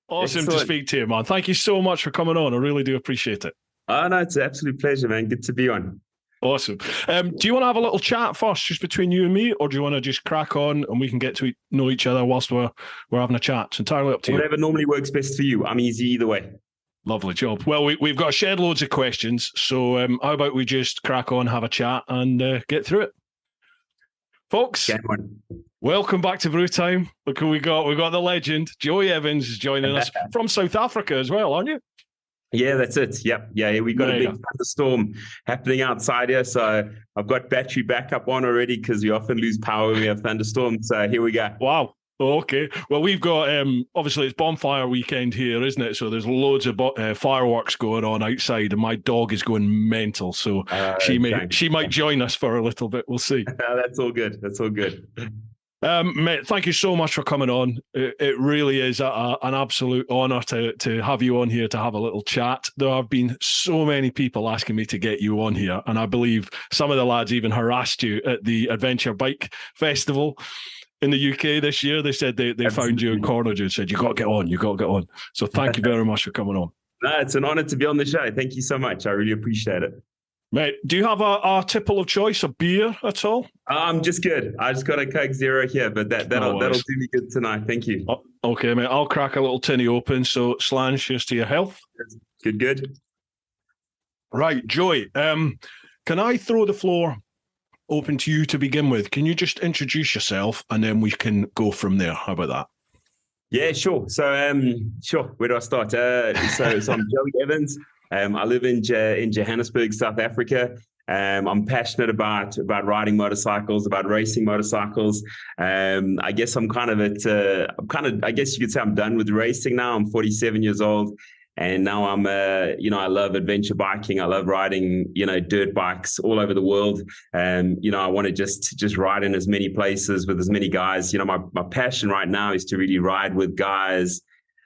Awesome to Excellent. speak to you, man. Thank you so much for coming on. I really do appreciate it. Oh, no, it's an absolute pleasure, man. Good to be on. Awesome. Do you want to have a little chat first, just between you and me, or do you want to just crack on and we can get to know each other whilst we're having a chat? It's entirely up to you. Whatever normally works best for you. I'm easy either way. Lovely job. Well, we've got a shed loads of questions, so how about we just crack on, have a chat, and get through it, folks. Welcome back to Brew Time. Look who we got. We got the legend Joey Evans is joining us from South Africa as well, aren't you? Yeah, that's it. Yep. Yeah, we got a big thunderstorm happening outside here. So I've got battery backup on already because we often lose power when we have thunderstorms. So here we go. Wow. Okay. Well, we've got, obviously it's bonfire weekend here, isn't it? So there's loads of fireworks going on outside and my dog is going mental. So she might join us for a little bit. We'll see. That's all good. That's all good. Mate, thank you so much for coming on. It really is an absolute honour to have you on here to have a little chat. There have been so many people asking me to get you on here, and I believe some of the lads even harassed you at the Adventure Bike Festival in the UK this year. They said they found you and cornered you and said, you got to get on. So thank you very much for coming on. No, it's an honour to be on the show. Thank you so much. I really appreciate it. Mate, do you have a tipple of choice, a beer at all? I'm just good. I just got a Coke Zero here, but that'll do me good tonight. Thank you. Oh, okay, mate. I'll crack a little tinny open. So, Slange, cheers to your health. Good. Right, Joey. Can I throw the floor open to you to begin with? Can you just introduce yourself and then we can go from there? How about that? Yeah, sure. So, sure. Where do I start? So I'm Joey Evans. I live in Johannesburg, South Africa. I'm passionate about riding motorcycles, about racing motorcycles. I guess I guess you could say I'm done with racing now. I'm 47 years old. And now I love adventure biking. I love riding, dirt bikes all over the world. I want to just ride in as many places with as many guys. My passion right now is to really ride with guys,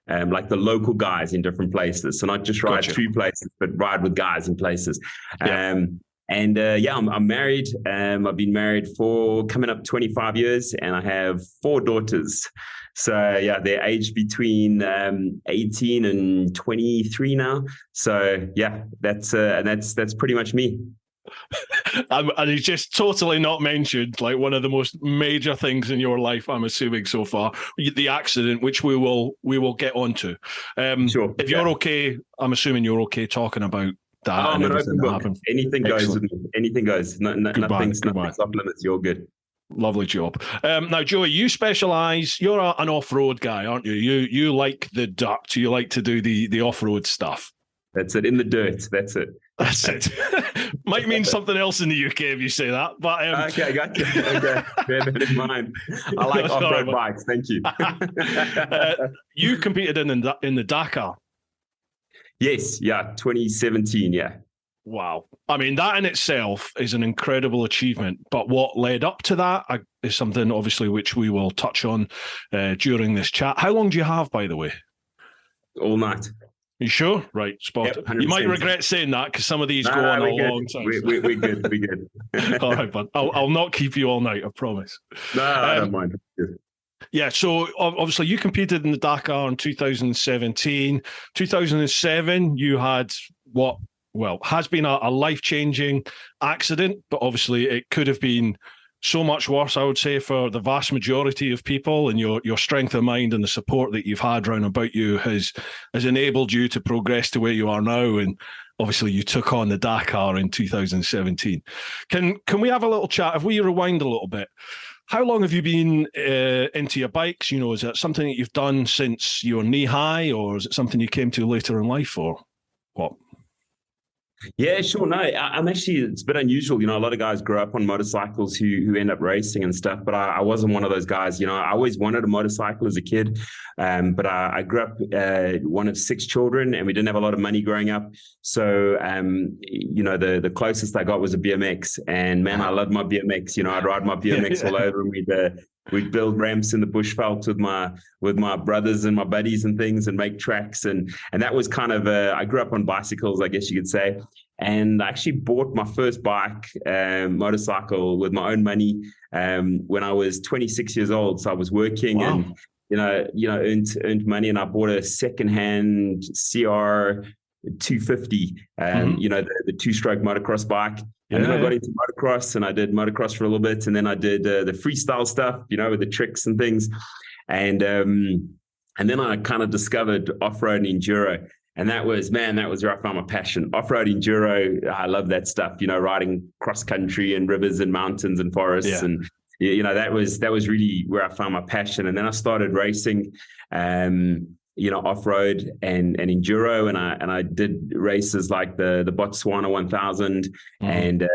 like the local guys in different places. So not just ride through places, but ride with guys in places. Yeah. I'm married. I've been married for coming up 25 years and I have 4 daughters. So yeah, they're aged between 18 and 23 now. So yeah, that's pretty much me. And he's just totally not mentioned like one of the most major things in your life, I'm assuming so far, the accident, which we will get onto. Sure. If you're okay, I'm assuming you're okay talking about that. And everything that happened. Anything goes with me. Anything goes. Nothing's off limits. You're good. Lovely job. Now, Joey, you specialise. You're an off-road guy, aren't you? You like the dirt. You like to do the off-road stuff. That's it. In the dirt. That's it. That's it. Might mean something else in the UK if you say that. But okay, gotcha. Okay, bear that in mind. I like off-road bikes. Thank you. You competed in the Dakar. Yes. Yeah. 2017. Yeah. Wow. I mean, that in itself is an incredible achievement. But what led up to that is something, obviously, which we will touch on during this chat. How long do you have, by the way? All night. You sure? Right, spot it. You might regret saying that because some of these go on a long time. We're good. We're good. All right, bud. I'll not keep you all night, I promise. No, I don't mind. Yeah, so obviously you competed in the Dakar in 2017. 2007, you had has been a life-changing accident, but obviously it could have been so much worse, I would say, for the vast majority of people, and your strength of mind and the support that you've had round about you has enabled you to progress to where you are now. And obviously you took on the Dakar in 2017. Can we have a little chat? If we rewind a little bit, how long have you been into your bikes? Is that something that you've done since you were knee high, or is it something you came to later in life, or what? Yeah, sure. No, I'm actually, it's a bit unusual. A lot of guys grow up on motorcycles who end up racing and stuff, but I wasn't one of those guys. I always wanted a motorcycle as a kid, but I grew up one of 6 children and we didn't have a lot of money growing up. So, the closest I got was a BMX, and man, I loved my BMX. I'd ride my BMX all over, and we'd build ramps in the bushveld with my brothers and my buddies and things, and make tracks. And that was kind of, I grew up on bicycles, I guess you could say. And I actually bought my first bike, motorcycle with my own money when I was 26 years old. So I was working and earned money, and I bought a secondhand CR 250, the two-stroke motocross bike. And then I got into motocross, and I did motocross for a little bit, and then I did the freestyle stuff, with the tricks and things, and then I kind of discovered off-road enduro. And that was where I found my passion. Off-road enduro, I love that stuff, riding cross-country and rivers and mountains and forests. Yeah. And, that was really where I found my passion. And then I started racing, off-road and enduro. And I did races like the Botswana 1000 and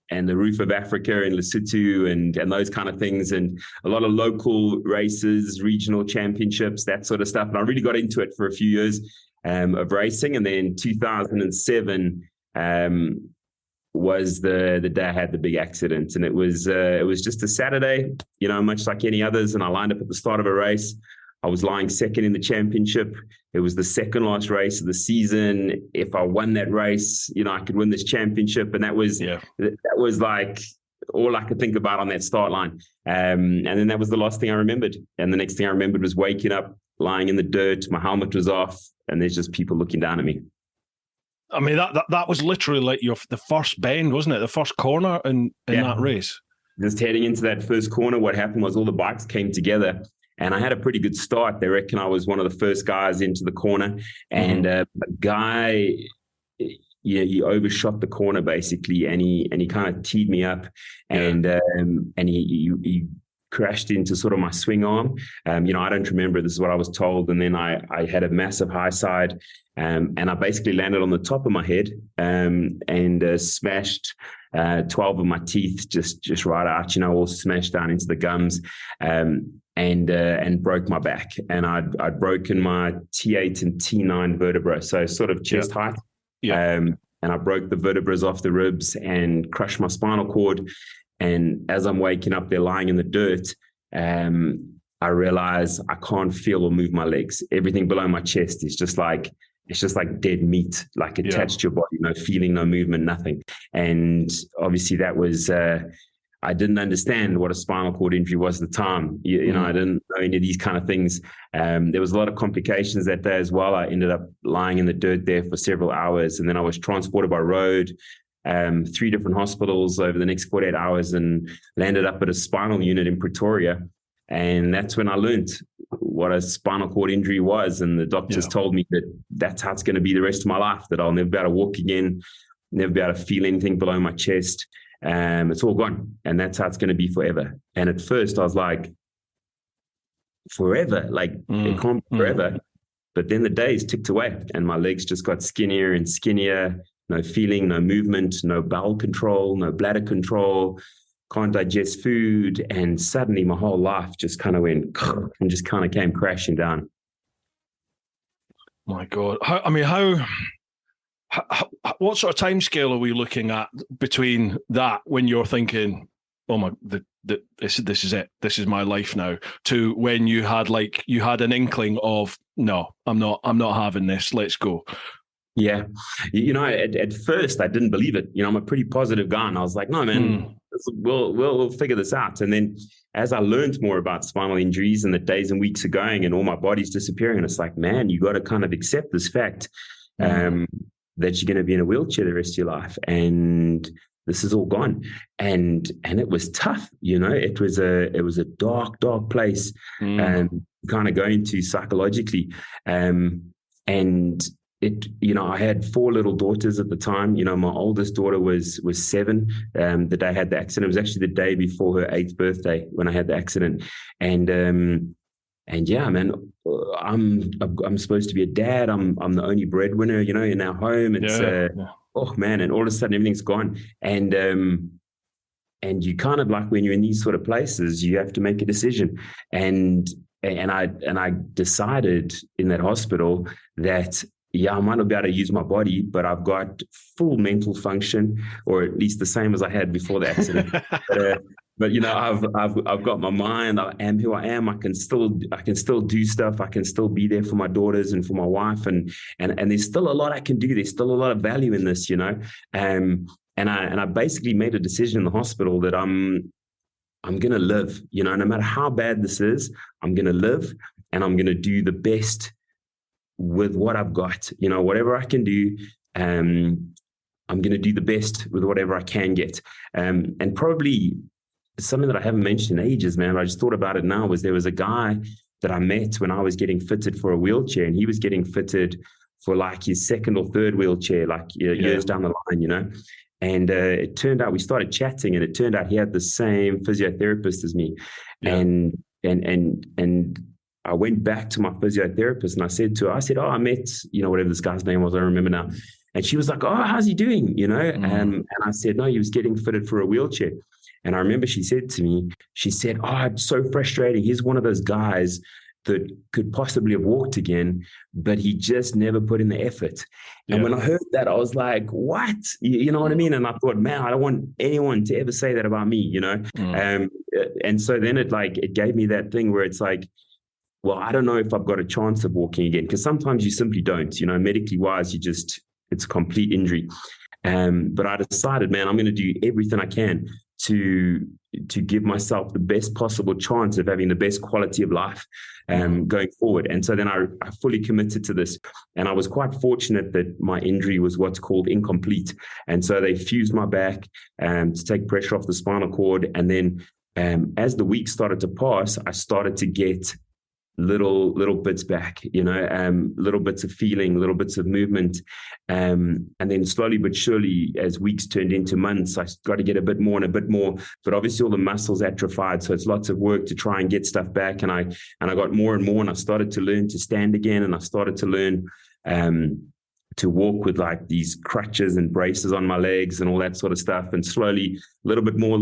the Roof of Africa in Lesotho and those kind of things. And a lot of local races, regional championships, that sort of stuff. And I really got into it for a few years. Of racing, and then 2007 was the day I had the big accident, and it was just a Saturday, much like any others, and I lined up at the start of a race. I was lying second in the championship. It was the second last race of the season. If I won that race, I could win this championship, and that was like all I could think about on that start line. And then that was the last thing I remembered. And the next thing I remembered was waking up, lying in the dirt. My helmet was off, and there's just people looking down at me. I mean, that was literally like the first bend, wasn't it? The first corner in that race. Just heading into that first corner, what happened was all the bikes came together, and I had a pretty good start. They reckon I was one of the first guys into the corner, and a guy, he overshot the corner basically, and he kind of teed me up, and he crashed into sort of my swing arm. I don't remember. This is what I was told. And then I had a massive high side, and I basically landed on the top of my head and smashed 12 of my teeth just right out, all smashed down into the gums, and broke my back. And I'd broken my T8 and T9 vertebra, so sort of chest height. Yeah. And I broke the vertebrae off the ribs and crushed my spinal cord. And as I'm waking up there lying in the dirt, I realize I can't feel or move my legs. Everything below my chest is just like dead meat, like attached to your body, no feeling, no movement, nothing. And obviously that was, I didn't understand what a spinal cord injury was at the time. I didn't know any of these kind of things. There was a lot of complications that day as well. I ended up lying in the dirt there for several hours, and then I was transported by road 3 different hospitals over the next 48 hours and landed up at a spinal unit in Pretoria. And that's when I learned what a spinal cord injury was. And the doctors told me that that's how it's going to be the rest of my life, that I'll never be able to walk again, never be able to feel anything below my chest. It's all gone. And that's how it's going to be forever. And at first I was like, forever? Like it can't be forever. But then the days ticked away and my legs just got skinnier and skinnier. No feeling, no movement, no bowel control, no bladder control, can't digest food. And suddenly my whole life just kind of went and just kind of came crashing down. My God. What sort of time scale are we looking at between that when you're thinking, oh my, this is it, this is my life now, to when you had an inkling of, no, I'm not having this, let's go? Yeah. At first I didn't believe it. I'm a pretty positive guy, and I was like, no, man, we'll figure this out. And then as I learned more about spinal injuries and the days and weeks are going and all my body's disappearing, and it's like, man, you got to kind of accept this fact that you're going to be in a wheelchair the rest of your life. And this is all gone. And it was tough. It was a dark place kind of going to psychologically. And I had 4 little daughters at the time. My oldest daughter was 7 the day I had the accident. It was actually the day before her 8th birthday when I had the accident. And yeah, man, I'm supposed to be a dad. I'm the only breadwinner, in our home. It's oh man, and all of a sudden everything's gone. And you kind of, like when you're in these sort of places, you have to make a decision. And I decided in that hospital that, I might not be able to use my body, but I've got full mental function, or at least the same as I had before the accident. But I've got my mind. I am who I am. I can still do stuff. I can still be there for my daughters and for my wife. And there's still a lot I can do. There's still a lot of value in this, And I basically made a decision in the hospital that I'm going to live, no matter how bad this is, I'm going to live. and I'm going to do the best with what I've got. Whatever I can do, I'm going to do the best with whatever I can get. And probably something that I haven't mentioned in ages, man, but I just thought about it now, was there was a guy that I met when I was getting fitted for a wheelchair, and he was getting fitted for like his second or third wheelchair, like years down the line, And it turned out we started chatting, and it turned out he had the same physiotherapist as me. Yeah. And I went back to my physiotherapist and I said to her, oh, I met, whatever this guy's name was, I don't remember now. And she was like, oh, how's he doing? And I said, no, he was getting fitted for a wheelchair. And I remember she said to me, oh, it's so frustrating. He's one of those guys that could possibly have walked again, but he just never put in the effort. And when I heard that, I was like, what? You know what I mean? And I thought, man, I don't want anyone to ever say that about me, And so then it gave me that thing where it's like, well, I don't know if I've got a chance of walking again, because sometimes you simply don't, medically wise, it's a complete injury. But I decided, man, I'm going to do everything I can to give myself the best possible chance of having the best quality of life going forward. And so then I fully committed to this. And I was quite fortunate that my injury was what's called incomplete. And so they fused my back to take pressure off the spinal cord. And then as the weeks started to pass, I started to get little bits back, little bits of feeling, little bits of movement. And then slowly but surely, as weeks turned into months, I got to get a bit more and a bit more, but obviously all the muscles atrophied. So it's lots of work to try and get stuff back. And I got more and more, and I started to learn to stand again. And I started to learn, to walk with like these crutches and braces on my legs and all that sort of stuff. And slowly, a little bit more,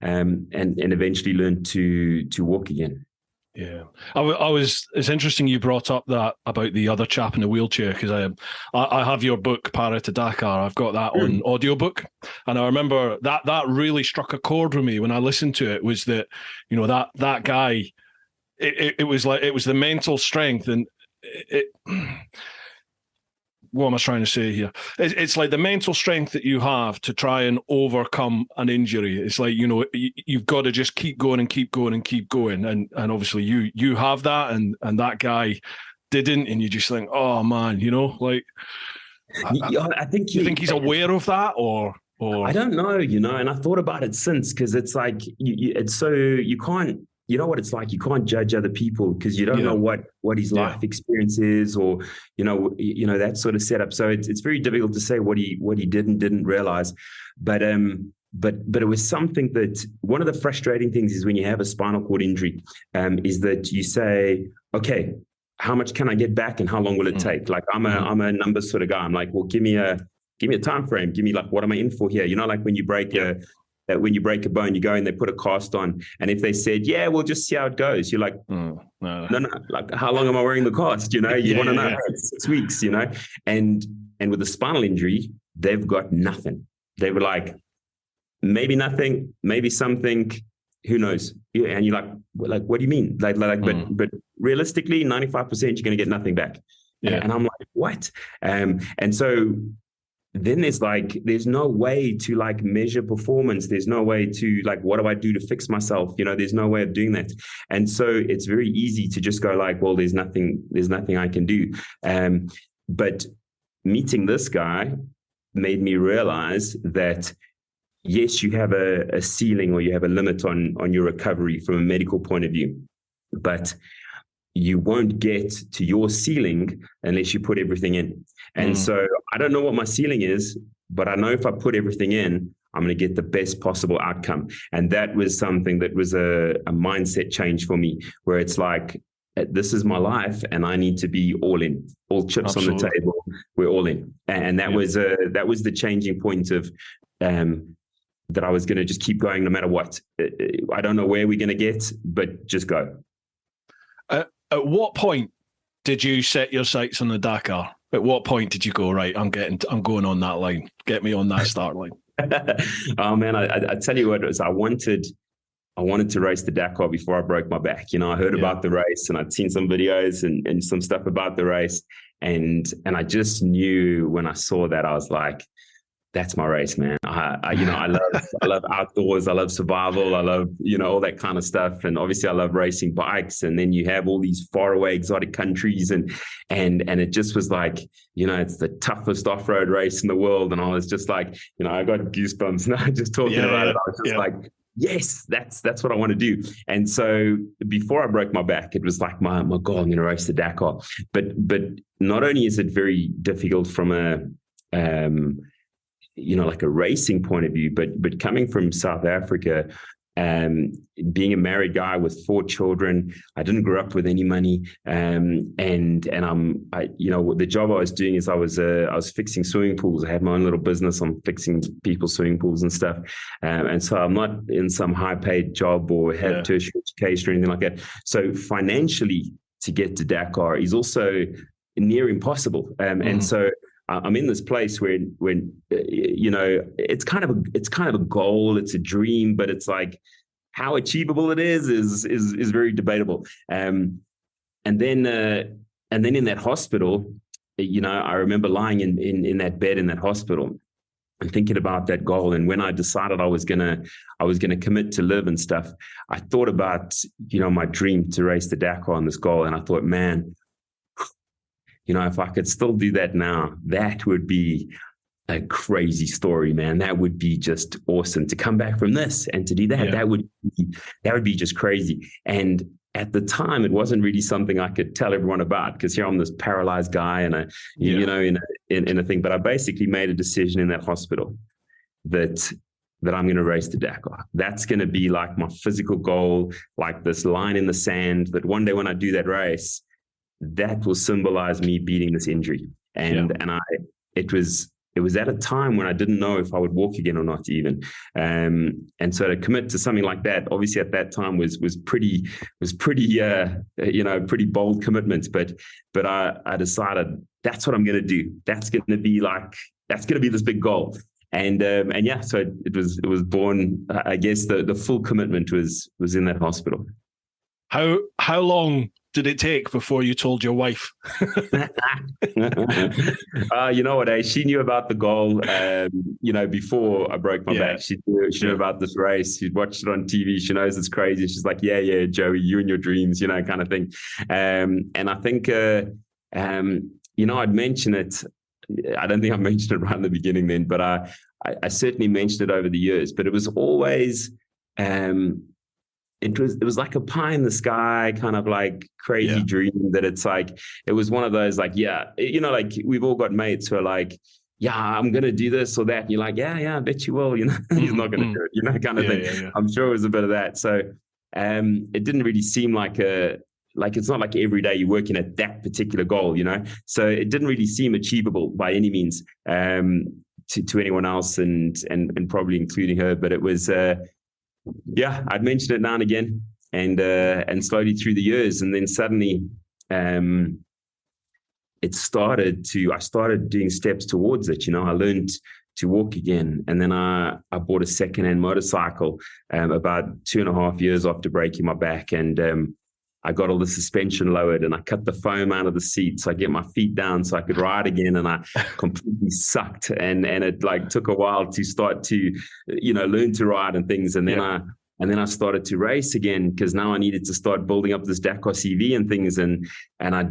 and eventually learned to walk again. Yeah, it's interesting you brought up that about the other chap in the wheelchair, because I have your book, Para to Dakar. I've got that on audiobook. And I remember that really struck a chord with me when I listened to it, was that, that guy, it was the mental strength, and what am I trying to say here? It's like the mental strength that you have to try and overcome an injury. It's like, you've got to just keep going and keep going and keep going. And obviously you have that, and that guy didn't, and you just think, oh man, I think you think he's aware of that, or I don't know, and I thought about it since, because it's like, it's so, you can't, what it's like, you can't judge other people because you don't know what his life experience is, or that sort of setup. So it's very difficult to say what he didn't realize. But it was something that, one of the frustrating things is when you have a spinal cord injury, is that you say, okay, how much can I get back and how long will it take? Like I'm a numbers sort of guy. I'm like, well, give me a time frame. Give me like, what am I in for here? Like when you break when you break a bone, you go and they put a cast on. And if they said, yeah, we'll just see how it goes, you're like, no, like, how long am I wearing the cast? You want to know, 6 weeks, and with a spinal injury, they've got nothing. They were like, maybe nothing, maybe something, who knows? And you're like, what do you mean? But realistically, 95%, you're going to get nothing back. Yeah. And I'm like, what? And so then there's no way to like measure performance. There's no way to like, what do I do to fix myself? There's no way of doing that. And so it's very easy to just go like, well, there's nothing I can do. But meeting this guy made me realize that, yes, you have a ceiling, or you have a limit on your recovery from a medical point of view, but you won't get to your ceiling unless you put everything in. And so I don't know what my ceiling is, but I know if I put everything in, I'm going to get the best possible outcome. And that was something that was a mindset change for me, where it's like, this is my life and I need to be all in, all chips on the table. We're all in. And that was the changing point of, that I was going to just keep going no matter what. I don't know where we're going to get, but just go. At what point did you set your sights on the Dakar? At what point did you go, right, I'm going on that line. Get me on that start line. Oh man, I tell you what it was. I wanted to race the Dakar before I broke my back. I heard about the race, and I'd seen some videos and some stuff about the race. And I just knew when I saw that, I was like, that's my race, man. I love outdoors. I love survival. I love, all that kind of stuff. And obviously I love racing bikes. And then you have all these faraway exotic countries and it just was like, it's the toughest off-road race in the world. And I was just like, I got goosebumps now just talking about it. I was just like, yes, that's what I want to do. And so before I broke my back, it was like my goal, I'm going to race the Dakar. But not only is it very difficult from like a racing point of view, but coming from South Africa, being a married guy with 4 children, I didn't grow up with any money, and the job I was doing is I was fixing swimming pools. I had my own little business on fixing people's swimming pools and stuff, and so I'm not in some high-paid job or have tertiary education or anything like that. So financially, to get to Dakar is also near impossible, and so I'm in this place where it's kind of a goal, it's a dream, but it's like how achievable it is very debatable. And then in that hospital, I remember lying in that bed in that hospital and thinking about that goal. And when I decided I was gonna commit to live and stuff, I thought about my dream to race the Dakar on this goal, and I thought, man, if I could still do that now, that would be a crazy story, man. That would be just awesome to come back from this and to do that. Yeah. That would be just crazy. And at the time, it wasn't really something I could tell everyone about because here I'm this paralyzed guy and in a thing. But I basically made a decision in that hospital that I'm going to race the Dakar. That's going to be like my physical goal, like this line in the sand. That one day when I do that race, that will symbolize me beating this injury. And it was at a time when I didn't know if I would walk again or not even. And so to commit to something like that, obviously at that time was pretty bold commitment. But I decided that's what I'm going to do. That's going to be this big goal. And so it was born, I guess the full commitment was in that hospital. How long did it take before you told your wife? You know what? She knew about the goal. Before I broke my back, she knew about this race. She'd watched it on TV. She knows it's crazy. She's like, yeah, Joey, you and your dreams, kind of thing. And I think, I'd mention it. I don't think I mentioned it right in the beginning then, but I certainly mentioned it over the years. But it was always. It was like a pie in the sky kind of like crazy dream that it's like, it was one of those like, like we've all got mates who are like, I'm going to do this or that. And you're like, I bet you will, he's not going to do it, kind of thing. Yeah. I'm sure it was a bit of that. So it didn't really seem like it's not like every day you're working at that particular goal, so it didn't really seem achievable by any means to anyone else and probably including her, but it was, I'd mentioned it now and again, and slowly through the years, and then suddenly, I started doing steps towards it. I learned to walk again, and then I bought a secondhand motorcycle about 2.5 years after breaking my back, and I got all the suspension lowered, and I cut the foam out of the seat so I get my feet down so I could ride again, and I completely sucked, and it like took a while to start to learn to ride and things, and then I started to race again because now I needed to start building up this Dakar CV and things, and I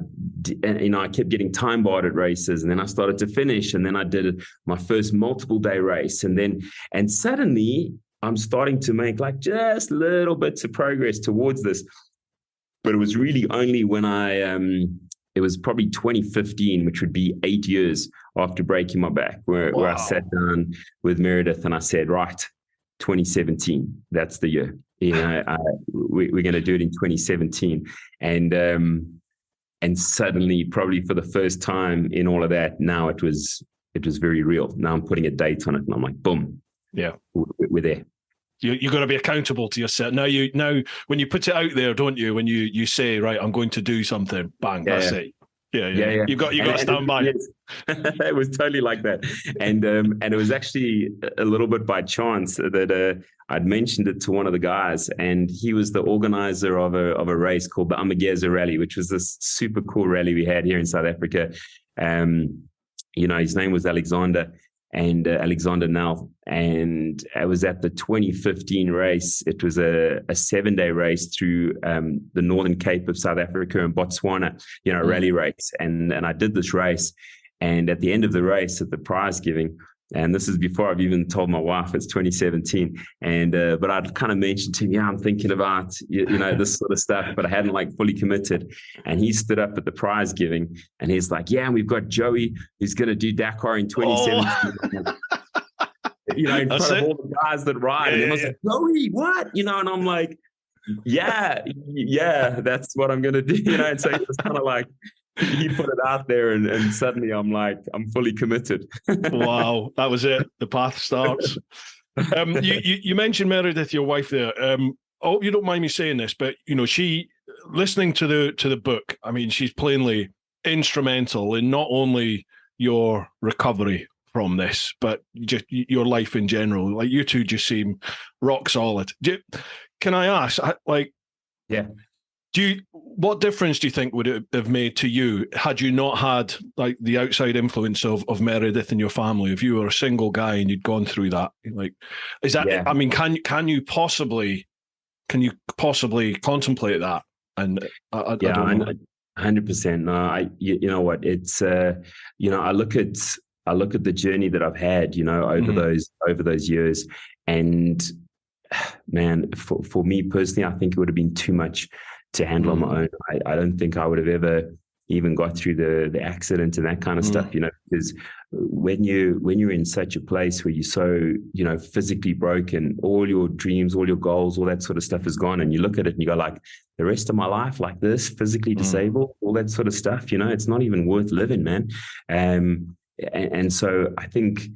kept getting time barred at races, and then I started to finish, and then I did my first multiple day race, and suddenly I'm starting to make like just little bits of progress towards this. But it was really only when it was probably 2015, which would be 8 years after breaking my back, where I sat down with Meredith and I said, right, 2017, that's the year. We're going to do it in 2017. And suddenly, probably for the first time in all of that, now it was very real. Now I'm putting a date on it and I'm like, boom, we're there. You've got to be accountable to yourself. Now when you put it out there, don't you? When you say, right, I'm going to do something, bang, that's it. Yeah. You've got to stand by it. It was totally like that. And it was actually a little bit by chance that I'd mentioned it to one of the guys, and he was the organizer of a race called the Dakar Rally, which was this super cool rally we had here in South Africa. His name was Alexander. and Alexander Nel. And I was at the 2015 race. It was a 7-day race through the Northern Cape of South Africa and Botswana, rally race. And I did this race. And at the end of the race, at the prize giving, and this is before I've even told my wife, it's 2017. And, but I'd kind of mentioned to him, I'm thinking about, this sort of stuff, but I hadn't fully committed. And he stood up at the prize giving and he's like, and we've got Joey who's going to do Dakar in 2017. In front of all the guys that ride. And everyone's like, Joey, what? And I'm like, yeah, that's what I'm going to do. And so it was kind of he put it out there and suddenly I'm fully committed. Wow, that was it. The path starts. You mentioned Meredith, your wife there. Oh, you don't mind me saying this, but she, listening to the book, I mean, she's plainly instrumental in not only your recovery from this, but just your life in general. You two just seem rock solid. Can I ask, yeah. What difference do you think would it have made to you had you not had the outside influence of Meredith in your family? If you were a single guy and you'd gone through that, is that? Yeah. I mean, can you possibly contemplate that? And I don't know. 100%. No, you know what? It's I look at the journey that I've had, over those years, and man, for me personally, I think it would have been too much to handle on my own. I don't think I would have ever even got through the accident and that kind of stuff, because when you're in such a place where you're so, physically broken, all your dreams, all your goals, all that sort of stuff is gone. And you look at it and you go the rest of my life like this, physically disabled, all that sort of stuff, it's not even worth living, man. And so I think,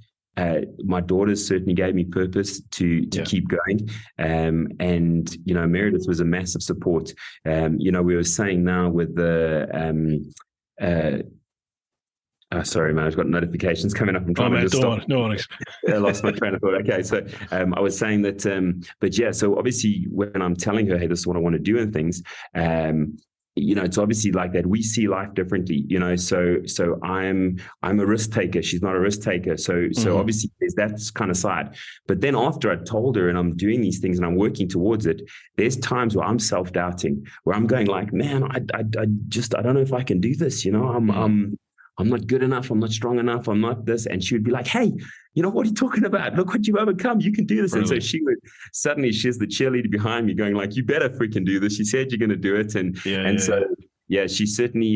my daughters certainly gave me purpose to keep going. And, Meredith was a massive support. We were saying now with the, sorry, man, I've got notifications coming up. I'm trying to just stop. No worries. I lost my train of thought. Okay. So, I was saying that, but yeah, so obviously when I'm telling her, hey, this is what I want to do and things, it's obviously like that. We see life differently, so I'm a risk taker. She's not a risk taker. So obviously there's that kind of side. But then after I told her and I'm doing these things and I'm working towards it, there's times where I'm self-doubting, where I'm going man, I don't know if I can do this. I'm not good enough. I'm not strong enough. I'm not this. And she would be like, hey, what are you talking about? Look what you've overcome. You can do this. Really? And so she's the cheerleader behind me going you better freaking do this. She said you're going to do it. And she certainly,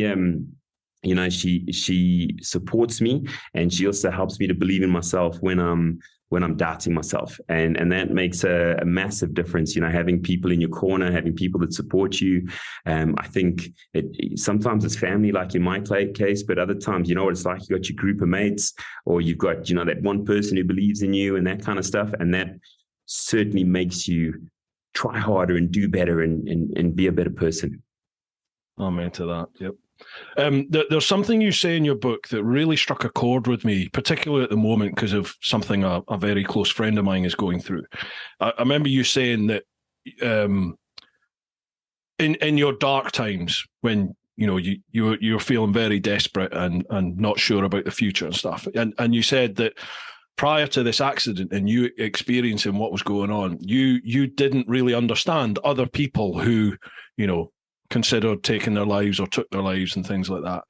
she supports me, and she also helps me to believe in myself when I'm doubting myself. And that makes a massive difference, having people in your corner, having people that support you. I think sometimes it's family, like in my case, but other times, what it's like, you got your group of mates, or you've got, that one person who believes in you and that kind of stuff. And that certainly makes you try harder and do better and be a better person. I'm into that. Yep. There's something you say in your book that really struck a chord with me, particularly at the moment, because of something a very close friend of mine is going through. I remember you saying that in your dark times, when you're feeling very desperate and not sure about the future and stuff, and you said that prior to this accident and you experiencing what was going on, you didn't really understand other people who considered taking their lives or took their lives and things like that.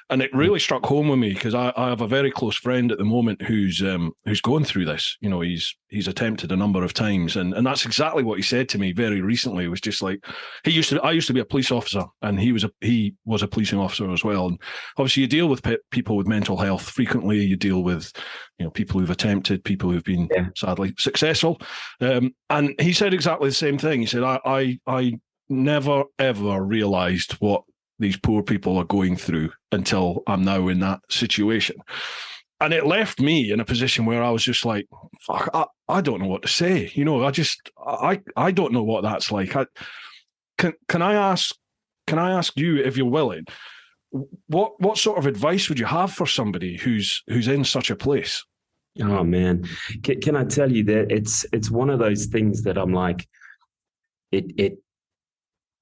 And it really struck home with me, because I have a very close friend at the moment who's going through this. He's attempted a number of times, and that's exactly what he said to me very recently. It was just I used to be a police officer, and he was a policing officer as well. And obviously you deal with people with mental health frequently. You deal with people who've attempted, people who've been sadly successful. And he said exactly the same thing. He said, I never ever realized what these poor people are going through until I'm now in that situation. And it left me in a position where I was just like, fuck, I don't know what to say. I don't know what that's like. Can I ask you, if you're willing, what sort of advice would you have for somebody who's in such a place? Oh man, can I tell you that it's one of those things that I'm like,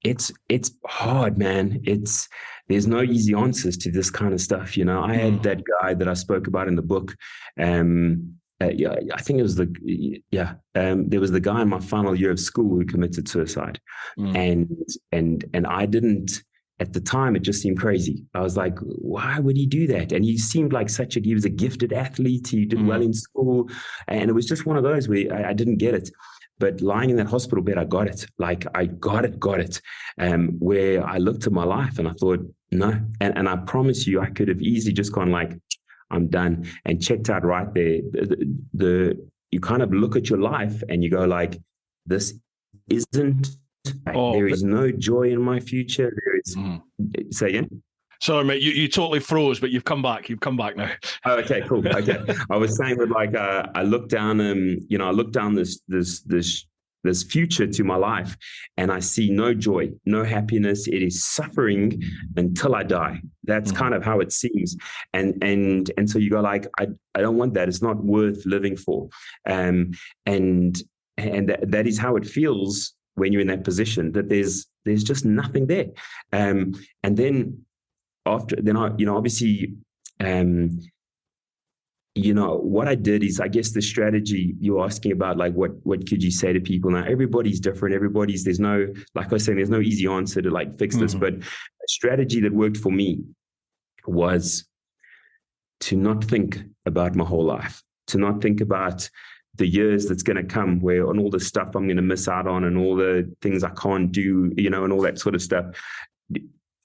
it's hard, man. It's there's no easy answers to this kind of stuff. You know, I had that guy that I spoke about in the book. Yeah, I think it was there was the guy in my final year of school who committed suicide, and I didn't. At the time, it just seemed crazy. I was like, why would he do that? And he seemed like he was a gifted athlete. He did well in school. And it was just one of those where I didn't get it. But lying in that hospital bed, I got it. Like, I got it. Where I looked at my life and I thought, no. And I promise you, I could have easily just gone like, I'm done, and checked out right there. You kind of look at your life and you go like, this isn't, there is no joy in my future. There is, say again? Sorry, mate, you totally froze, but you've come back. You've come back now. Oh, okay, cool. Okay. I was saying that like, I looked down, I looked down this future to my life, and I see no joy, no happiness. It is suffering until I die. That's kind of how it seems. And so you go like, I don't want that. It's not worth living for. And that is how it feels when you're in that position, that there's just nothing there. And then obviously, what I did is, I guess the strategy you're asking about, like what could you say to people? Now, everybody's different. There's no, like I was saying, there's no easy answer to like fix this, but a strategy that worked for me was to not think about my whole life, to not think about the years that's going to come where on all the stuff I'm going to miss out on and all the things I can't do, and all that sort of stuff.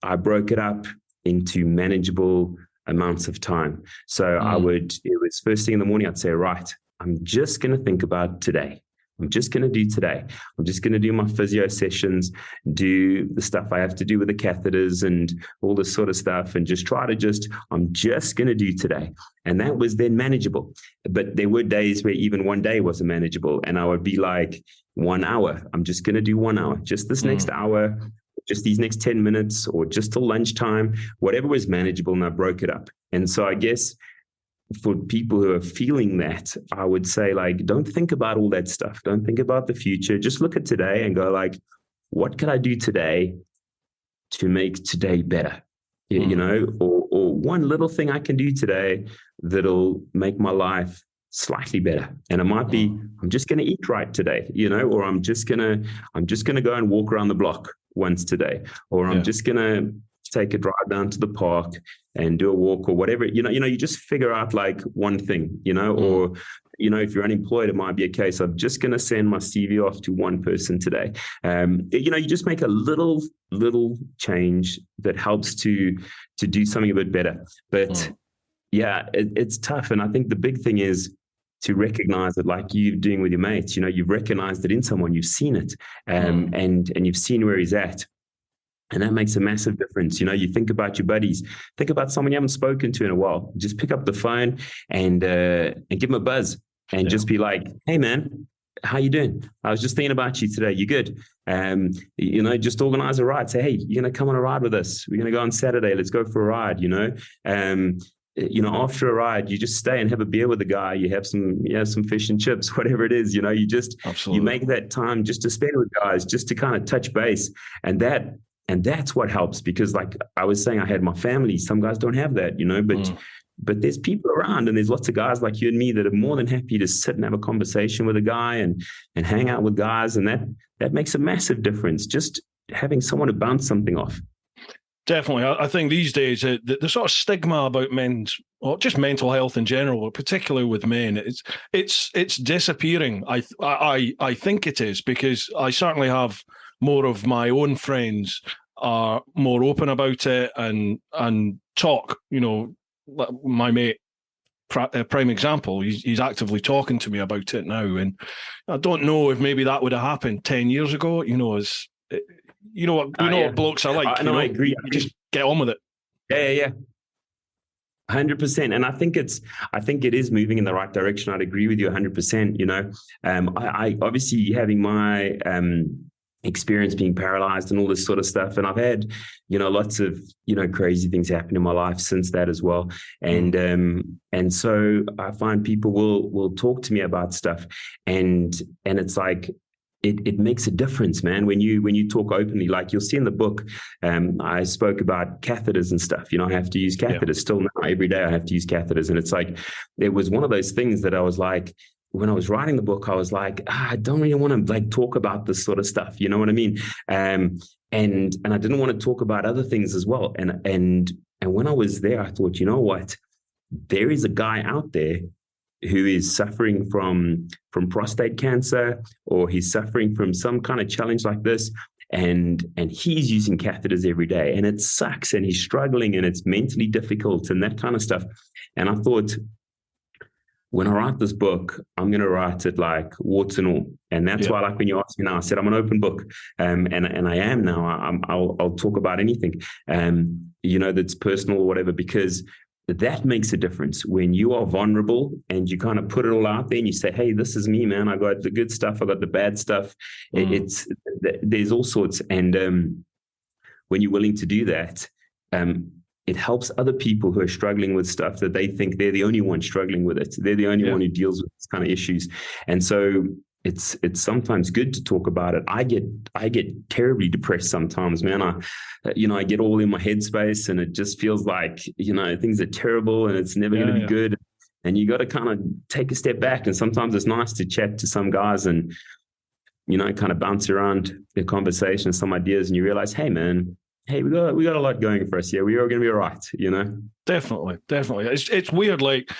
I broke it up into manageable amounts of time. So it was first thing in the morning, I'd say, right, I'm just going to think about today. I'm just going to do today. I'm just going to do my physio sessions, do the stuff I have to do with the catheters and all this sort of stuff, and I'm just going to do today. And that was then manageable. But there were days where even one day wasn't manageable. And I would be like, 1 hour, I'm just going to do 1 hour, just this next hour, just these next 10 minutes, or just till lunchtime, whatever was manageable. And I broke it up. And so I guess for people who are feeling that, I would say, like, don't think about all that stuff. Don't think about the future. Just look at today and go like, what can I do today to make today better? Or one little thing I can do today that'll make my life slightly better. And it might be, I'm just going to eat right today, or I'm just going to go and walk around the block once today, or I'm just going to take a drive down to the park and do a walk or whatever. You just figure out like one thing, or, if you're unemployed, it might be a case of just going to send my CV off to one person today. You just make a little change that helps to do something a bit better. But it's tough. And I think the big thing is to recognize it, like you're doing with your mates. You've recognized it in someone, you've seen it, and you've seen where he's at. And that makes a massive difference. You think about your buddies, think about someone you haven't spoken to in a while. Just pick up the phone and give them a buzz and just be like, hey man, how you doing? I was just thinking about you today. You good? Just organize a ride. Say, hey, you're going to come on a ride with us. We're going to go on Saturday. Let's go for a ride, after a ride, you just stay and have a beer with the guy. You have some fish and chips, whatever it is, you make that time just to spend with guys, just to kind of touch base. And that's what helps, because like I was saying, I had my family. Some guys don't have that, but there's people around, and there's lots of guys like you and me that are more than happy to sit and have a conversation with a guy and hang out with guys. And that makes a massive difference. Just having someone to bounce something off. Definitely. I think these days, the sort of stigma about men's, or just mental health in general, but particularly with men, it's disappearing. I think it is, because I certainly have more of my own friends are more open about it and talk. My mate, prime example, he's actively talking to me about it now, and I don't know if maybe that would have happened 10 years ago. What blokes are like. I agree. You just get on with it. Yeah. 100%. And I think it is moving in the right direction. I'd agree with you 100%. I obviously, having my experience being paralyzed and all this sort of stuff, and I've had lots of crazy things happen in my life since that as well, and so I find people will talk to me about stuff, and it's like, it makes a difference, man. When you talk openly, like you'll see in the book, I spoke about catheters and stuff. I have to use catheters still now. Every day I have to use catheters. And it's like, it was one of those things that I was like, when I was writing the book, I was like, I don't really want to like talk about this sort of stuff. You know what I mean? And I didn't want to talk about other things as well. And when I was there, I thought, you know what? There is a guy out there who is suffering from prostate cancer, or he's suffering from some kind of challenge like this, and he's using catheters every day, and it sucks, and he's struggling, and it's mentally difficult, and that kind of stuff. And I thought, when I write this book, I'm going to write it like warts and all. And that's why, like when you asked me now, I said I'm an open book, and I am now. I'll talk about anything, that's personal or whatever, because that makes a difference when you are vulnerable and you kind of put it all out there and you say, hey, this is me, man. I got the good stuff. I got the bad stuff. There's all sorts. And when you're willing to do that, it helps other people who are struggling with stuff that they think they're the only one struggling with it. They're the only one who deals with this kind of issues. And so it's sometimes good to talk about it. I get terribly depressed sometimes, man. I get all in my headspace, and it just feels like, things are terrible and it's never going to be good. And you got to kind of take a step back. And sometimes it's nice to chat to some guys and, kind of bounce around the conversation, some ideas, and you realize, hey, man, we got a lot going for us here. We are going to be all right, Definitely. It's weird. Like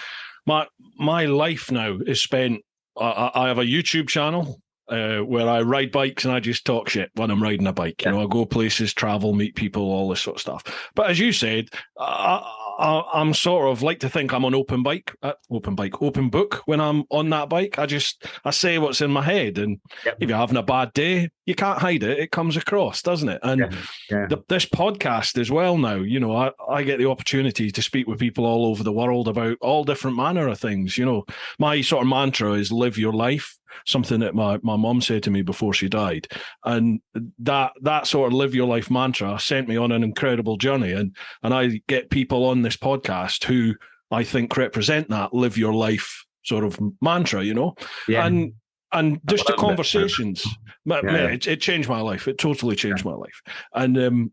my life now is spent. I have a YouTube channel where I ride bikes and I just talk shit when I'm riding a bike. I go places, travel, meet people, all this sort of stuff. But as you said, I'm sort of like to think I'm on open book when I'm on that bike. I say what's in my head, and if you're having a bad day, you can't hide it. It comes across, doesn't it? And this podcast as well now, I get the opportunity to speak with people all over the world about all different manner of things. My sort of mantra is live your life, something that my mom said to me before she died. And that sort of live your life mantra sent me on an incredible journey. And I get people on this podcast who I think represent that live your life sort of mantra, and just the conversations, it changed my life. It totally changed my life. And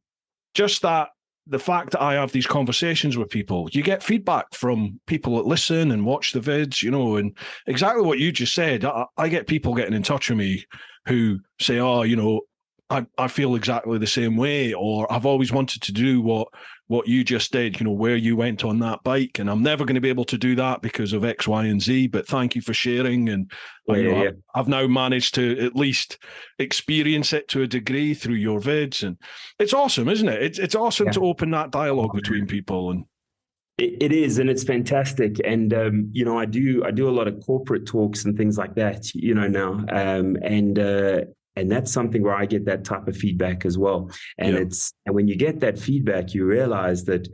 just that, the fact that I have these conversations with people, you get feedback from people that listen and watch the vids, and exactly what you just said. I get people getting in touch with me who say, I feel exactly the same way, or I've always wanted to do what you just did, where you went on that bike, and I'm never going to be able to do that because of X, Y, and Z, but thank you for sharing. And I've now managed to at least experience it to a degree through your vids, and it's awesome, isn't it? It's awesome to open that dialogue between people. And it is, and it's fantastic. And I do a lot of corporate talks and things like that, now, and that's something where I get that type of feedback as well. And and when you get that feedback, you realize that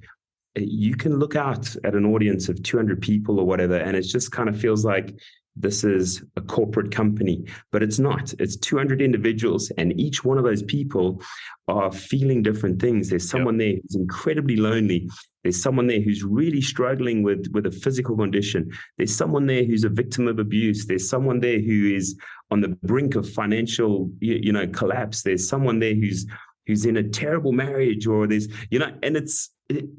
you can look out at an audience of 200 people or whatever, and it just kind of feels like this is a corporate company, but it's not. It's 200 individuals, and each one of those people are feeling different things. There's someone there who's incredibly lonely. There's someone there who's really struggling with a physical condition. There's someone there who's a victim of abuse. There's someone there who is on the brink of financial, collapse. There's someone there who's in a terrible marriage, or there's, and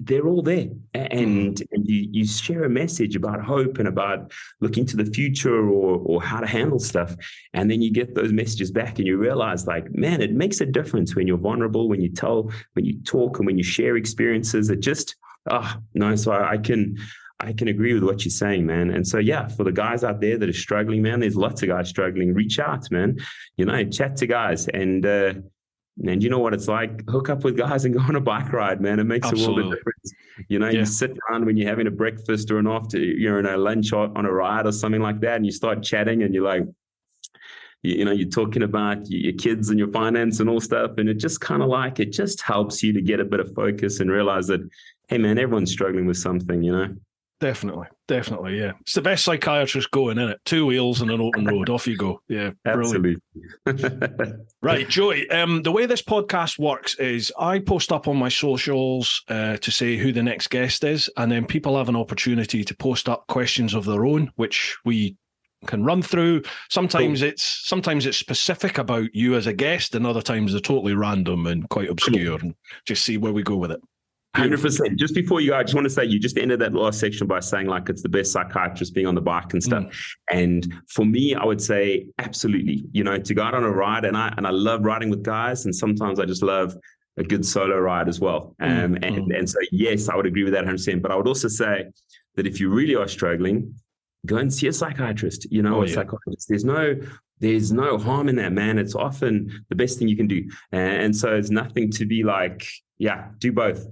they're all there. And you share a message about hope and about looking to the future or how to handle stuff. And then you get those messages back and you realize, like, man, it makes a difference when you're vulnerable, when you talk, and when you share experiences. It just, so I can agree with what you're saying, man. And so, for the guys out there that are struggling, man, there's lots of guys struggling. Reach out, man. Chat to guys, and you know what it's like. Hook up with guys and go on a bike ride, man. It makes a world of difference. You sit around when you're having a breakfast or an after, a lunch on a ride or something like that, and you start chatting, and you're like, you're talking about your kids and your finance and all stuff, and it just kind of like, it just helps you to get a bit of focus and realize that, hey, man, everyone's struggling with something, Definitely, yeah. It's the best psychiatrist going, isn't it? 2 wheels and an open road, off you go. Yeah, brilliant. Absolutely. Right, Joey, the way this podcast works is I post up on my socials to say who the next guest is, and then people have an opportunity to post up questions of their own, which we can run through. Sometimes it's specific about you as a guest, and other times they're totally random and quite obscure, and just see where we go with it. 100%. Just before you go, I just want to say, you just ended that last section by saying like it's the best psychiatrist being on the bike and stuff. And for me, I would say absolutely, to go out on a ride, and I love riding with guys, and sometimes I just love a good solo ride as well. And so, yes, I would agree with that 100%. But I would also say that if you really are struggling, go and see a psychiatrist, psychologist. There's no harm in that, man. It's often the best thing you can do. And so it's nothing to be like, do both.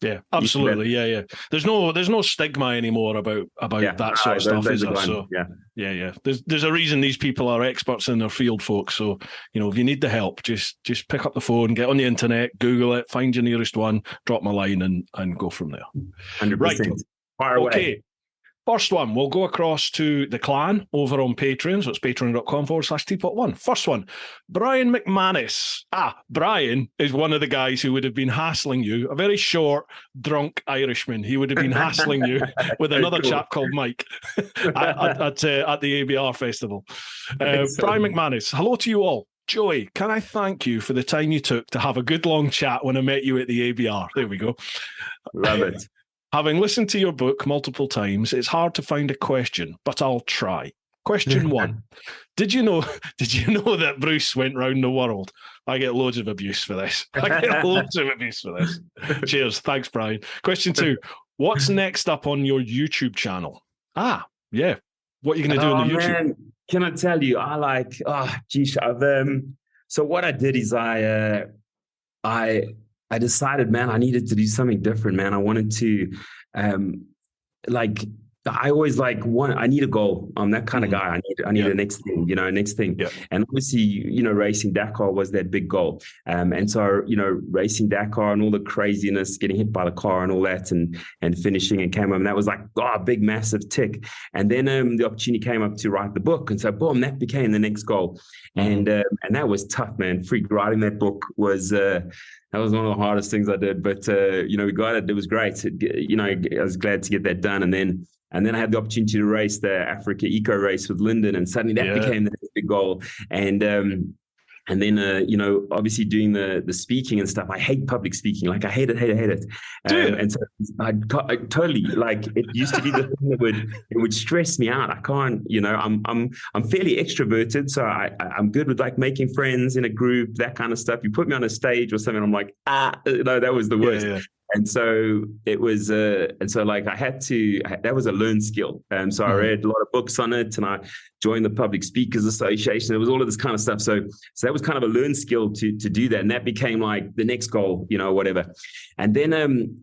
Yeah, absolutely. Yeah. There's no stigma anymore about that sort of stuff, is there? So yeah. There's a reason these people are experts in their field, folks. So, if you need the help, just pick up the phone, get on the internet, Google it, find your nearest one, drop my line and go from there. 100%. Right. Fire away. Okay. First one, we'll go across to the clan over on Patreon. So it's patreon.com/TeapotOne. First one, Brian McManus. Brian is one of the guys who would have been hassling you, a very short, drunk Irishman. He would have been hassling you with another chap called Mike at the ABR festival. Brian McManus, hello to you all. Joey, can I thank you for the time you took to have a good long chat when I met you at the ABR? There we go. Love it. Having listened to your book multiple times, it's hard to find a question, but I'll try. Question 1. Did you know that Bruce went round the world? I get loads of abuse for this. Cheers. Thanks, Brian. Question 2. What's next up on your YouTube channel? What are you going to do on the YouTube? Man, can I tell you, so what I did is I decided, man, I needed to do something different, man. I wanted to, I always I need a goal. I'm that kind of guy. I need the next thing, next thing. Yeah. And obviously, racing Dakar was that big goal. And so, racing Dakar and all the craziness, getting hit by the car and all that, and finishing and came home. And that was like, a big, massive tick. And then the opportunity came up to write the book. And so, boom, that became the next goal. And that was tough, man. Freak, writing that book was, that was one of the hardest things I did, but we got it. It was great. I was glad to get that done, and then I had the opportunity to race the Africa Eco Race with Lyndon, and suddenly that became the big goal. And then, obviously doing the speaking and stuff. I hate public speaking. Like I hate it. And so I totally, it used to be the thing that would stress me out. I can't, I'm fairly extroverted. So I'm good with making friends in a group, that kind of stuff. You put me on a stage or something, I'm like, that was the worst. Yeah. And so it was, I had to, that was a learned skill. So I read a lot of books on it, and I joined the Public Speakers Association. There was all of this kind of stuff. So that was kind of a learned skill to do that. And that became the next goal, whatever. And then,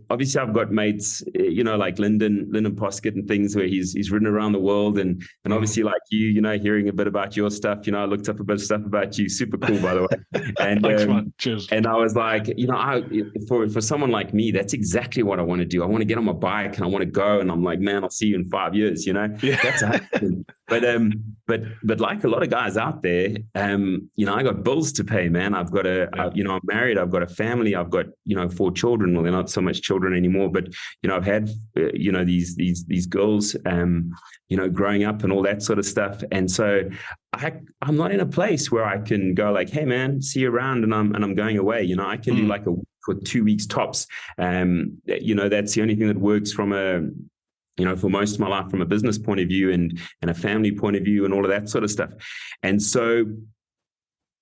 obviously I've got mates, like Lyndon Poskett and things where he's ridden around the world, and obviously like you, hearing a bit about your stuff, I looked up a bit of stuff about you. Super cool, by the way. And thanks, man. Cheers. And I was like, for someone like me, that's exactly what I want to do. I want to get on my bike and I want to go, and I'm like, man, I'll see you in 5 years, That's but like a lot of guys out there, I got bills to pay, man. I've got I'm married, I've got a family, I've got, 4 children. Well, they're not so much children anymore, but, I've had, these girls, growing up and all that sort of stuff. And so I'm not in a place where I can go hey man, see you around, and I'm going away. I can do a week or 2 weeks tops. That's the only thing that works from for most of my life, from a business point of view and a family point of view and all of that sort of stuff. And so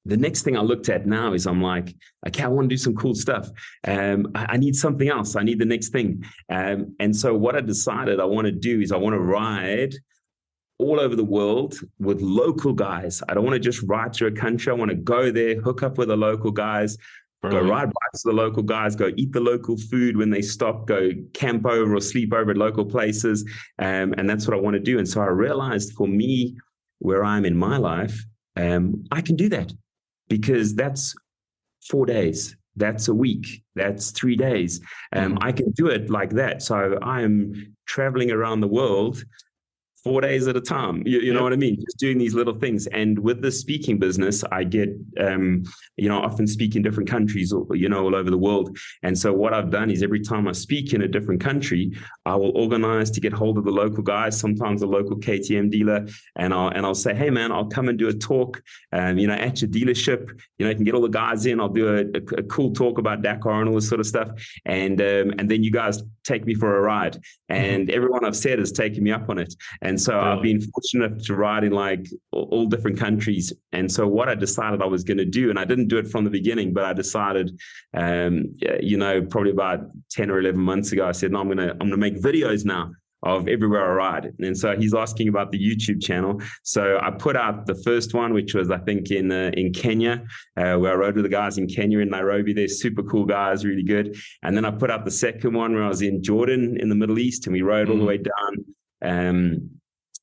the next thing I looked at now is I'm like, okay, I want to do some cool stuff. I need something else. I need the next thing. And so what I decided I want to do is I want to ride all over the world with local guys. I don't want to just ride through a country. I want to go there, hook up with the local guys, go ride bikes with the local guys, go eat the local food when they stop, go camp over or sleep over at local places. And that's what I want to do. And so I realized for me, where I'm in my life, I can do that, because that's 4 days. That's a week. That's 3 days. I can do it like that. So I'm traveling around the world 4 days at a time. You know what I mean? Just doing these little things. And with the speaking business, I get, often speak in different countries, all over the world. And so what I've done is every time I speak in a different country, I will organize to get hold of the local guys, sometimes a local KTM dealer, and I'll say, hey man, I'll come and do a talk, at your dealership. You can get all the guys in. I'll do a cool talk about Dakar and all this sort of stuff. And then you guys take me for a ride. And everyone I've said has taken me up on it. And so I've been fortunate to ride in like all different countries. And so what I decided I was going to do, and I didn't do it from the beginning, but I decided, probably about 10 or 11 months ago, I said, no, I'm going to make videos now of everywhere I ride. And so he's asking about the YouTube channel. So I put out the first one, which was, I think, in Kenya, where I rode with the guys in Kenya, in Nairobi. They're super cool guys, really good. And then I put out the second one where I was in Jordan in the Middle East, and we rode all the way down,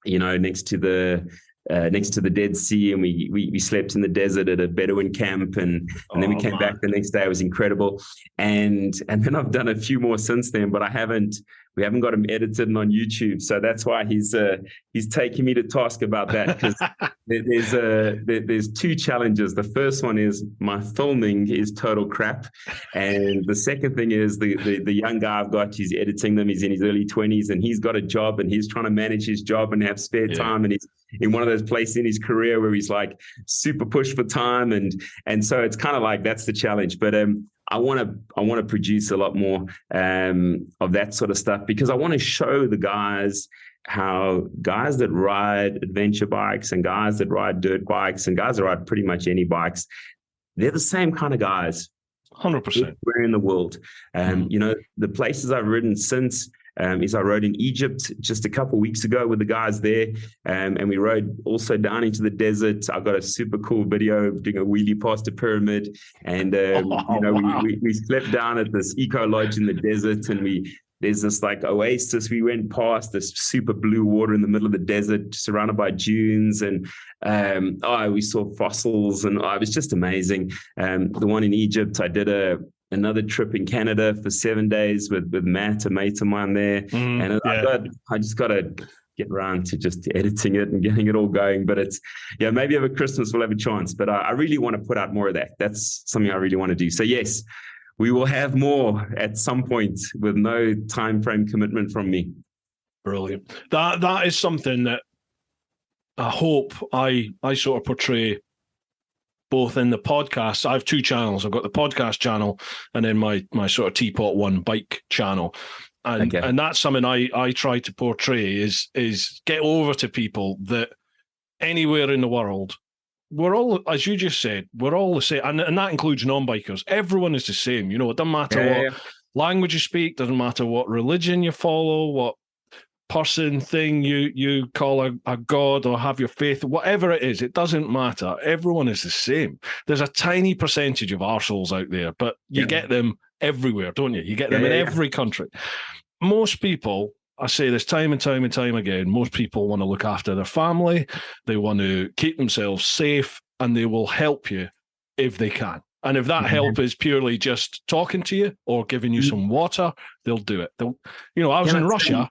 next to the Dead Sea, and we slept in the desert at a Bedouin camp, and then we came back the next day. It was incredible. And then I've done a few more since then, but we haven't got them edited and on YouTube. So that's why he's taking me to task about that, because there's two challenges. The first one is my filming is total crap. And the second thing is the young guy I've got, he's editing them. He's in his early 20s, and he's got a job, and he's trying to manage his job and have spare time. And he's in one of those places in his career where he's like super pushed for time. And so it's kind of like, that's the challenge. But I want to produce a lot more of that sort of stuff, because I want to show the guys how guys that ride adventure bikes and guys that ride dirt bikes and guys that ride pretty much any bikes, they're the same kind of guys. 100%. We're in the world. The places I've ridden since is I rode in Egypt just a couple of weeks ago with the guys there, and we rode also down into the desert. I got a super cool video doing a wheelie past a pyramid, and we slept down at this eco lodge in the desert, and there's this like oasis we went past, this super blue water in the middle of the desert, surrounded by dunes, and we saw fossils, and it was just amazing. The one in Egypt, I did another trip in Canada for 7 days with Matt, a mate of mine there. I just got to get around to just editing it and getting it all going. But it's, maybe over Christmas we'll have a chance. But I really want to put out more of that. That's something I really want to do. So yes, we will have more at some point with no time frame commitment from me. Brilliant. That is something that I hope I sort of portray both in the podcast. I have two channels. I've got the podcast channel and then my sort of TeapotOne bike channel. And that's something I try to portray is get over to people that anywhere in the world, we're all, as you just said, we're all the same. And that includes non-bikers. Everyone is the same. It doesn't matter what language you speak, doesn't matter what religion you follow, what person thing you call a god or have your faith, whatever it is, it doesn't matter. Everyone is the same. There's a tiny percentage of arseholes out there, but you get them everywhere, don't you? You get them in every country. Most people, I say this time and time and time again, most people want to look after their family, they want to keep themselves safe, and they will help you if they can. And if that help is purely just talking to you or giving you some water, they'll do it. I was in Russia.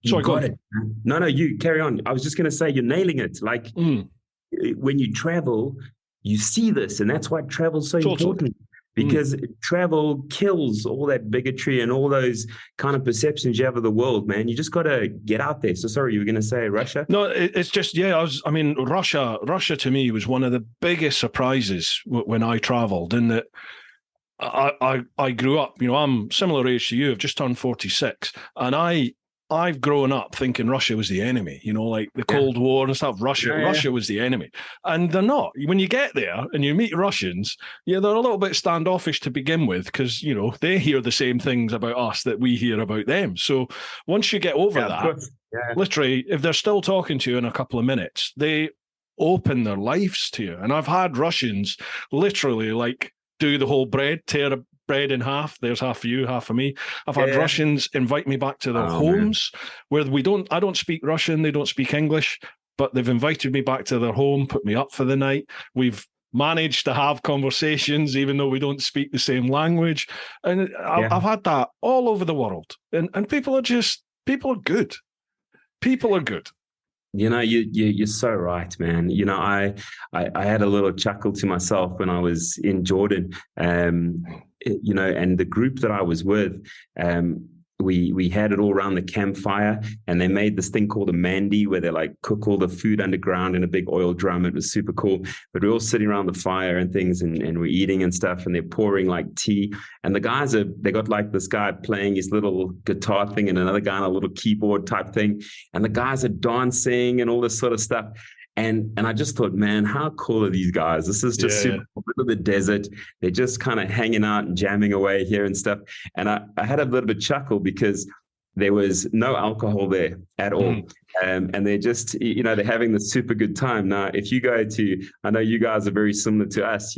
Sorry, go on. No, you carry on. I was just going to say, you're nailing it. Like when you travel, you see this, and that's why travel's so important, because travel kills all that bigotry and all those kind of perceptions you have of the world, man. You just got to get out there. So sorry, you were going to say Russia? No, it's just, Russia to me was one of the biggest surprises when I traveled, in that I grew up, I'm similar age to you. I've just turned 46, and I've grown up thinking Russia was the enemy, like the Cold War and stuff. Russia was the enemy. And they're not. When you get there and you meet Russians, they're a little bit standoffish to begin with, because, they hear the same things about us that we hear about them. So once you get over that, literally, if they're still talking to you in a couple of minutes, they open their lives to you. And I've had Russians literally like do the whole tear a bread in half. There's half for you, half for me. I've had Russians invite me back to their homes where I don't speak Russian, they don't speak English, but they've invited me back to their home, put me up for the night. We've managed to have conversations even though we don't speak the same language. And I've had that all over the world. And people are good. People are good. You're so right, man. I had a little chuckle to myself when I was in Jordan. And the group that I was with, we had it all around the campfire, and they made this thing called a mandi, where they like cook all the food underground in a big oil drum. It was super cool. But we're all sitting around the fire and things, and we're eating and stuff, and they're pouring like tea. And they got like this guy playing his little guitar thing, and another guy on a little keyboard type thing, and the guys are dancing and all this sort of stuff. And I just thought, man, how cool are these guys? This is just super cool. In the desert. They're just kind of hanging out and jamming away here and stuff. And I had a little bit chuckle because there was no alcohol there at all. And they're just, they're having this super good time. Now, if you go I know you guys are very similar to us,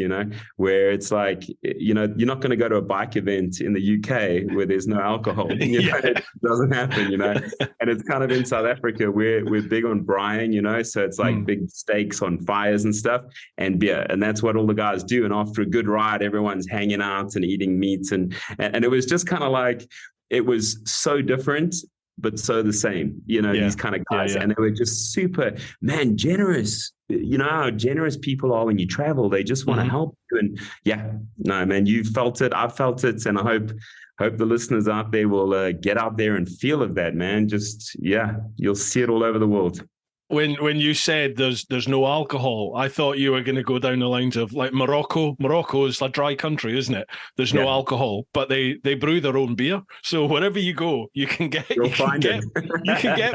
where it's like, you're not going to go to a bike event in the UK where there's no alcohol. It doesn't happen, And it's kind of in South Africa, we're big on braaiing, so it's like big steaks on fires and stuff, and beer. And that's what all the guys do. And after a good ride, everyone's hanging out and eating meats. And it was just kind of like, it was so different, but so the same, these kind of guys. And they were just super, man, generous. You know how generous people are when you travel. They just want to help you. And no, man, you felt it. I felt it. And I hope the listeners out there will get out there and feel of that, man. Just, you'll see it all over the world. When you said there's no alcohol, I thought you were going to go down the lines of like Morocco. Morocco is a dry country, isn't it? There's no alcohol, but they brew their own beer. So wherever you go, you can get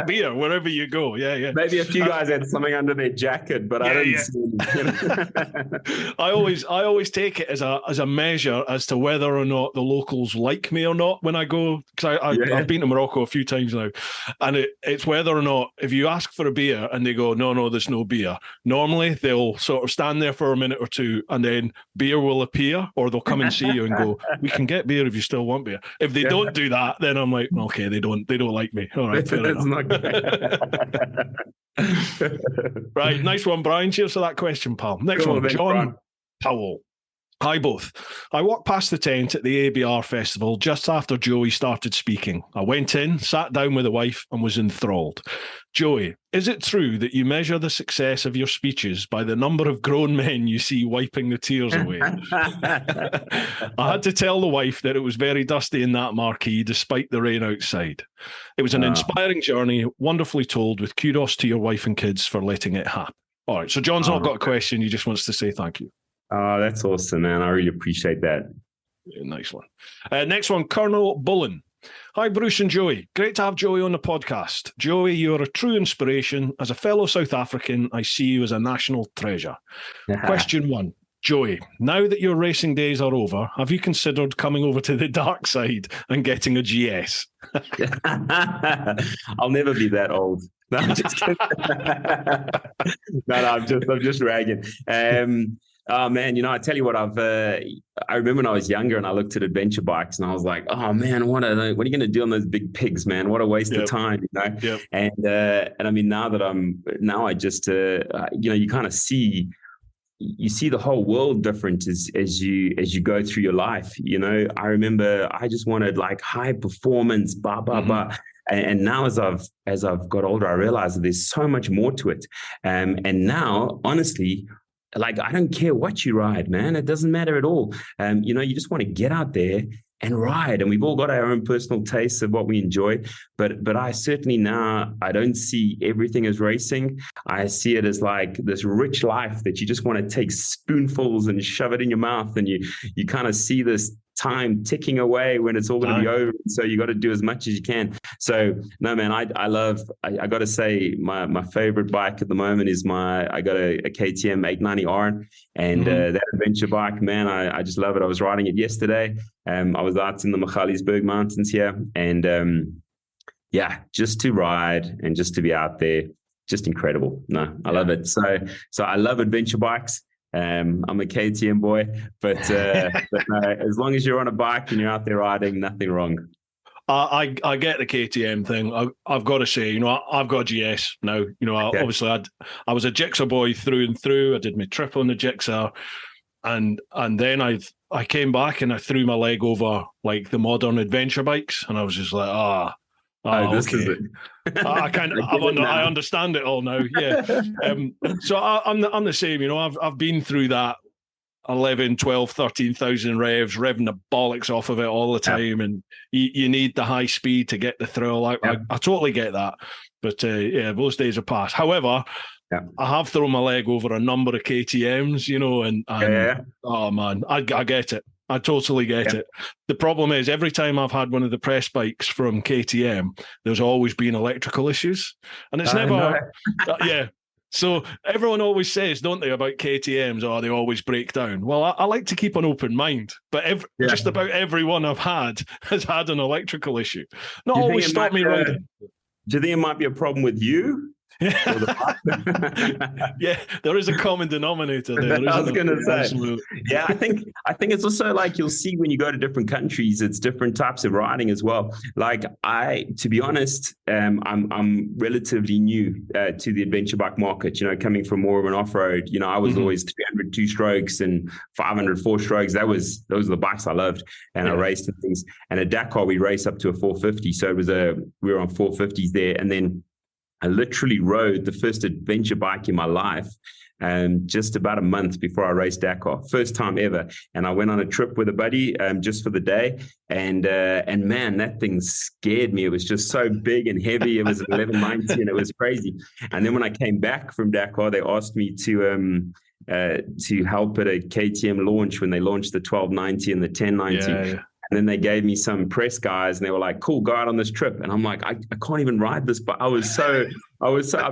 beer wherever you go. Yeah. Maybe a few guys had something under their jacket, but I didn't see. I always take it as a measure as to whether or not the locals like me or not when I go, because I've been to Morocco a few times now, and it's whether or not, if you ask for a beer and they go, no, there's no beer. Normally, they'll sort of stand there for a minute or two, and then beer will appear, or they'll come and see you and go, we can get beer if you still want beer. If they don't do that, then I'm like, okay, they don't like me. All right, fair enough. Right, nice one, Brian. Cheers for that question, pal. Next one, John Powell. Hi, both. I walked past the tent at the ABR festival just after Joey started speaking. I went in, sat down with the wife, and was enthralled. Joey, is it true that you measure the success of your speeches by the number of grown men you see wiping the tears away? I had to tell the wife that it was very dusty in that marquee despite the rain outside. It was an inspiring journey, wonderfully told, with kudos to your wife and kids for letting it happen. All right, so John's not got a question. He just wants to say thank you. Oh, that's awesome, man. I really appreciate that. Yeah, nice one. Next one, Colonel Bullen. Hi, Bruce and Joey. Great to have Joey on the podcast. Joey, you are a true inspiration. As a fellow South African, I see you as a national treasure. Question 1. Joey, now that your racing days are over, have you considered coming over to the dark side and getting a GS? I'll never be that old. No, I'm just kidding. I'm just ragging. Oh man, I tell you what, I remember when I was younger and I looked at adventure bikes and I was like, oh man, what are you going to do on those big pigs, man? What a waste of time, And I mean, I just, you kind of see the whole world different as you go through your life. I remember I just wanted like high performance, blah. And now as I've got older, I realized that there's so much more to it. And now, honestly, like, I don't care what you ride, man. It doesn't matter at all. You just want to get out there and ride. And we've all got our own personal tastes of what we enjoy. But I certainly now, I don't see everything as racing. I see it as like this rich life that you just want to take spoonfuls and shove it in your mouth. And you kind of see this time ticking away when it's all going to be over. So you got to do as much as you can. So no, man, I got to say my favorite bike at the moment is I got a KTM 890R, and that adventure bike, man, I just love it. I was riding it yesterday. I was out in the Magaliesberg Mountains here, and just to ride and just to be out there, just incredible. No, I love it. So I love adventure bikes. I'm a KTM boy, but as long as you're on a bike and you're out there riding, nothing wrong. I get the KTM thing. I've got to say, I've got a GS now. Obviously I was a Gixxer boy through and through. I did my trip on the Gixxer, and then I came back and I threw my leg over like the modern adventure bikes, and I was just like, Oh, this is okay. it. I understand it all now. Yeah. So I'm the same. You know, I've been through that 11, 12, 13,000 revs, revving the bollocks off of it all the time, and you need the high speed to get the thrill. I totally get that, but yeah, those days are past. However, I have thrown my leg over a number of KTMs, you know, and oh man, I get it. I totally get it. The problem is every time I've had one of the press bikes from KTM, there's always been electrical issues, and it's never, So everyone always says, don't they, about KTMs, they always break down. Well, I like to keep an open mind, but just about everyone I've had has had an electrical issue. Not always stop me riding. Do you think it might be a problem with you? Yeah, there is a common denominator there. I was going to say, absolutely. Yeah, I think it's also like you'll see when you go to different countries, it's different types of riding as well. Like to be honest, I'm relatively new to the adventure bike market. You know, coming from more of an off road. You know, I was always 300 2-strokes and 500 4-strokes. Those are the bikes I loved, and I raced and things. And at Dakar, we raced up to a 450, so we were on 450s there, and then I literally rode the first adventure bike in my life just about a month before I raced Dakar. First time ever. And I went on a trip with a buddy just for the day. And man, that thing scared me. It was just so big and heavy. It was an 1190 and it was crazy. And then when I came back from Dakar, they asked me to help at a KTM launch when they launched the 1290 and the 1090. And then they gave me some press guys and they were like, cool, go out on this trip. And I'm like, I can't even ride this. But I've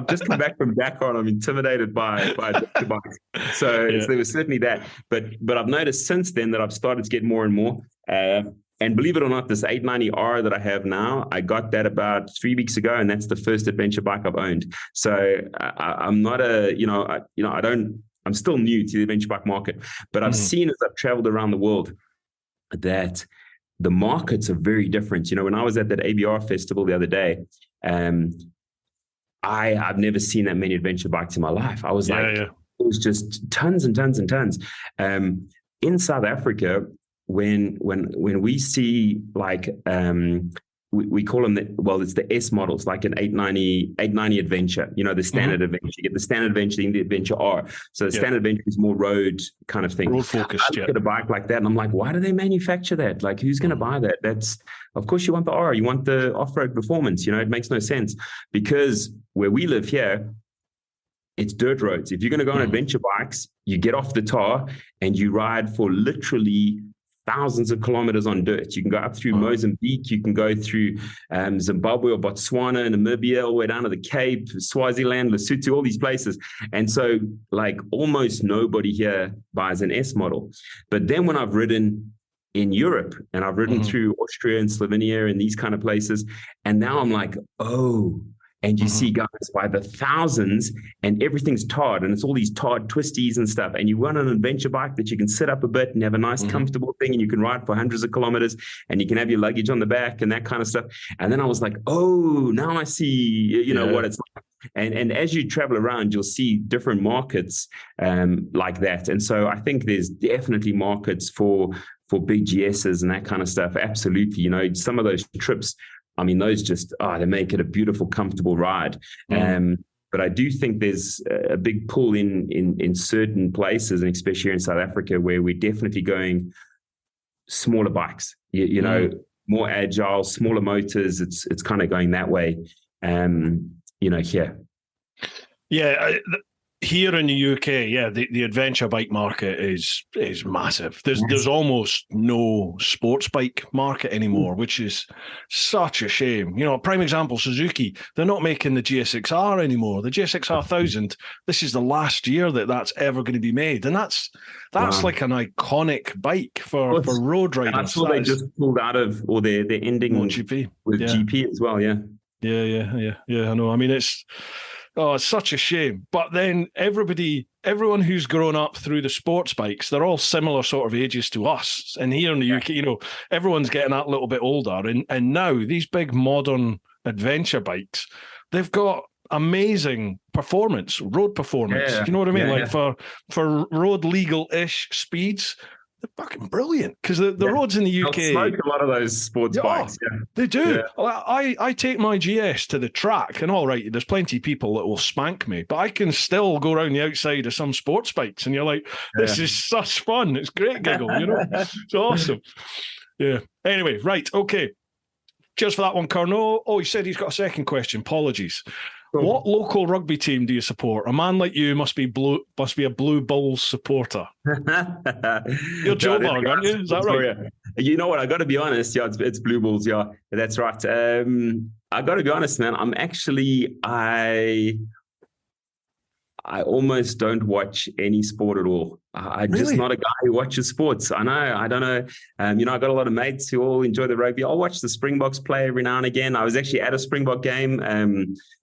just come back from Dakar and I'm intimidated by bikes. So there was certainly that. But I've noticed since then that I've started to get more and more. And believe it or not, this 890R that I have now, I got that about 3 weeks ago, and that's the first adventure bike I've owned. So I'm not I'm still new to the adventure bike market, but I've seen as I've traveled around the world that the markets are very different. You know, when I was at that ABR festival the other day, I've never seen that many adventure bikes in my life. I was it was just tons and tons and tons. In South Africa, when we see like we call them it's the S models, like an 890 Adventure, you know, the standard Adventure. You get the standard Adventure and the Adventure R. So the standard Adventure is more road kind of thing. Road focused, I look at a bike like that and I'm like, why do they manufacture that? Like, who's going to buy that? Of course you want the R, you want the off-road performance, you know, it makes no sense because where we live here, it's dirt roads. If you're going to go on adventure bikes, you get off the tar and you ride for literally thousands of kilometers on dirt. You can go up through Mozambique, you can go through Zimbabwe or Botswana, Namibia, all the way down to the Cape, Swaziland, Lesotho, all these places. And so like almost nobody here buys an S model. But then when I've ridden in Europe and I've ridden through Austria and Slovenia and these kind of places, and now I'm like, oh, and you see guys by the thousands and everything's tarred and it's all these tarred twisties and stuff. And you run an adventure bike that you can sit up a bit and have a nice comfortable thing and you can ride for hundreds of kilometers and you can have your luggage on the back and that kind of stuff. And then I was like, oh, now I see, you know, what it's like. And as you travel around, you'll see different markets like that. And so I think there's definitely markets for big GSs and that kind of stuff. Absolutely. You know, some of those trips, I mean, those just, they make it a beautiful, comfortable ride. But I do think there's a big pull in certain places, and especially here in South Africa, where we're definitely going smaller bikes, you know, more agile, smaller motors. It's kind of going that way, you know, here. Yeah. Here in the UK, the adventure bike market is massive. There's almost no sports bike market anymore, which is such a shame. You know, a prime example, Suzuki, they're not making the GSX-R anymore. The GSX-R 1000, this is the last year that's ever going to be made. And that's like an iconic bike for road riders. That's what they just pulled out of, or they're ending GP. With GP as well, Yeah, I know. I mean, it's such a shame. But then everyone who's grown up through the sports bikes, they're all similar sort of ages to us. And here in the UK, you know, everyone's getting that little bit older. And now these big modern adventure bikes, they've got amazing performance, road performance. You know what I mean? For road legal-ish speeds, they're fucking brilliant because the roads in the They'll UK smoke a lot of those sports bikes. Yeah, they do. Yeah. I take my GS to the track, and all right, there's plenty of people that will spank me, but I can still go around the outside of some sports bikes, and you're like, this is such fun. It's great giggle, It's awesome. Yeah. Anyway, right, okay. Cheers for that one, Carnot. Oh, he said he's got a second question. Apologies. Cool. What local rugby team do you support? A man like you must be a Blue Bulls supporter. You're Joburg, aren't you? Is that right? You know what? I got to be honest. Yeah, it's Blue Bulls. Yeah, that's right. I got to be honest, man. I'm actually I almost don't watch any sport at all. I'm just not a guy who watches sports. I know. I don't know. I got a lot of mates who all enjoy the rugby. I'll watch the Springboks play every now and again. I was actually at a Springbok game,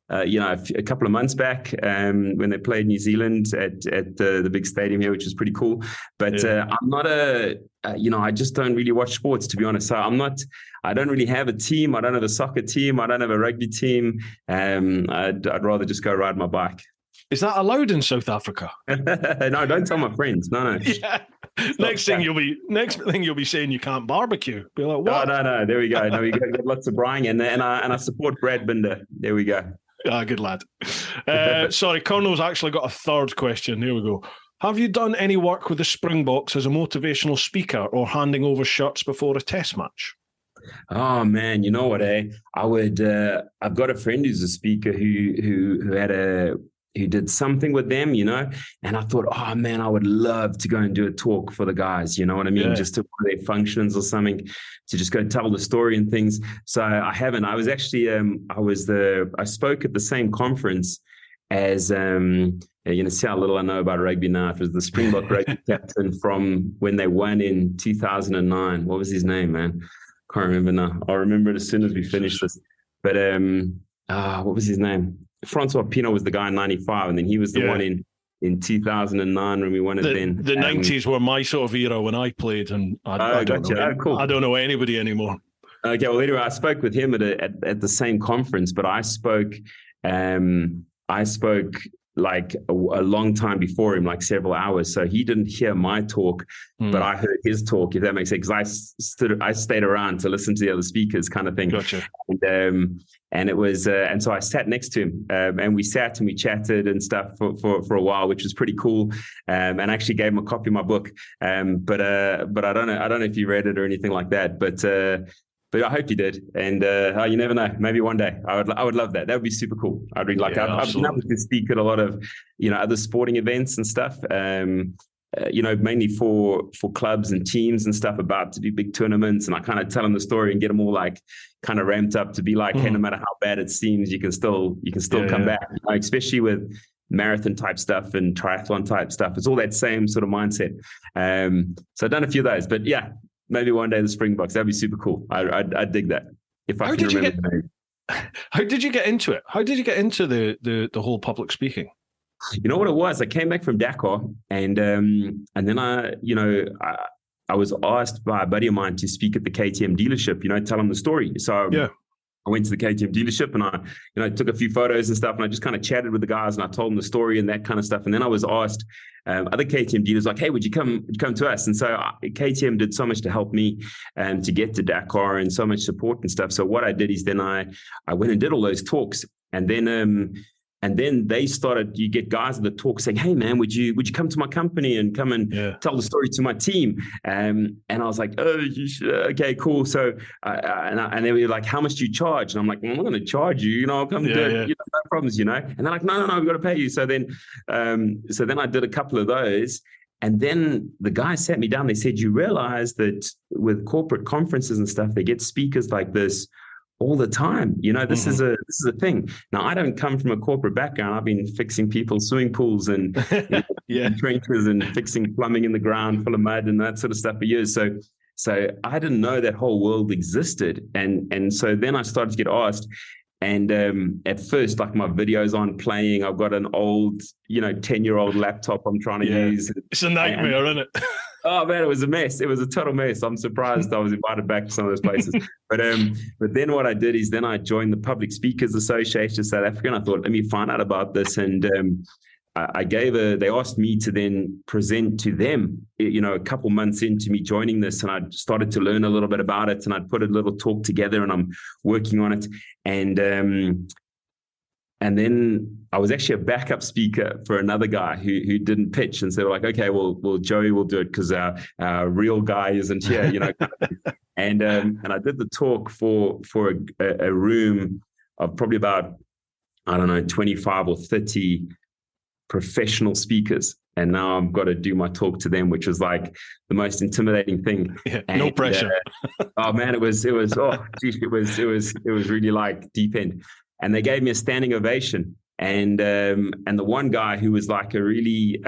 a couple of months back when they played New Zealand at the big stadium here, which was pretty cool. But I'm not I just don't really watch sports, to be honest. So I don't really have a team. I don't have a soccer team. I don't have a rugby team. I'd rather just go ride my bike. Is that allowed in South Africa? No, don't tell my friends. No. Yeah. Next thing you'll be saying you can't barbecue. Be like, what? No. There we go. No, we got lots of Brian, and I support Brad Binder. There we go. Good lad. Sorry, Colonel's actually got a third question. Here we go. Have you done any work with the Springboks as a motivational speaker or handing over shirts before a test match? Oh man, you know what? I've got a friend who's a speaker who did something with them, and I thought, oh man, I would love to go and do a talk for the guys, you know what I mean? Yeah. Just to one of their functions or something, to just go tell the story and things. So I haven't. I was actually, I spoke at the same conference as, see how little I know about rugby now. It was the Springbok rugby captain from when they won in 2009. What was his name, man? Can't remember now. I'll remember it as soon as we finish this. But what was his name? Francois Pino was the guy in 95, and then he was the one in 2009 when we won it then. The 90s were my sort of era when I played, and I don't know. Cool. I don't know anybody anymore. Okay, well, anyway, I spoke with him at the same conference, but I spoke like a long time before him, like several hours. So he didn't hear my talk, but I heard his talk, if that makes sense. Because I stayed around to listen to the other speakers, kind of thing. Gotcha. And it was, and so I sat next to him, and we sat and we chatted and stuff for a while, which was pretty cool. And I actually gave him a copy of my book. But I don't know if you read it or anything like that. But I hope you did, and you never know. Maybe one day I would love that. That would be super cool. I'd really like. I've been able to speak at a lot of other sporting events and stuff. Mainly for clubs and teams and stuff about to do big tournaments, and I kind of tell them the story and get them all like kind of ramped up to be like, hey, no matter how bad it seems, you can still come back. Especially with marathon type stuff and triathlon type stuff. It's all that same sort of mindset. So I've done a few of those, but yeah. Maybe one day the Springboks. That'd be super cool. I'd dig that. If I can remember the name. How did you get into it? How did you get into the whole public speaking? You know what it was? I came back from Dakar, and then I was asked by a buddy of mine to speak at the KTM dealership. Tell them the story. So I went to the KTM dealership, and I took a few photos and stuff, and I just kind of chatted with the guys, and I told them the story and that kind of stuff. And then I was asked, other KTM dealers like, hey, would you come to us? And so KTM did so much to help me to get to Dakar, and so much support and stuff. So what I did is then I went and did all those talks, and then they started, you get guys at the talk saying, hey man, would you come to my company and come and tell the story to my team? And I was like, oh, okay, cool. So, and they were like, how much do you charge? And I'm like, well, I'm not going to charge you, I'll come do it, no problems, And they're like, no, we've got to pay you. So then I did a couple of those. And then the guys sat me down. They said, you realize that with corporate conferences and stuff, they get speakers like this all the time. This is a thing. Now, I don't come from a corporate background. I've been fixing people's swimming pools and trenches and fixing plumbing in the ground full of mud and that sort of stuff for years. So I didn't know that whole world existed. And so then I started to get asked. And at first, like, my videos aren't playing. I've got an old, 10-year-old laptop I'm trying to use. It's a nightmare, isn't it? Oh man, it was a mess. It was a total mess. I'm surprised I was invited back to some of those places. But then what I did is then I joined the Public Speakers Association of South Africa, and I thought, let me find out about this. And they asked me to then present to them, a couple months into me joining this, and I started to learn a little bit about it, and I'd put a little talk together, and I'm working on it. And then I was actually a backup speaker for another guy who didn't pitch. And so they were like, okay, well, Joey will do it because our real guy isn't here, And I did the talk for a room of probably about, I don't know, 25 or 30 professional speakers. And now I've got to do my talk to them, which was like the most intimidating thing. Yeah, no pressure. Oh man, it was really like deep end. And they gave me a standing ovation. And the one guy who was like a really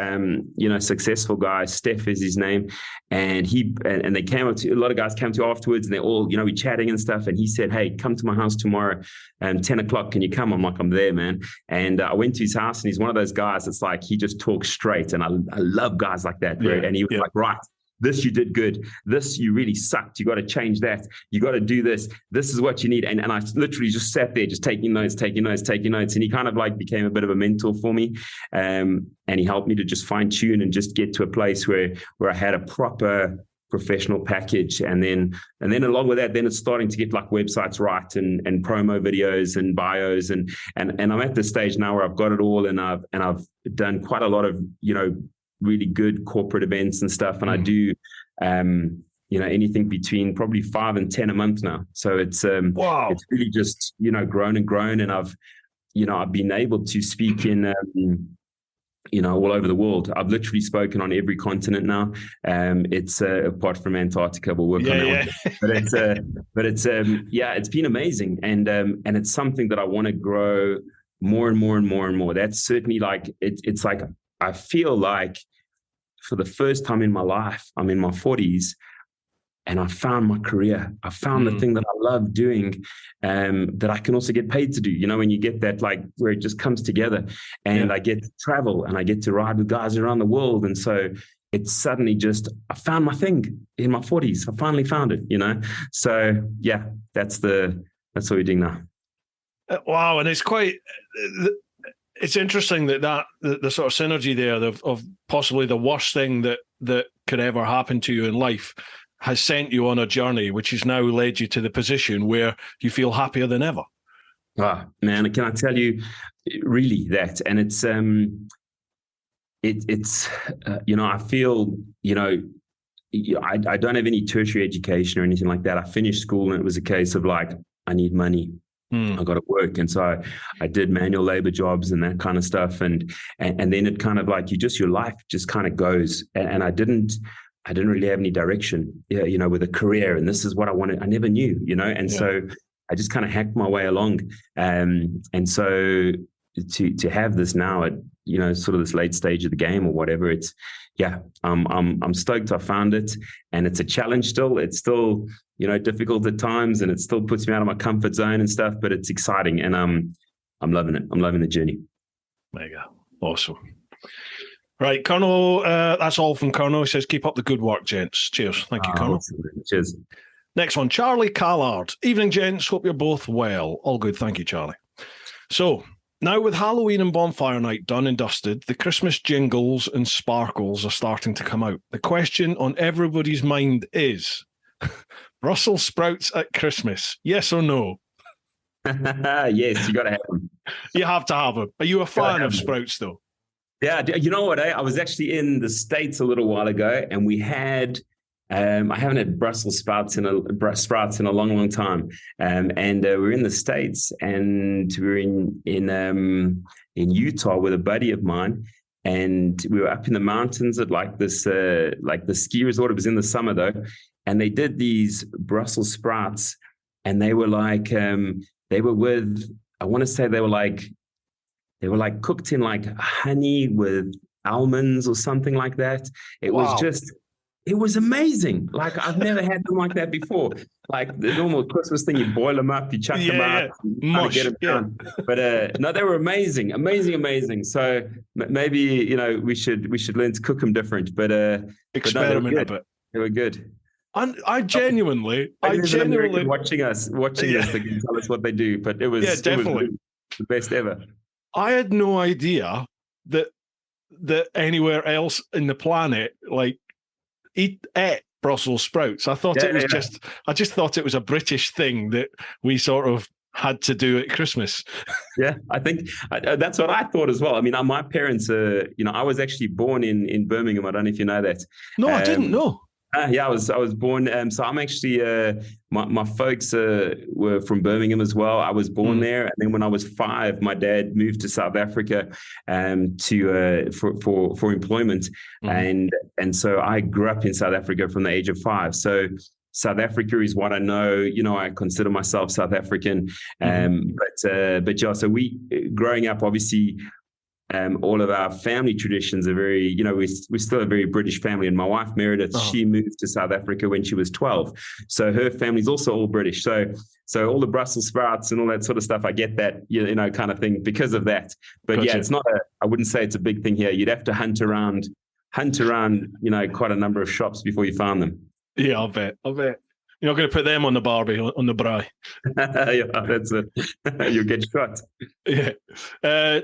successful guy, Steph is his name, and they came up to, a lot of guys came to afterwards, and they're all we chatting and stuff. And he said, "Hey, come to my house tomorrow, 10 o'clock. Can you come?" I'm like, "I'm there, man." And I went to his house, and he's one of those guys that's like he just talks straight, and I love guys like that. Yeah, and he was like, "Right. This you did good. This you really sucked. You got to change that. You got to do this. This is what you need." And I literally just sat there, just taking notes. And he kind of like became a bit of a mentor for me. And he helped me to just fine tune and just get to a place where I had a proper professional package. And then along with that, then it's starting to get like websites right and promo videos and bios. And I'm at this stage now where I've got it all, and I've done quite a lot of, really good corporate events and stuff. And I do, anything between probably 5 and 10 a month now. So it's, wow. It's really just, grown and grown. And I've been able to speak in, all over the world. I've literally spoken on every continent now. It's apart from Antarctica, we'll work on that one. But it's been amazing. And it's something that I want to grow more and more and more and more. That's certainly like, it's like, I feel like for the first time in my life, I'm in my 40s, and I found my career. I found the thing that I love doing, that I can also get paid to do. When you get that, like where it just comes together, and I get to travel and I get to ride with guys around the world. And so it's suddenly just, I found my thing in my 40s. I finally found it, So yeah, that's what we're doing now. Wow. And it's quite... It's interesting that the sort of synergy there of possibly the worst thing that could ever happen to you in life has sent you on a journey, which has now led you to the position where you feel happier than ever. Ah, man, can I tell you, really that? And it's I feel, I don't have any tertiary education or anything like that. I finished school, and it was a case of like, I need money. I got to work. And so I did manual labor jobs and that kind of stuff. And then it kind of like, your life just kind of goes. And I didn't really have any direction, with a career. And this is what I wanted. I never knew, and so I just kind of hacked my way along. And so to have this now at, sort of this late stage of the game or whatever, it's, I'm stoked I found it, and it's a challenge still. It's still, difficult at times, and it still puts me out of my comfort zone and stuff, but it's exciting, and I'm loving it. I'm loving the journey. Mega. Awesome. Right, Colonel, that's all from Colonel. He says, keep up the good work, gents. Cheers. Thank you, Colonel. Awesome. Cheers. Next one, Charlie Callard. Evening, gents. Hope you're both well. All good. Thank you, Charlie. So, now with Halloween and Bonfire Night done and dusted, the Christmas jingles and sparkles are starting to come out. The question on everybody's mind is, Brussels sprouts at Christmas, yes or no? Yes, you got to have them. You have to have them. Are you a fan of sprouts, though? Yeah, you know what? I was actually in the States a little while ago, and we had, I haven't had Brussels sprouts in a long, long time. And we're in the States, and we're in Utah with a buddy of mine. And we were up in the mountains at like this, like the ski resort. It was in the summer though. And they did these Brussels sprouts, and they were like, they were with, I want to say they were like cooked in like honey with almonds or something like that. It was amazing. Like I've never had them like that before. Like the normal Christmas thing, you boil them up, you chuck them out, mush, get them done. But no, they were amazing. So maybe we should learn to cook them different. But experiment a bit. They were good. And I genuinely watching us, they can tell us what they do. But it was definitely the best ever. I had no idea that that anywhere else in the planet like ate Brussels sprouts. I thought it was I just thought it was a British thing that we sort of had to do at Christmas. Yeah, I think that's what I thought as well. I mean, my parents, I was actually born in Birmingham. I don't know if you know that. No, I didn't know. Yeah, I was born. So I'm actually my folks were from Birmingham as well. I was born there, and then when I was 5, my dad moved to South Africa for employment, and so I grew up in South Africa from the age of 5. So South Africa is what I know. I consider myself South African, but yeah. So we growing up, obviously. All of our family traditions are very, we're still a very British family. And my wife, Meredith, she moved to South Africa when she was 12. So her family's also all British. So all the Brussels sprouts and all that sort of stuff, I get that, kind of thing because of that. But gotcha. Yeah, it's not I wouldn't say it's a big thing here. You'd have to hunt around, quite a number of shops before you found them. Yeah, I'll bet. You're not going to put them on the barbie, on the braai. Yeah, that's it. You'll get shot. Yeah.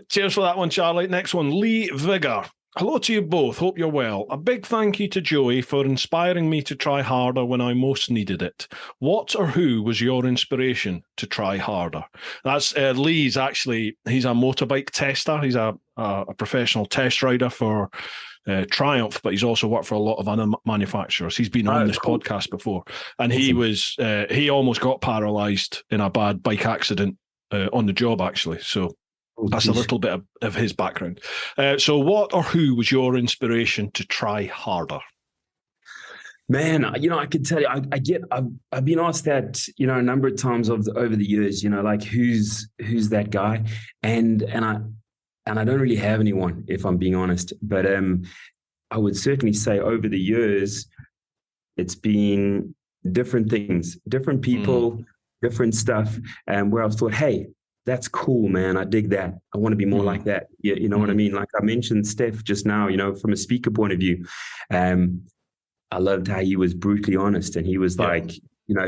Cheers for that one, Charlie. Next one, Lee Vigor. Hello to you both. Hope you're well. A big thank you to Joey for inspiring me to try harder when I most needed it. What or who was your inspiration to try harder? That's Lee's actually, he's a motorbike tester. He's a professional test rider for Triumph, but he's also worked for a lot of other manufacturers. He's been on this podcast before, and awesome. He almost got paralyzed in a bad bike accident on the job, actually. So that's a little bit of his background. So what or who was your inspiration to try harder? Man, I can tell you, I've been asked that, a number of times over the years, like who's that guy, and I don't really have anyone, if I'm being honest. But I would certainly say over the years, it's been different things, different people, different stuff, where I've thought, hey, that's cool, man. I dig that. I want to be more like that. You know what I mean? Like I mentioned Steph just now, from a speaker point of view, I loved how he was brutally honest. And he was like,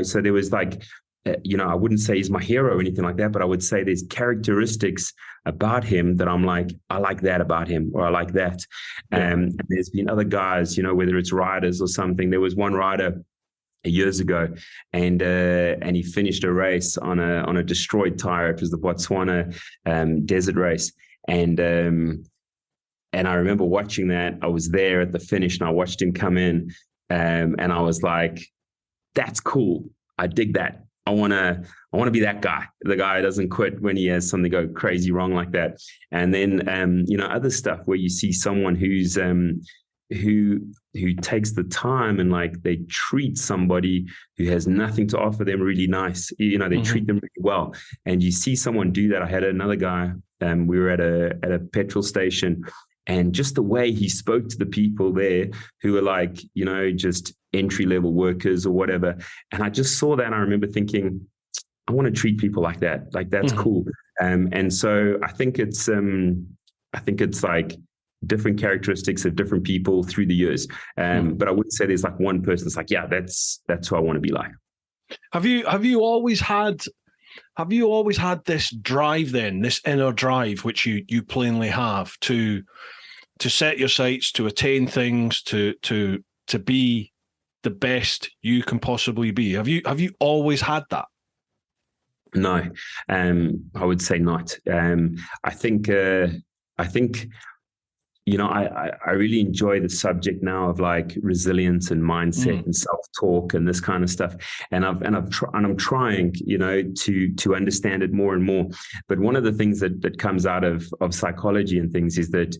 so there was like, I wouldn't say he's my hero or anything like that, but I would say there's characteristics about him that I'm like, I like that about him, or I like that. And there's been other guys, whether it's riders or something. There was one rider years ago, and he finished a race on a destroyed tire. It was the Botswana desert race, and I remember watching that. I was there at the finish, and I watched him come in, and I was like, "That's cool. I dig that. I want to be that guy, the guy who doesn't quit when he has something go crazy wrong like that." And then, other stuff where you see someone who's who takes the time and like they treat somebody who has nothing to offer them really nice. They treat them really well. And you see someone do that. I had another guy, we were at a petrol station, and just the way he spoke to the people there who were like, just entry-level workers or whatever. And I just saw that, and I remember thinking, I want to treat people like that. Like, that's cool. And so I think it's like different characteristics of different people through the years. But I wouldn't say there's like one person that's like, yeah, that's who I want to be like. Have you always had this drive then, this inner drive, which you plainly have to set your sights, to attain things, to be the best you can possibly be? Have you always had that? No, I would say not. I think I really enjoy the subject now of like resilience and mindset and self-talk and this kind of stuff. And I'm trying, to understand it more and more. But one of the things that comes out of psychology and things is that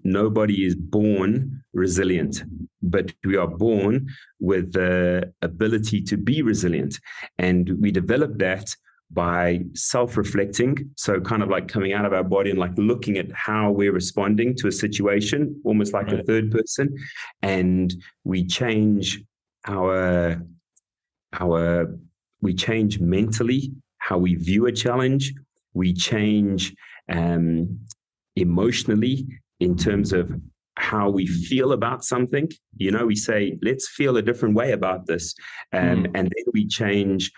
nobody is born resilient, but we are born with the ability to be resilient. And we develop that by self-reflecting, so kind of like coming out of our body and like looking at how we're responding to a situation, almost like a third person, and we change we change mentally how we view a challenge. We change emotionally in terms of how we feel about something. We say, let's feel a different way about this, and then we change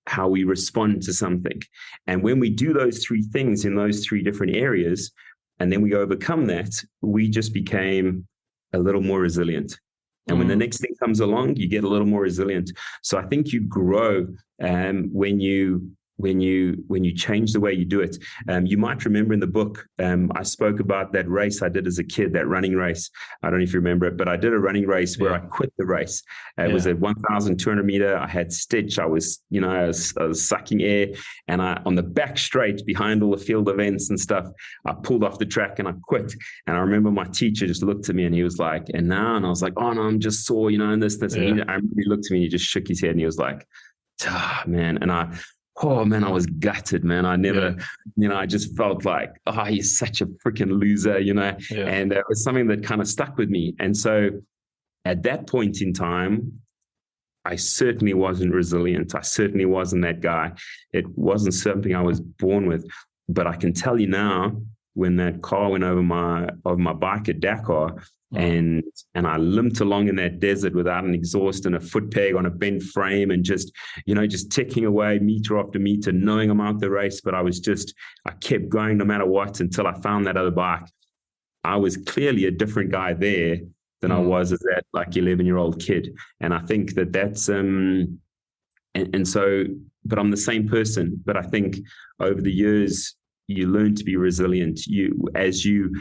how we respond to something. And when we do those three things in those three different areas, and then we overcome that, we just became a little more resilient. And when the next thing comes along, you get a little more resilient. So I think you grow when you change the way you do it. You might remember in the book, I spoke about that race I did as a kid, that running race. I don't know if you remember it, but I did a running race where I quit the race. It was a 1,200 meter. I had stitch. I was sucking air, and on the back straight behind all the field events and stuff, I pulled off the track and I quit. And I remember my teacher just looked at me and he was like, "And now?" And I was like, "Oh no, I'm just sore, and this." And he looked at me and he just shook his head and he was like, "Man." And oh man, I was gutted, man. I never, I just felt like, oh, he's such a freaking loser, and it was something that kind of stuck with me. And so at that point in time, I certainly wasn't resilient. I certainly wasn't that guy. It wasn't something I was born with. But I can tell you now, when that car went over my bike at Dakar, and I limped along in that desert without an exhaust and a foot peg on a bent frame, and just ticking away meter after meter, knowing I'm out the race, but I kept going no matter what until I found that other bike. I was clearly a different guy there than I was as that 11-year-old kid. And I think that's and so, but I'm the same person. But I think over the years, you learn to be resilient. As you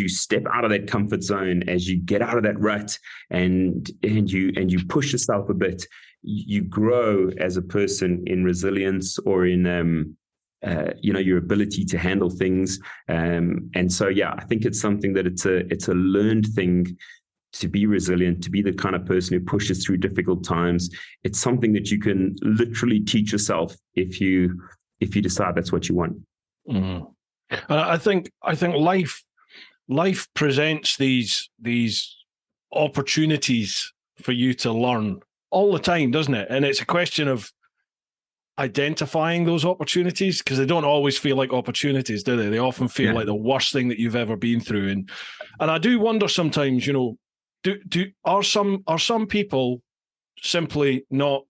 step out of that comfort zone, as you get out of that rut, and you push yourself a bit, you grow as a person in resilience, or in your ability to handle things. And so I think it's something that it's a learned thing to be resilient, to be the kind of person who pushes through difficult times. It's something that you can literally teach yourself if you decide that's what you want. And I think life presents these opportunities for you to learn all the time, doesn't it? And it's a question of identifying those opportunities, because they don't always feel like opportunities, do they? They often feel like the worst thing that you've ever been through. And I do wonder sometimes, are some people simply not,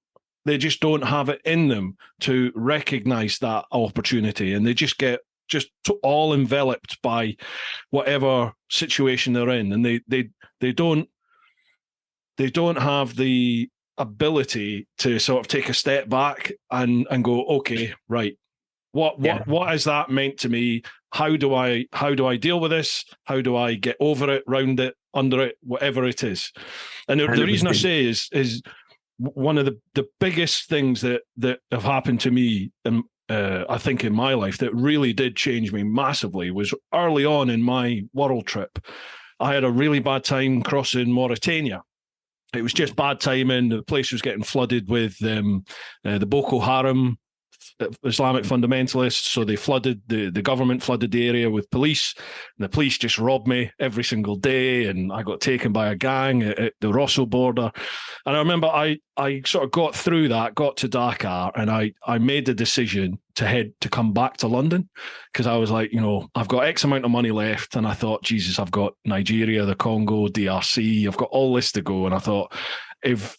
they just don't have it in them to recognize that opportunity, and they just get all enveloped by whatever situation they're in, and they don't have the ability to sort of take a step back and go, okay, right, what is that meant to me? How do I deal with this? How do I get over it, round it, under it, whatever it is? And the reason I say is one of the biggest things that have happened to me, I think in my life, that really did change me massively, was early on in my world trip. I had a really bad time crossing Mauritania. It was just bad timing. The place was getting flooded with the Boko Haram Islamic fundamentalists. So they the government flooded the area with police. And the police just robbed me every single day. And I got taken by a gang at the Rosso border. And I remember I sort of got through that, got to Dakar, and I made the decision to come back to London, because I was like, I've got X amount of money left. And I thought, Jesus, I've got Nigeria, the Congo, DRC, I've got all this to go. And I thought, if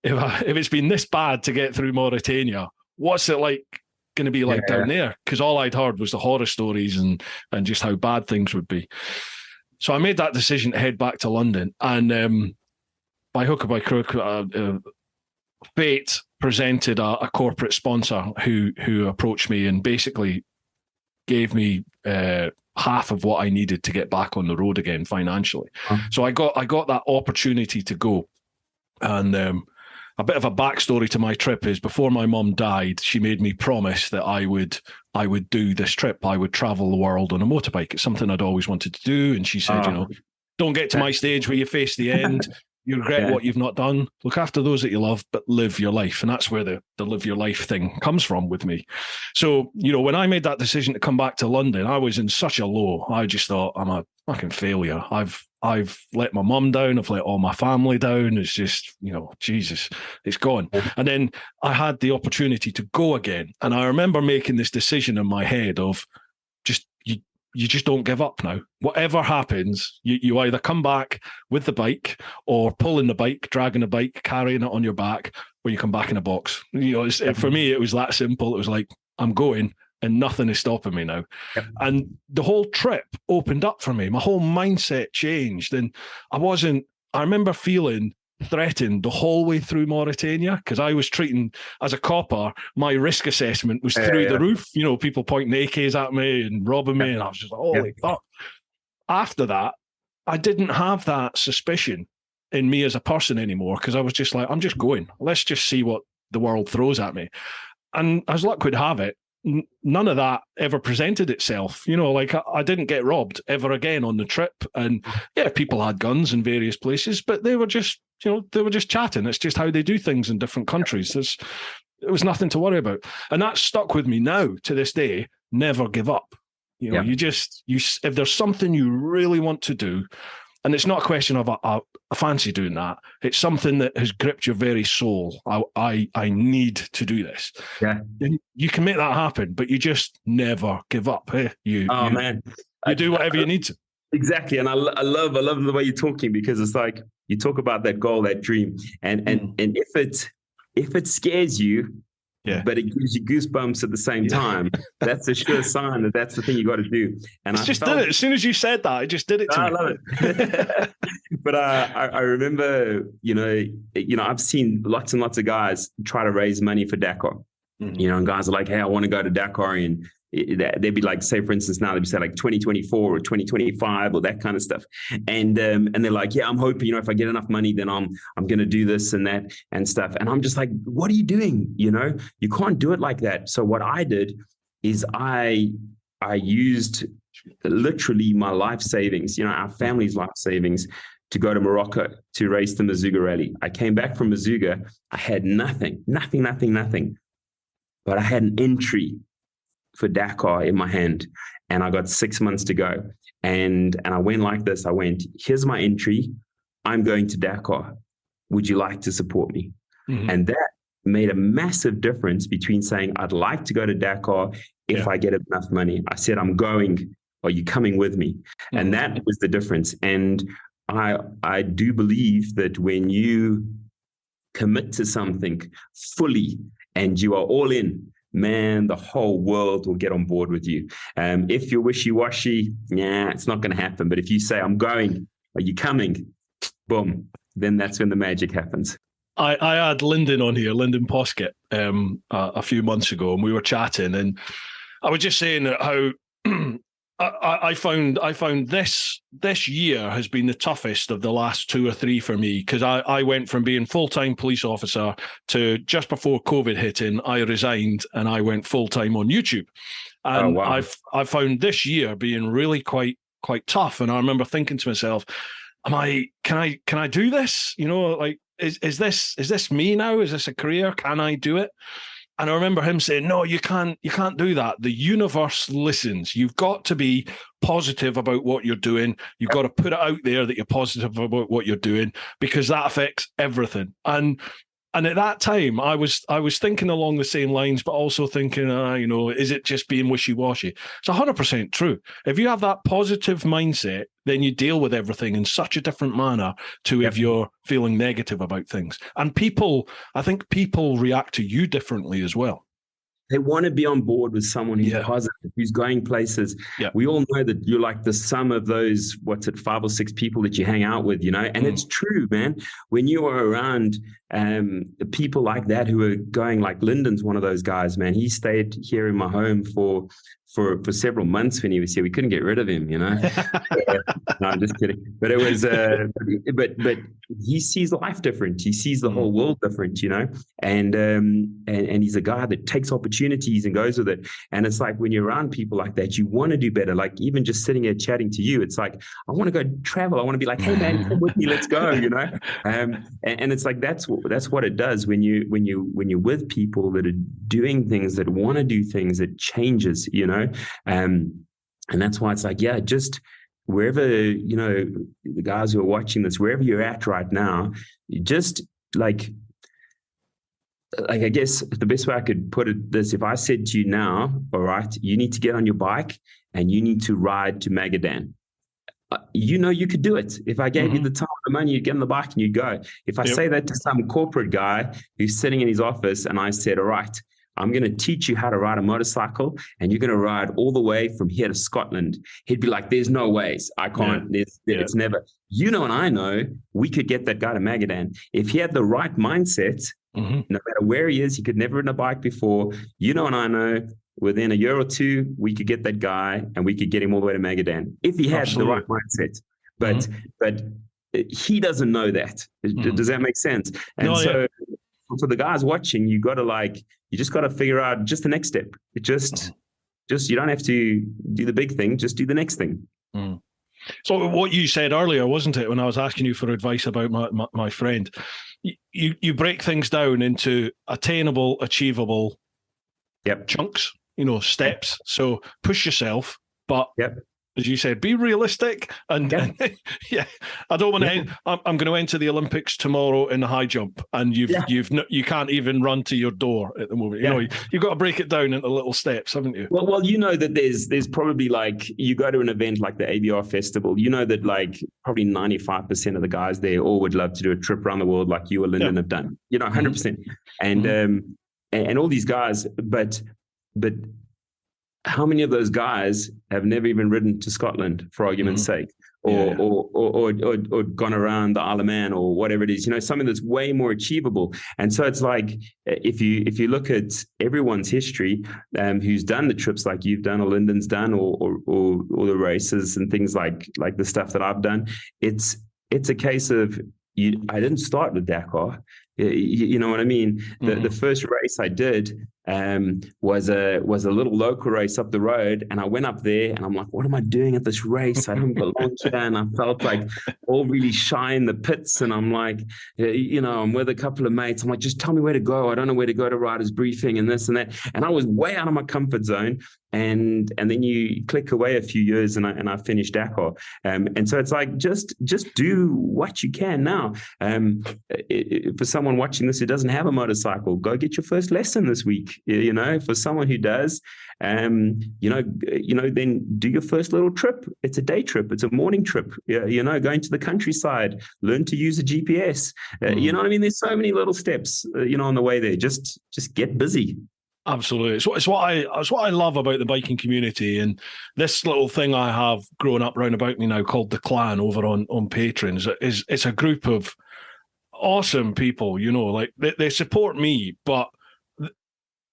it's been this bad to get through Mauritania, what's it going to be like down there? Because all I'd heard was the horror stories and just how bad things would be. So I made that decision to head back to London, and by hook or by crook, fate presented a corporate sponsor who approached me and basically gave me half of what I needed to get back on the road again financially. So I got that opportunity to go. And a bit of a backstory to my trip is, before my mum died, she made me promise that I would do this trip. I would travel the world on a motorbike. It's something I'd always wanted to do. And she said, don't get to my stage where you face the end. You regret what you've not done. Look after those that you love, but live your life. And that's where the live your life thing comes from with me. So, when I made that decision to come back to London, I was in such a low. I just thought, I'm a fucking failure. I've let my mum down. I've let all my family down. It's just, Jesus, it's gone. And then I had the opportunity to go again. And I remember making this decision in my head of you just don't give up now. Whatever happens, you either come back with the bike, or pulling the bike, dragging the bike, carrying it on your back, or you come back in a box. For me, it was that simple. It was like, I'm going, and nothing is stopping me now. Yep. And the whole trip opened up for me. My whole mindset changed, and I remember feeling threatened the whole way through Mauritania, because I was treating, as a copper, my risk assessment was through the roof. You know, people pointing AKs at me and robbing me, and I was just like, holy fuck. After that, I didn't have that suspicion in me as a person anymore, because I was just like, I'm just going. Let's just see what the world throws at me. And as luck would have it, none of that ever presented itself. You know, like I didn't get robbed ever again on the trip. And yeah, people had guns in various places, but they were just, you know, they were just chatting. It's just how they do things in different countries. It was nothing to worry about. And that stuck with me now to this day. Never give up. You know, if there's something you really want to do, and it's not a question of I fancy doing that. It's something that has gripped your very soul. I need to do this. Yeah, then you can make that happen, but you just never give up. Hey, man, you do whatever you need to. Exactly, and I love the way you're talking, because it's like you talk about that goal, that dream, and if it scares you. Yeah. But it gives you goosebumps at the same time. That's a sure sign that that's the thing you got to do. And did it. As soon as you said that, I just did it to me. I love it. But I remember, you know, I've seen lots and lots of guys try to raise money for Dakar. Mm-hmm. You know, and guys are like, hey, I want to go to Dakar, and they'd be like, say, for instance, now they'd be say like 2024 or 2025 or that kind of stuff. And they're like, yeah, I'm hoping, you know, if I get enough money, then I'm going to do this and that and stuff. And I'm just like, what are you doing? You know, you can't do it like that. So what I did is I used literally my life savings, you know, our family's life savings, to go to Morocco to race the Mazuga Rally. I came back from Mazuga. I had nothing. But I had an entry for Dakar in my hand, and I got 6 months to go. And I went like this. I went, here's my entry. I'm going to Dakar. Would you like to support me? Mm-hmm. And that made a massive difference between saying, I'd like to go to Dakar if I get enough money. I said, I'm going. Are you coming with me? Mm-hmm. And that was the difference. And I do believe that when you commit to something fully and you are all in, man, the whole world will get on board with you. If you're wishy-washy, it's not going to happen. But if you say, I'm going, are you coming? Boom. Then that's when the magic happens. I had Lyndon on here, Lyndon Poskett, a few months ago, and we were chatting, and I was just saying how I found this year has been the toughest of the last 2 or 3 for me, because I went from being full-time police officer to, just before COVID hitting, I resigned and I went full-time on YouTube. And I found this year being really quite tough. And I remember thinking to myself, can I do this? You know, like, is this me now? Is this a career? Can I do it? And I remember him saying, no, you can't do that. The universe listens. You've got to be positive about what you're doing. You've got to put it out there that you're positive about what you're doing, because that affects everything. And at that time, I was thinking along the same lines, but also thinking, you know, is it just being wishy-washy? It's 100% true. If you have that positive mindset, then you deal with everything in such a different manner to if you're feeling negative about things. And I think people react to you differently as well. They want to be on board with someone who's positive, who's going places. Yeah. We all know that you're like the sum of those, 5 or 6 people that you hang out with, you know, and it's true, man. When you are around people like that who are going, like Lyndon's one of those guys, man. He stayed here in my home for several months when he was here. We couldn't get rid of him, you know. No, I'm just kidding. But it was, but he sees life different. He sees the whole world different, you know. And he's a guy that takes opportunities and goes with it. And it's like when you're around people like that, you want to do better. Like even just sitting here chatting to you, it's like I want to go travel. I want to be like, hey man, come with me, let's go, you know. And it's like that's what it does when you're with people that are doing things, that want to do things, it changes, you know. And that's why it's like, just wherever, you know, the guys who are watching this, wherever you're at right now, just like I guess the best way I could put it this, if I said to you now, all right, you need to get on your bike and you need to ride to Magadan. You know, you could do it. If I gave you the time, the money, you'd get on the bike and you'd go. If I say that to some corporate guy who's sitting in his office and I said, all right, I'm going to teach you how to ride a motorcycle, and you're going to ride all the way from here to Scotland. He'd be like, there's no ways. I can't. It's never. You know, and I know we could get that guy to Magadan. If he had the right mindset, no matter where he is, he could never ridden a bike before. You know, and I know within a year or two, we could get that guy and we could get him all the way to Magadan if he had the right mindset. But he doesn't know that. Does that make sense? And for the guys watching, you just got to figure out just the next step. It just you don't have to do the big thing. Just do the next thing. So what you said earlier, wasn't it, when I was asking you for advice about my friend, you break things down into attainable, achievable chunks, steps. So push yourself, but as you said, be realistic. And I don't want to. I'm going to enter the Olympics tomorrow in the high jump, and you can't even run to your door at the moment. You've got to break it down into little steps, haven't you? Well, you know that there's probably, like, you go to an event like the ABR Festival, you know that like probably 95% of the guys there all would love to do a trip around the world like you or Lyndon have done. 100%. And all these guys, but how many of those guys have never even ridden to Scotland, for argument's sake, or gone around the Isle of Man or whatever it is? Something that's way more achievable. And so it's like, if you look at everyone's history, who's done the trips like you've done or Lyndon's done, or the races and things like the stuff that I've done, it's a case of I didn't start with Dakar. You know what I mean? The first race I did was a little local race up the road, and I went up there and I'm like, what am I doing at this race? I don't belong here. And I felt like all really shy in the pits, and I'm like, I'm with a couple of mates. I'm like, just tell me where to go. I don't know where to go to riders briefing and this and that. And I was way out of my comfort zone. And then you click away a few years, and I finished Dakar. And so it's like, just do what you can now. For someone watching this who doesn't have a motorcycle, go get your first lesson this week. For someone who does, then do your first little trip. It's a day trip. It's a morning trip. Going to the countryside, learn to use a GPS. You know what I mean? There's so many little steps, on the way there. Just get busy. Absolutely. It's what I love about the biking community, and this little thing I have growing up round about me now called the Clan over on Patreon. It's a group of awesome people, like they support me, but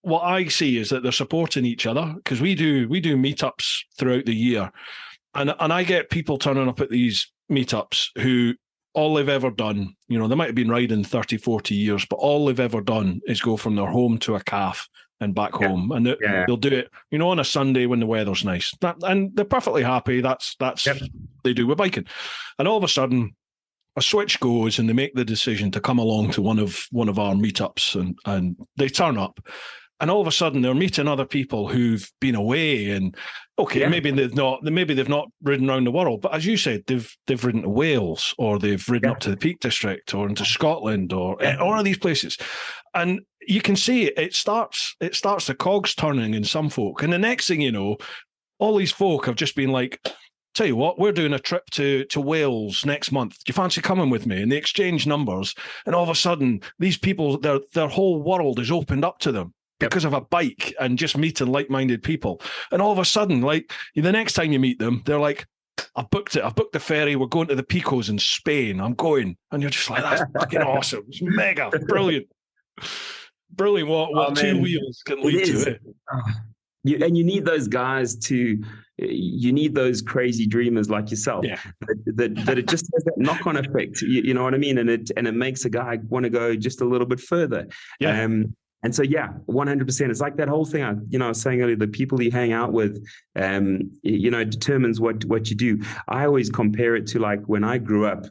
what I see is that they're supporting each other, because we do meetups throughout the year, and I get people turning up at these meetups who all they've ever done, they might have been riding 30, 40 years, but all they've ever done is go from their home to a calf and back home, and they'll do it, on a Sunday when the weather's nice, and they're perfectly happy. That's they do with biking, and all of a sudden a switch goes, and they make the decision to come along to one of our meetups, and they turn up. And all of a sudden, they're meeting other people who've been away, and maybe they've not ridden around the world, but as you said, they've ridden to Wales, or they've ridden up to the Peak District, or into Scotland, or all of these places, and you can see it starts the cogs turning in some folk, and the next thing you know, all these folk have just been like, tell you what, we're doing a trip to Wales next month. Do you fancy coming with me? And they exchange numbers, and all of a sudden, these people, their whole world is opened up to them because of a bike and just meeting like-minded people. And all of a sudden, like, the next time you meet them, they're like, I've booked it. I've booked the ferry. We're going to the Picos in Spain. I'm going. And you're just like, that's fucking awesome. It's mega. Brilliant. Brilliant what two wheels can lead to. You need those guys you need those crazy dreamers like yourself, that it just has that knock-on effect. You know what I mean? And it makes a guy want to go just a little bit further. And so, 100%. It's like that whole thing I was saying earlier, the people you hang out with, determines what you do. I always compare it to, like, when I grew up.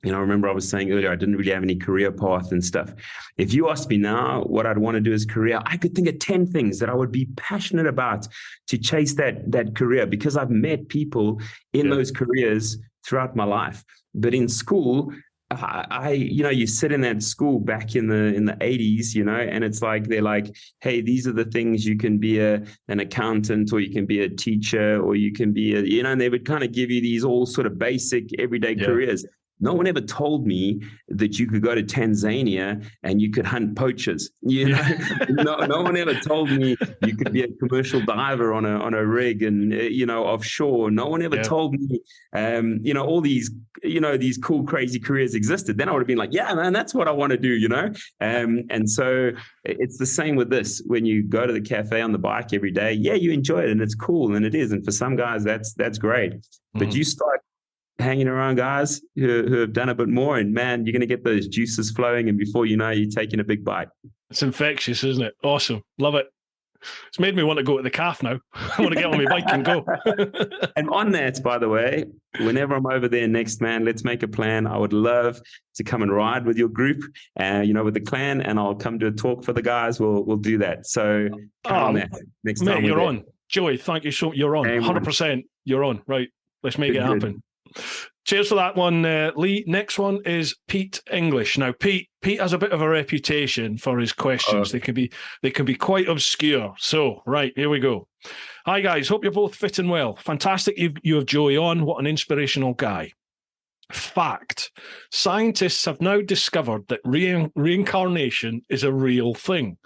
I remember I was saying earlier, I didn't really have any career path and stuff. If you asked me now what I'd want to do as a career, I could think of 10 things that I would be passionate about to chase that career, because I've met people in those careers throughout my life. But in school, you sit in that school back in the 80s, and it's like, they're like, hey, these are the things you can be an accountant, or you can be a teacher, or you can be and they would kind of give you these all sort of basic everyday careers. no one ever told me that you could go to Tanzania and you could hunt poachers. No one ever told me you could be a commercial diver on a rig and offshore. No one ever told me all these these cool crazy careers existed. Then I would have been like, yeah, man, that's what I want to do. And so it's the same with this. When you go to the cafe on the bike every day, yeah, you enjoy it and it's cool, and it is. And for some guys, that's great. But you start hanging around guys who have done a bit more, and man, you're going to get those juices flowing, and before you know, you're taking a big bite. It's infectious, isn't it? Awesome. Love it. It's made me want to go to the calf now. I want to get on my bike and go. And on that, by the way, whenever I'm over there next, man, let's make a plan. I would love to come and ride with your group, with the clan, and I'll come to a talk for the guys. We'll do that. So come on that next time. You're on. Joey, thank you so much. You're on. 100%. You're on. Right. Let's make it happen. Cheers for that one, Lee. Next one is Pete English. Now, Pete has a bit of a reputation for his questions. They can be quite obscure. So, right, here we go. Hi guys, hope you're both fit and well. Fantastic you have Joey on. What an inspirational guy. Fact: scientists have now discovered that reincarnation is a real thing.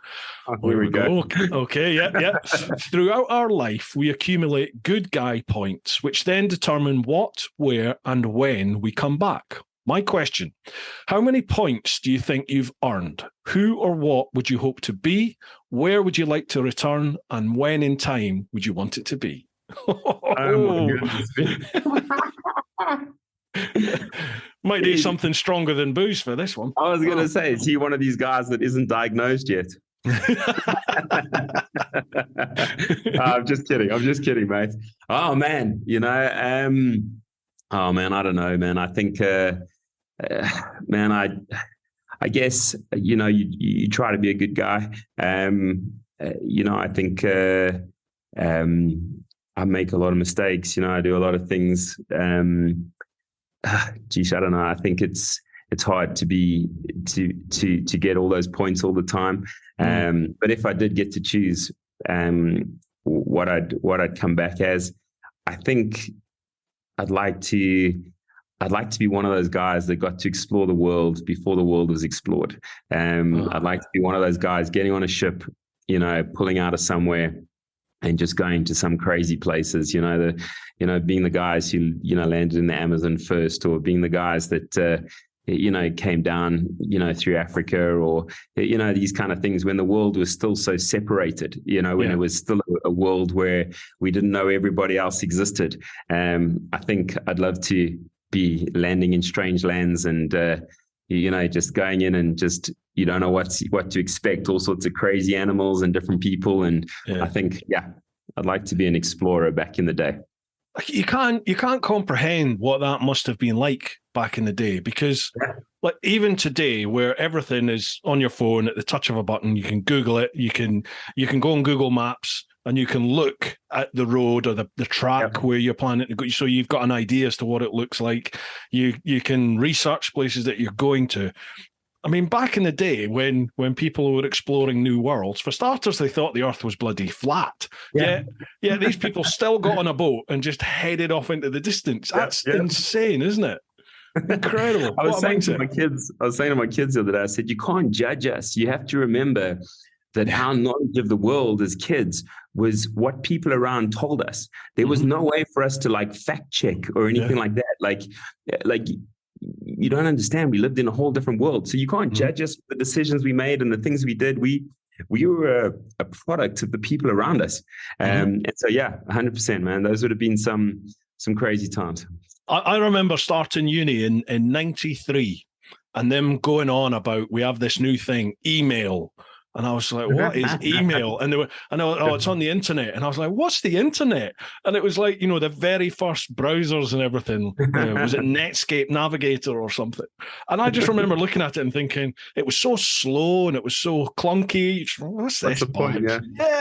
Here we go. Okay, yeah. Throughout our life, we accumulate good guy points, which then determine what, where, and when we come back. My question: how many points do you think you've earned? Who or what would you hope to be? Where would you like to return? And when in time would you want it to be? Might need something stronger than booze for this one. I was going to say, is he one of these guys that isn't diagnosed yet? I'm just kidding, mate. Oh man, I don't know, man. I think, man, I guess, you try to be a good guy. I think, I make a lot of mistakes. I do a lot of things. I don't know. I think it's hard to get all those points all the time. But if I did get to choose what I'd come back as, I think I'd like to be one of those guys that got to explore the world before the world was explored. I'd like to be one of those guys getting on a ship, pulling out of somewhere and just going to some crazy places, being the guys who, landed in the Amazon first, or being the guys that, came down, through Africa, or, these kind of things when the world was still so separated, when it was still a world where we didn't know everybody else existed. I think I'd love to be landing in strange lands and, just going in and just, you don't know what to expect, all sorts of crazy animals and different people. And I think, I'd like to be an explorer back in the day. You can't comprehend what that must have been like back in the day, because like even today, where everything is on your phone at the touch of a button, you can Google it, you can go on Google Maps and you can look at the road or the track where you're planning to go. So you've got an idea as to what it looks like. You can research places that you're going to. I mean, back in the day when people were exploring new worlds, for starters, they thought the Earth was bloody flat. Yeah, these people still got on a boat and just headed off into the distance. That's insane, isn't it? Incredible. I was saying to my kids the other day, I said, you can't judge us. You have to remember that our knowledge of the world as kids was what people around told us. There was no way for us to fact check or anything like that. Like you don't understand. We lived in a whole different world. So you can't judge us for the decisions we made and the things we did. We were a product of the people around us. And so, 100%, man. Those would have been some crazy times. I remember starting uni in 93 and them going on about, we have this new thing, email. And I was like, what is email? And it's on the internet. And I was like, what's the internet? And it was like, the very first browsers and everything. Was it Netscape Navigator or something? And I just remember looking at it and thinking, it was so slow and it was so clunky. What's this? Point,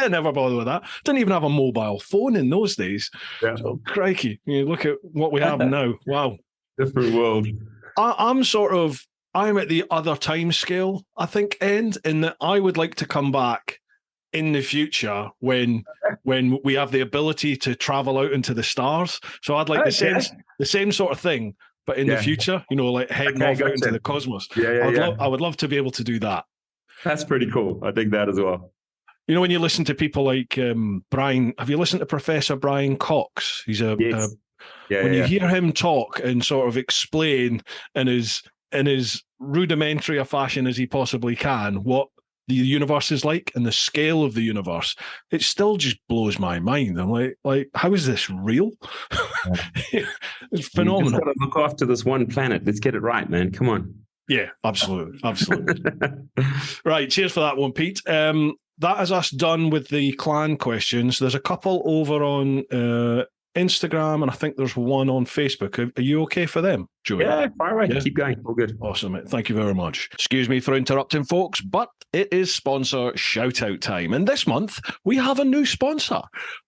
never bother with that. Didn't even have a mobile phone in those days. Yeah. So, crikey. You look at what we have now. Wow. Different world. I'm at the other time scale, I think, in that I would like to come back in the future when we have the ability to travel out into the stars. So I'd like the same sort of thing, but in the future, like heading off out into the cosmos. I would love to be able to do that. That's pretty cool. I think that as well. When you listen to people like Brian, have you listened to Professor Brian Cox? He's when you hear him talk and sort of explain in his rudimentary a fashion as he possibly can what the universe is like and the scale of the universe, it still just blows my mind. I'm like, how is this real? It's phenomenal. You've got to look after this one planet. Let's get it right, man. Come on. Yeah, absolutely. Right, cheers for that one, Pete. That is us done with the clan questions. There's a couple over on Instagram, and I think there's one on Facebook. Are you okay for them, Joey? Yeah, fire away. Yeah? Keep going. All good. Awesome, mate. Thank you very much. Excuse me for interrupting, folks, but it is sponsor shout-out time. And this month, we have a new sponsor.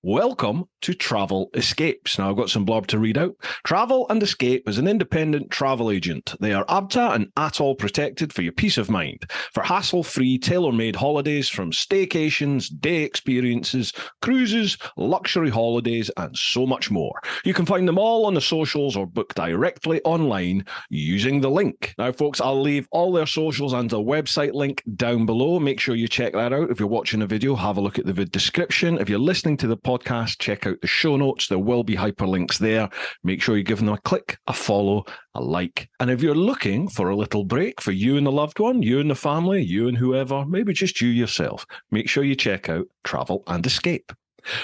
Welcome to Travel Escapes. Now, I've got some blurb to read out. Travel and Escape is an independent travel agent. They are ABTA and ATOL protected for your peace of mind. For hassle-free, tailor-made holidays from staycations, day experiences, cruises, luxury holidays, and so much more. You can find them all on the socials or book directly online using the link. Now, folks, I'll leave all their socials and a website link down below. Make sure you check that out. If you're watching a video, have a look at the description. If you're listening to the podcast, check out the show notes. There will be hyperlinks there. Make sure you give them a click, a follow, a like. And if you're looking for a little break for you and the loved one, you and the family, you and whoever, maybe just you yourself, make sure you check out Travel and Escape.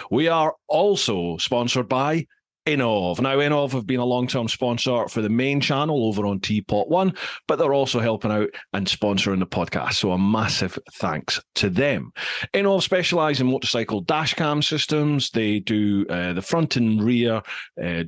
We are also sponsored by Innov. Now, Innov have been a long-term sponsor for the main channel over on TeapotOne, but they're also helping out and sponsoring the podcast. So a massive thanks to them. Innov specialize in motorcycle dash cam systems. They do the front and rear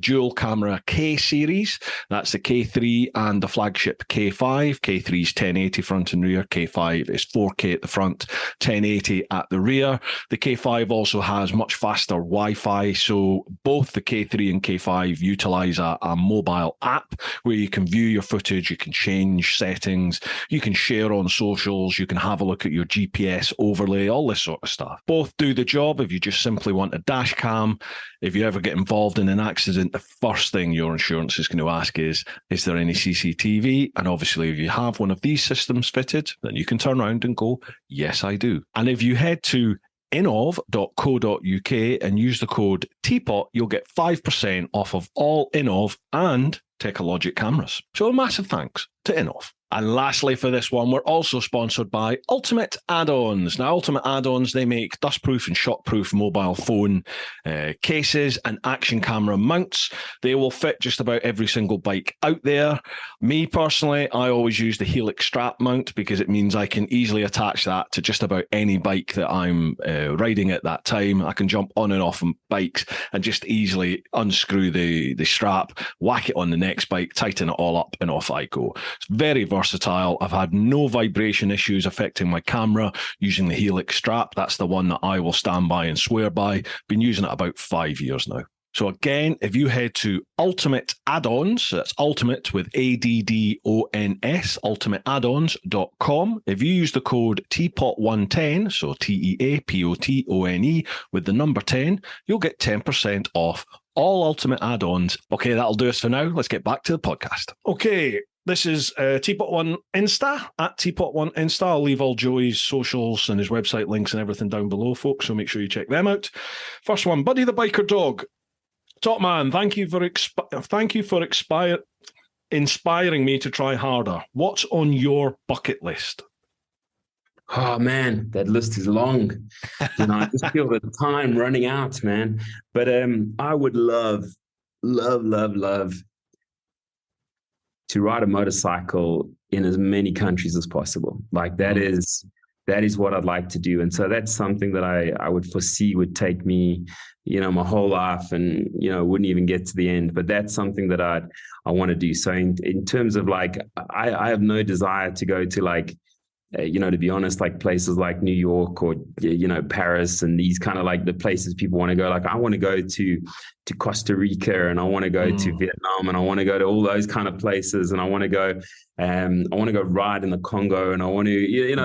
dual camera K series. That's the K3 and the flagship K5. K3 is 1080 front and rear. K5 is 4K at the front, 1080 at the rear. The K5 also has much faster Wi-Fi. So both the K3 and K5 utilize a mobile app where you can view your footage, you can change settings, you can share on socials, you can have a look at your GPS overlay, all this sort of stuff. Both do the job if you just simply want a dash cam. If you ever get involved in an accident, the first thing your insurance is going to ask is there any CCTV? And obviously, if you have one of these systems fitted, then you can turn around and go, yes, I do. And if you head to innov.co.uk and use the code TEAPOT, you'll get 5% off of all Innov and Technologic cameras. So a massive thanks to Innov. And lastly for this one, we're also sponsored by Ultimate Add-ons. Now, Ultimate Add-ons, they make dustproof and shockproof mobile phone cases and action camera mounts. They will fit just about every single bike out there. Me, personally, I always use the Helix strap mount because it means I can easily attach that to just about any bike that I'm riding at that time. I can jump on and off bikes and just easily unscrew the strap, whack it on the next bike, tighten it all up, and off I go. It's very versatile. I've had no vibration issues affecting my camera using the Helix strap. That's the one that I will stand by and swear by. Been using it about 5 years now. So again, if you head to Ultimate Add-ons, that's Ultimate with ADDONS, ultimateaddons.com. If you use the code TEAPOT110, so TEAPOTONE with the number 10, you'll get 10% off all Ultimate Add-ons. Okay, that'll do us for now. Let's get back to the podcast. Okay. This is TeapotOne Insta, at TeapotOne Insta. I'll leave all Joey's socials and his website links and everything down below, folks, so make sure you check them out. First one, Buddy the Biker Dog. Top man, thank you for inspiring me to try harder. What's on your bucket list? Oh, man, that list is long. I just feel the time running out, man. But I would love to ride a motorcycle in as many countries as possible. Like that is what I'd like to do. And so that's something that I would foresee would take me, my whole life and, wouldn't even get to the end. But that's something that I want to do. So in terms of like, I have no desire to go to like, to be honest, like places like New York or, Paris and these kind of like the places people want to go. Like I want to go to Costa Rica and I want to go to Vietnam and I want to go to all those kind of places and I want to go ride in the Congo and I want to,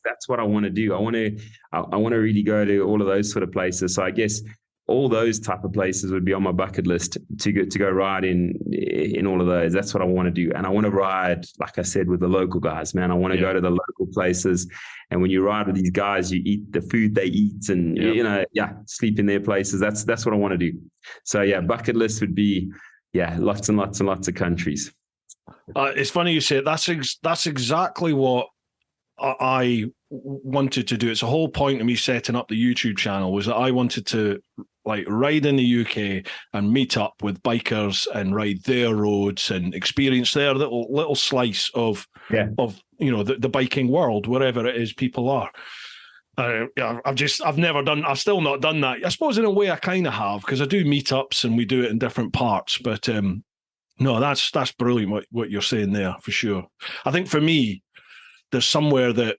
that's what I want to do. I want to really go to all of those sort of places. So I guess all those type of places would be on my bucket list to go ride in all of those. That's what I want to do. And I want to ride, like I said, with the local guys, man. I want to go to the local places. And when you ride with these guys, you eat the food they eat and, sleep in their places. That's what I want to do. So yeah, bucket list would be, lots and lots and lots of countries. It's funny you say it. That's exactly what I wanted to do. It's the whole point of me setting up the YouTube channel was that I wanted to ride in the UK and meet up with bikers and ride their roads and experience their little slice of the biking world, wherever it is people are. I've still not done that. I suppose in a way I kind of have, because I do meetups and we do it in different parts. But no, that's brilliant what you're saying there for sure. I think for me, there's somewhere that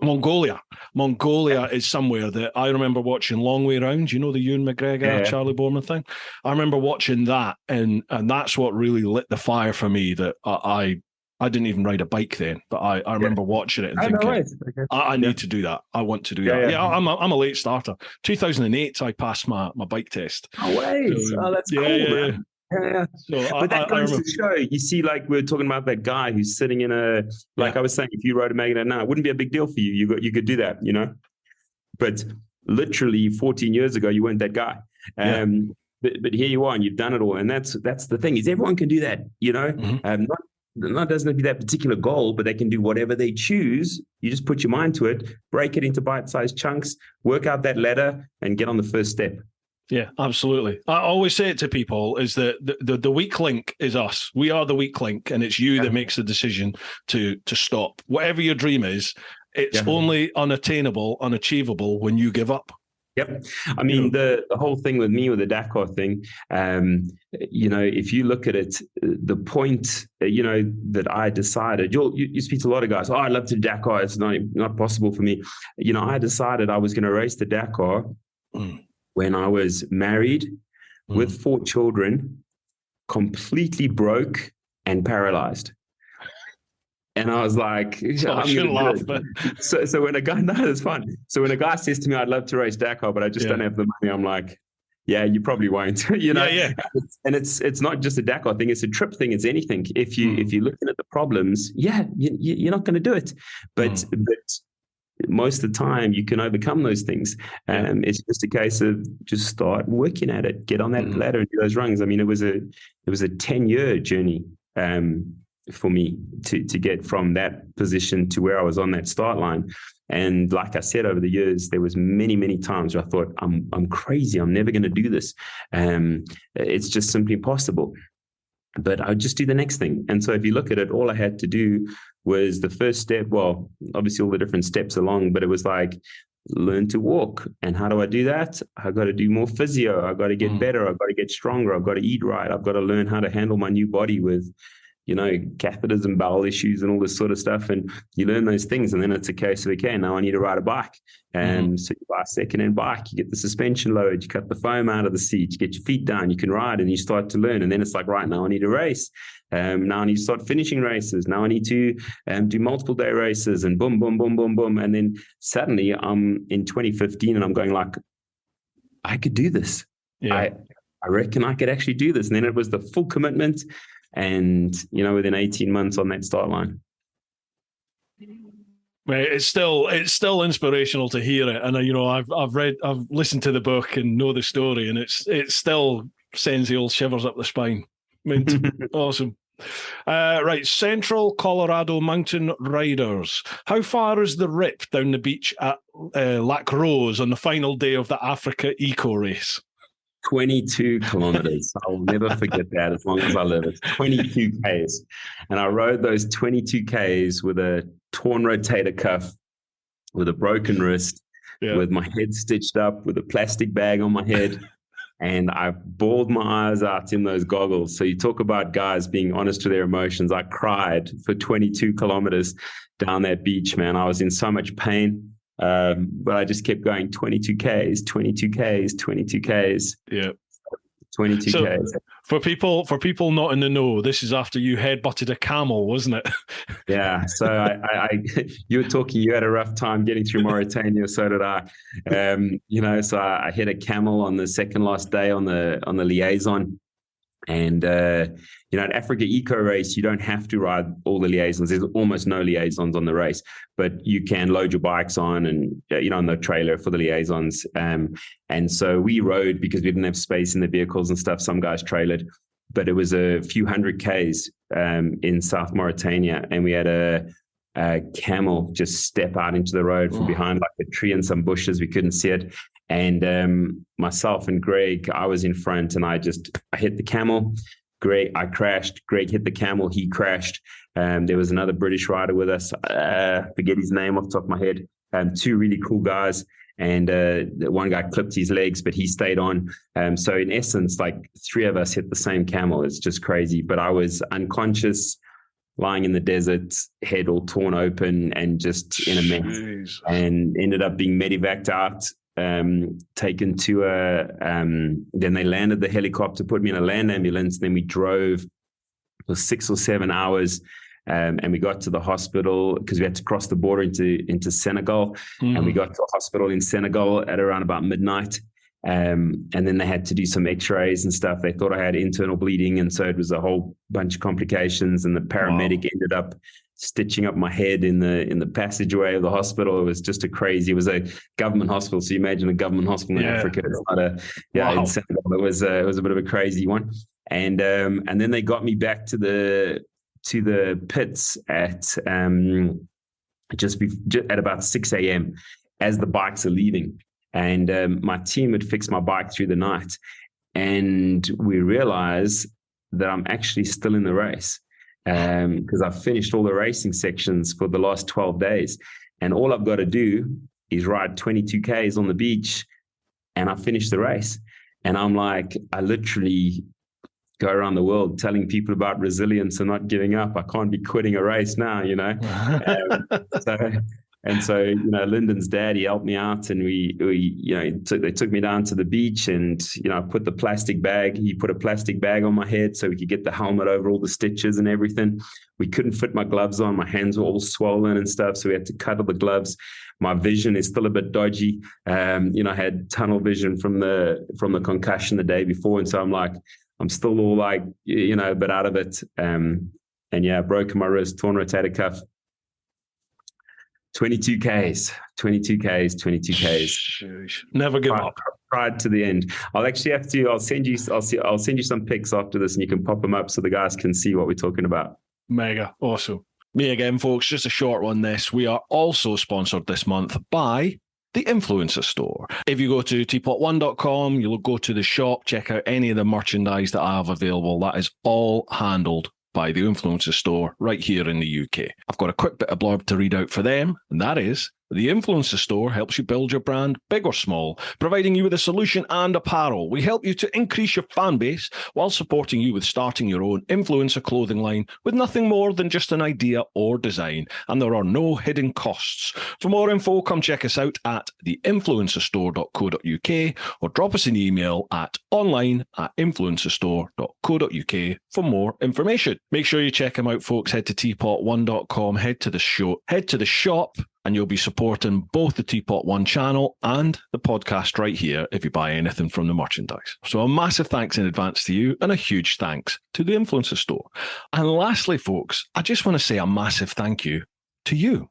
Mongolia is somewhere that I remember watching Long Way Round. You know, the Ewan McGregor, Charlie Borman thing. I remember watching that, and that's what really lit the fire for me. That I didn't even ride a bike then, but I remember watching it and thinking, I need to do that. I want to do that. Yeah, I'm a late starter. 2008, I passed my bike test. Oh, wait. That's cool, man. Yeah. So but that goes to show, you see, like we were talking about that guy who's sitting in I was saying, if you rode a magnet now, it wouldn't be a big deal for you. You could do that, But literally 14 years ago, you weren't that guy. But here you are, and you've done it all. And that's the thing, is everyone can do that, Not doesn't have to be that particular goal, but they can do whatever they choose. You just put your mind to it, break it into bite-sized chunks, work out that ladder, and get on the first step. Yeah, absolutely. I always say it to people is that the weak link is us. We are the weak link, and it's you that makes the decision to stop. Whatever your dream is, it's only unachievable when you give up. Yep. I mean, the whole thing with me with the Dakar thing, if you look at it, the point, that I decided, you speak to a lot of guys, I'd love to do Dakar. It's not possible for me. I decided I was going to race the Dakar when I was married with 4 children, completely broke and paralyzed. And I was like, I shouldn't laugh, but so when a guy, no, that's fine. So when a guy says to me, I'd love to race Dakar, but I just don't have the money, I'm like, yeah, you probably won't, Yeah. And it's not just a Dakar thing, it's a trip thing, it's anything. If you're looking at the problems, you're not going to do it. But most of the time you can overcome those things. It's just a case of just start working at it, get on that ladder and do those rungs. I mean, it was a 10-year journey for me to get from that position to where I was on that start line. And like I said, over the years, there was many, many times where I thought, I'm crazy. I'm never going to do this. It's just simply impossible. But I would just do the next thing. And so if you look at it, all I had to do was the first step. Well, obviously all the different steps along, but it was like, learn to walk. And how do I do that? I've got to do more physio. I've got to get better. I've got to get stronger. I've got to eat right. I've got to learn how to handle my new body with, catheters and bowel issues and all this sort of stuff. And you learn those things. And then it's a case of, okay, now I need to ride a bike. And so you buy a second-hand bike, you get the suspension load, you cut the foam out of the seat, you get your feet down, you can ride, and you start to learn. And then it's like, right, now I need to race. Now I need to start finishing races. Now I need to do multiple day races, and boom, boom, boom, boom, boom. And then suddenly I'm in 2015 and I'm going like, I could do this. Yeah. I reckon I could actually do this. And then it was the full commitment. And, within 18 months on that start line. It's still inspirational to hear it. And, I've listened to the book and know the story, and it still sends the old shivers up the spine. Awesome. Right. Central Colorado mountain riders. How far is the rip down the beach at Lac Rose on the final day of the Africa Eco Race? 22 kilometers. I will never forget that as long as I live. It's 22 Ks. And I rode those 22 Ks with a torn rotator cuff, with a broken wrist, with my head stitched up, with a plastic bag on my head. And I bawled my eyes out in those goggles. So you talk about guys being honest with their emotions. I cried for 22 kilometers down that beach, man. I was in so much pain. But I just kept going 22 Ks, 22 Ks, 22 Ks. Yeah. 22 So Ks. for people not in the know, this is after you headbutted a camel, wasn't it? Yeah. So you were talking, you had a rough time getting through Mauritania. So did I. So I hit a camel on the second last day on the liaison. And, at Africa Eco Race, you don't have to ride all the liaisons. There's almost no liaisons on the race, but you can load your bikes on and, on the trailer for the liaisons. And so we rode because we didn't have space in the vehicles and stuff. Some guys trailered, but it was a few hundred Ks in South Mauritania. And we had a camel just step out into the road from behind like a tree and some bushes. We couldn't see it. And myself and Greg, I was in front and I hit the camel. I crashed. Greg hit the camel. He crashed. There was another British rider with us. Forget his name off the top of my head. Two really cool guys. And one guy clipped his legs, but he stayed on. So in essence, like three of us hit the same camel. It's just crazy. But I was unconscious, lying in the desert, head all torn open and just in a mess. Jeez. And ended up being medevaced out. Taken to then they landed the helicopter, put me in a land ambulance. Then we drove for 6 or 7 hours, and we got to the hospital because we had to cross the border into Senegal. And we got to a hospital in Senegal at around about midnight. And then they had to do some x-rays and stuff. They thought I had internal bleeding, and so it was a whole bunch of complications. And the paramedic ended up stitching up my head in the passageway of the hospital. It was just it was a government hospital. So you imagine a government hospital in Africa. It's not in Senegal. It was a bit of a crazy one. And then they got me back to the pits at just at about 6 a.m. as the bikes are leaving. And my team had fixed my bike through the night. And we realized that I'm actually still in the race. Because I've finished all the racing sections for the last 12 days. And all I've got to do is ride 22 Ks on the beach and I finish the race. And I'm like, I literally go around the world telling people about resilience and not giving up. I can't be quitting a race now, So Lyndon's dad, he helped me out, and they took me down to the beach, and I put the plastic bag. He put a plastic bag on my head so we could get the helmet over all the stitches and everything. We couldn't fit my gloves on. My hands were all swollen and stuff, so we had to cut all the gloves. My vision is still a bit dodgy. I had tunnel vision from the concussion the day before, and so I'm still all like, a bit out of it. Broken my wrist, torn rotator cuff. 22 Ks. Never give up. Pride to the end. I'll actually have to. I'll send you some pics after this, and you can pop them up so the guys can see what we're talking about. Mega awesome. Me again, folks. Just a short one. We are also sponsored this month by the Influencer Store. If you go to TeapotOne.com, you'll go to the shop, check out any of the merchandise that I have available. That is all handled by the Influencer Store right here in the UK. I've got a quick bit of blurb to read out for them, and that is, the Influencer Store helps you build your brand, big or small, providing you with a solution and apparel. We help you to increase your fan base while supporting you with starting your own influencer clothing line with nothing more than just an idea or design, and there are no hidden costs. For more info, come check us out at theinfluencerstore.co.uk or drop us an email at online@influencerstore.co.uk for more information. Make sure you check them out, folks. Head to TeapotOne.com, head to the shop, and you'll be supporting both the Teapot One channel and the podcast right here if you buy anything from the merchandise. So a massive thanks in advance to you, and a huge thanks to the Influencer Store. And lastly, folks, I just want to say a massive thank you to you.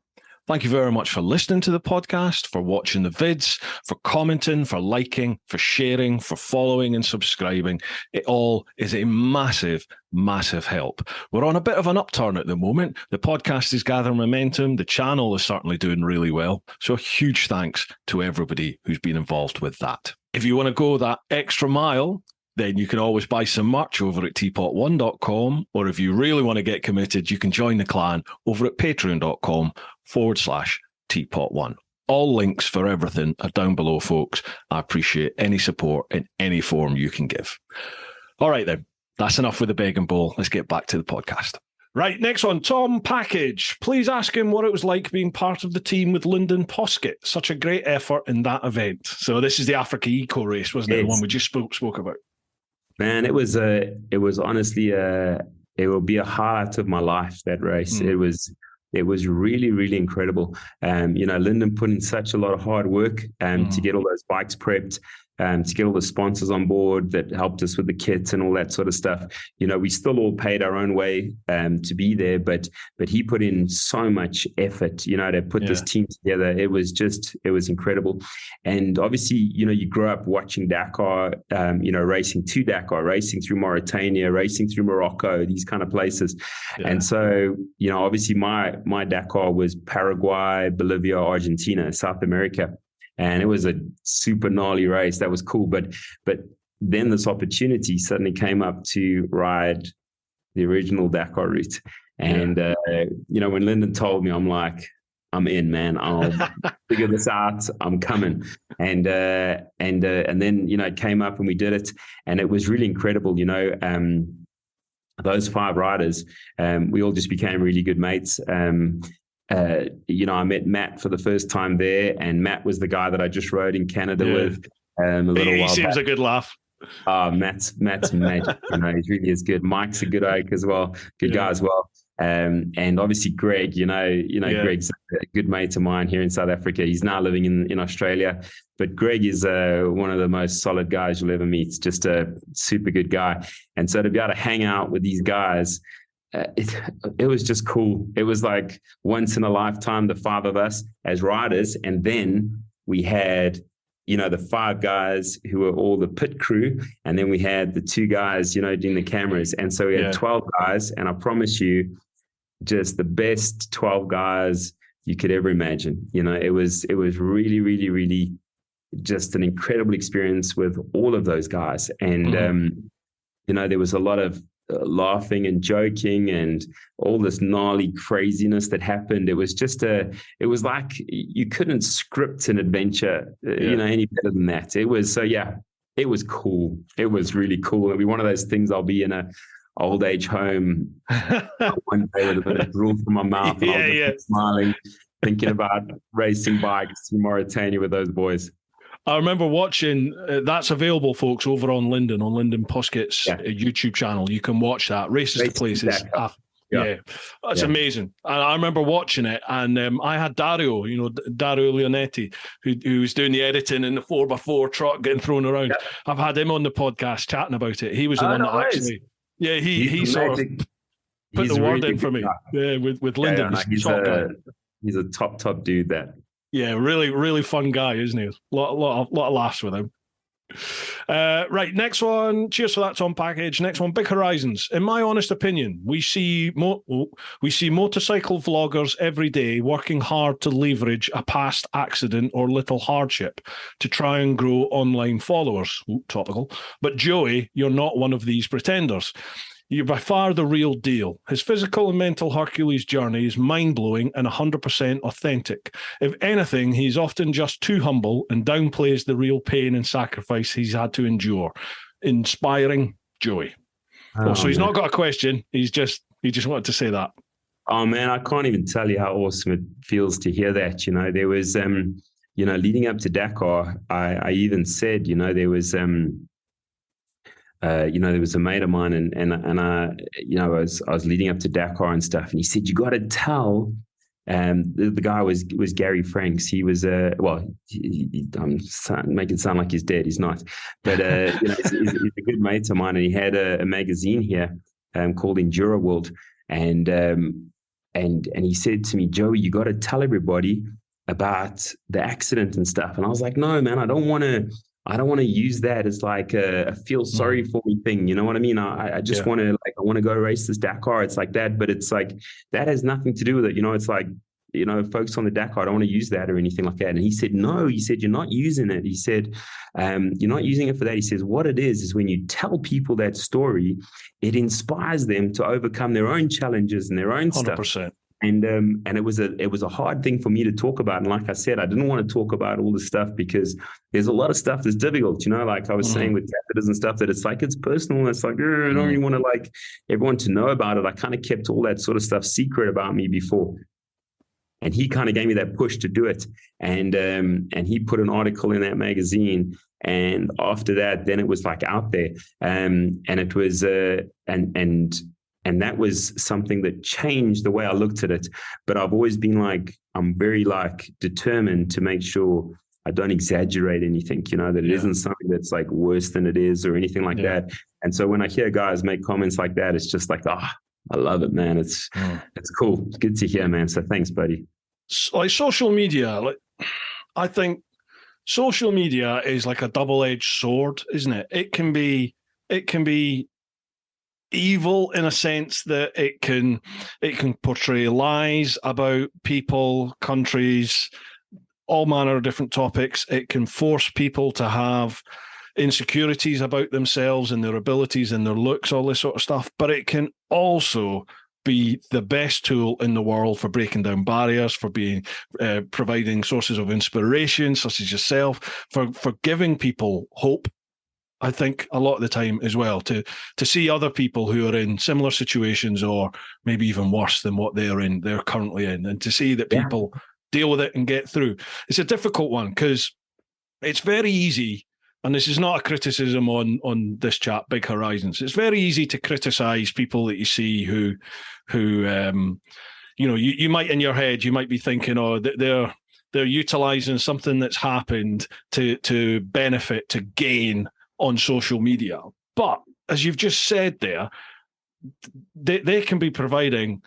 Thank you very much for listening to the podcast, for watching the vids, for commenting, for liking, for sharing, for following and subscribing. It all is a massive, massive help. We're on a bit of an upturn at the moment. The podcast is gathering momentum. The channel is certainly doing really well. So a huge thanks to everybody who's been involved with that. If you want to go that extra mile, then you can always buy some merch over at TeapotOne.com, or if you really want to get committed, you can join the clan over at patreon.com/TeapotOne. All links for everything are down below, folks. I appreciate any support in any form you can give. All right, then. That's enough with the bag and bowl. Let's get back to the podcast. Right, next one, Tom Package. Please ask him what it was like being part of the team with Lyndon Poskett. Such a great effort in that event. So this is the Africa Eco Race, wasn't it? The one we just spoke about. Man, it was honestly it will be a highlight of my life, that race. It was really, really incredible. Lyndon put in such a lot of hard work to get all those bikes prepped, to get all the sponsors on board that helped us with the kits and all that sort of stuff. We still all paid our own way to be there, but he put in so much effort, to put this team together. It was incredible. And obviously, you grow up watching Dakar, racing to Dakar, racing through Mauritania, racing through Morocco, these kind of places. Yeah. And so, obviously my Dakar was Paraguay, Bolivia, Argentina, South America. And it was a super gnarly race. That was cool. But then this opportunity suddenly came up to ride the original Dakar route. And, when Lyndon told me, I'm like, I'm in, man. I'll figure this out. I'm coming. And then, it came up and we did it. And it was really incredible, those 5 riders, we all just became really good mates. I met Matt for the first time there, and Matt was the guy that I just rode in Canada with a little while back. He seems a good laugh. Matt's magic. He really is good. Mike's a good oak as well, good guy as well. And obviously Greg, Greg's a good mate of mine here in South Africa. He's now living in Australia, but Greg is one of the most solid guys you'll ever meet. Just a super good guy. And so to be able to hang out with these guys, it was just cool. It was like once in a lifetime, the 5 of us as riders. And then we had, the 5 guys who were all the pit crew. And then we had the 2 guys, doing the cameras. And so we had 12 guys. And I promise you, just the best 12 guys you could ever imagine. It was really, really, really just an incredible experience with all of those guys. And, there was a lot of laughing and joking and all this gnarly craziness that happened. It was just it was like you couldn't script an adventure, any better than that. It was, it was cool. It was really cool. It'll be one of those things I'll be in a old age home one day with a bit of drool from my mouth and I'll just be smiling, thinking about racing bikes in Mauritania with those boys. I remember watching, that's available, folks, over on Lyndon Posket's YouTube channel. You can watch that. Races to Places. That's amazing. And I remember watching it, and I had Dario Leonetti, who was doing the editing in the 4x4 truck getting thrown around. I've had him on the podcast chatting about it. He was the one that actually, he sort of put the word in for me. With Lyndon. He's a top dude. That. Yeah, really, really fun guy, isn't he? Lot of laughs with him. Right, next one. Cheers for that, Tom Package. Next one, Big Horizons. In my honest opinion, we see motorcycle vloggers every day working hard to leverage a past accident or little hardship to try and grow online followers. Ooh, topical. But Joey, you're not one of these pretenders. You're by far the real deal. His physical and mental Hercules journey is mind-blowing and 100% authentic. If anything, he's often just too humble and downplays the real pain and sacrifice he's had to endure. Inspiring, Joey. So he's not got a question. He just wanted to say that. Oh, man, I can't even tell you how awesome it feels to hear that. There was, leading up to Dakar, I even said, there was... there was a mate of mine and I, I was leading up to Dakar and stuff. And he said, you got to tell, the guy was Gary Franks. He was, I'm making it sound like he's dead. He's not, but, he's a good mate of mine. And he had a magazine here, called Enduro World. And he said to me, Joey, you got to tell everybody about the accident and stuff. And I was like, no, man, I don't want to use that as like a feel sorry for me thing. You know what I mean? I just want to I want to go race this Dakar. It's like that, but it's like, that has nothing to do with it. It's like, focus on the Dakar. I don't want to use that or anything like that. And he said, no, he said, you're not using it. He said, you're not using it for that. He says, what it is when you tell people that story, it inspires them to overcome their own challenges and their own 100%. Stuff. And it was a hard thing for me to talk about. And like I said, I didn't want to talk about all this stuff because there's a lot of stuff that's difficult, like I was saying with catheters and stuff, that it's like, it's personal. And it's like, I don't really want to everyone to know about it. I kind of kept all that sort of stuff secret about me before. And he kind of gave me that push to do it. And he put an article in that magazine. And after that, then it was like out there. And it was, and that was something that changed the way I looked at it. But I've always been like, I'm very like determined to make sure I don't exaggerate anything, that it isn't something that's like worse than it is or anything like that. And so when I hear guys make comments like that, it's just like, I love it, man. It's cool. It's good to hear, man. So thanks, buddy. Like social media, I think social media is like a double-edged sword, isn't it? It can be evil in a sense that it can portray lies about people, countries, all manner of different topics. It can force people to have insecurities about themselves and their abilities and their looks, all this sort of stuff. But it can also be the best tool in the world for breaking down barriers, for being providing sources of inspiration, such as yourself, for giving people hope. I think a lot of the time as well, to see other people who are in similar situations or maybe even worse than what they're currently in, and to see that people deal with it and get through. It's a difficult one because it's very easy, and this is not a criticism on this chat, Big Horizons. It's very easy to criticize people that you see who you might, in your head, you might be thinking, they're utilizing something that's happened to benefit, to gain on social media. But as you've just said there, they can be providing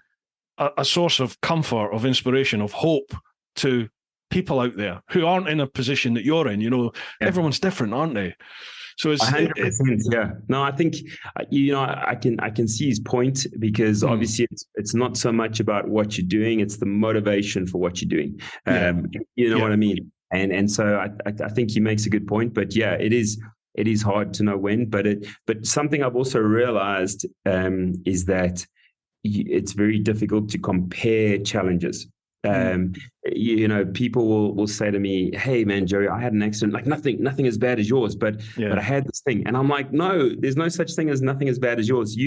a source of comfort, of inspiration, of hope to people out there who aren't in a position that you're in. Everyone's different, aren't they? So it's 100%. No, I think I can see his point, because obviously it's not so much about what you're doing; it's the motivation for what you're doing. What I mean? And so I think he makes a good point. But yeah, it is hard to know when. But something I've also realized is that it's very difficult to compare challenges. People will say to me, "Hey, man, Joey, I had an accident. Like nothing as bad as yours, but I had this thing." And I'm like, "No, there's no such thing as nothing as bad as yours.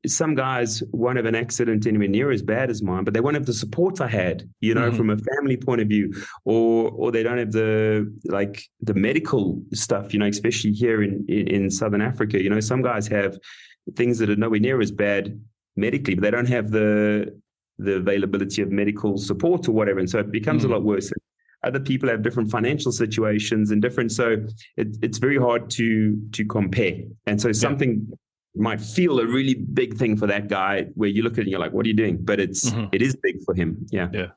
Some guys won't have an accident anywhere near as bad as mine, but they won't have the support I had, from a family point of view, or they don't have the medical stuff, especially here in Southern Africa. Some guys have things that are nowhere near as bad medically, but they don't have the availability of medical support or whatever. And so it becomes a lot worse. Other people have different financial situations and different, so it's very hard to compare. And so something might feel a really big thing for that guy, where you look at it and you're like, what are you doing? But it is big for him. Yeah.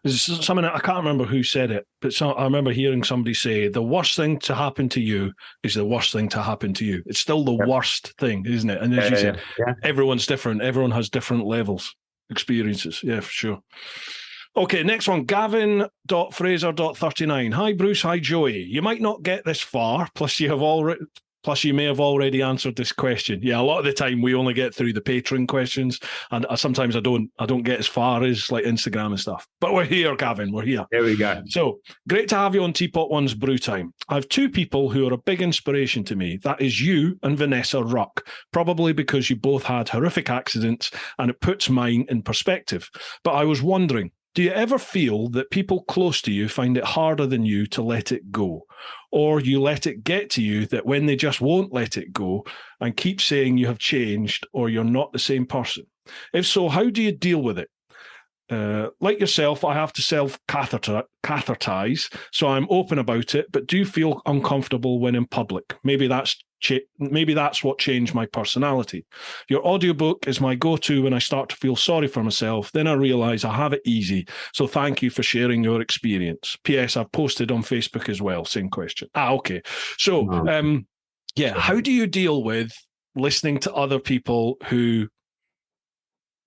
There's something, I can't remember who said it, but I remember hearing somebody say, the worst thing to happen to you is the worst thing to happen to you. It's still the worst thing, isn't it? And as you said, everyone's different. Everyone has different levels, experiences. Yeah, for sure. Okay, next one, Gavin.Fraser.39. Hi, Bruce. Hi, Joey. You might not get this far, plus you may have already answered this question. Yeah, a lot of the time we only get through the Patreon questions, and sometimes I don't get as far as like Instagram and stuff. But we're here, Gavin. We're here. There we go. So great to have you on TeapotOne's Brew Time. I have two people who are a big inspiration to me. That is you and Vanessa Ruck, probably because you both had horrific accidents, and it puts mine in perspective. But I was wondering, do you ever feel that people close to you find it harder than you to let it go? Or you let it get to you that when they just won't let it go and keep saying you have changed or you're not the same person? If so, how do you deal with it? Like yourself, I have to self-catheterize, so I'm open about it, but do feel uncomfortable when in public. Maybe that's what changed my personality. Your audiobook is my go-to when I start to feel sorry for myself. Then I realize I have it easy. So thank you for sharing your experience. P.S. I've posted on Facebook as well. Same question. Okay. So, how do you deal with listening to other people who...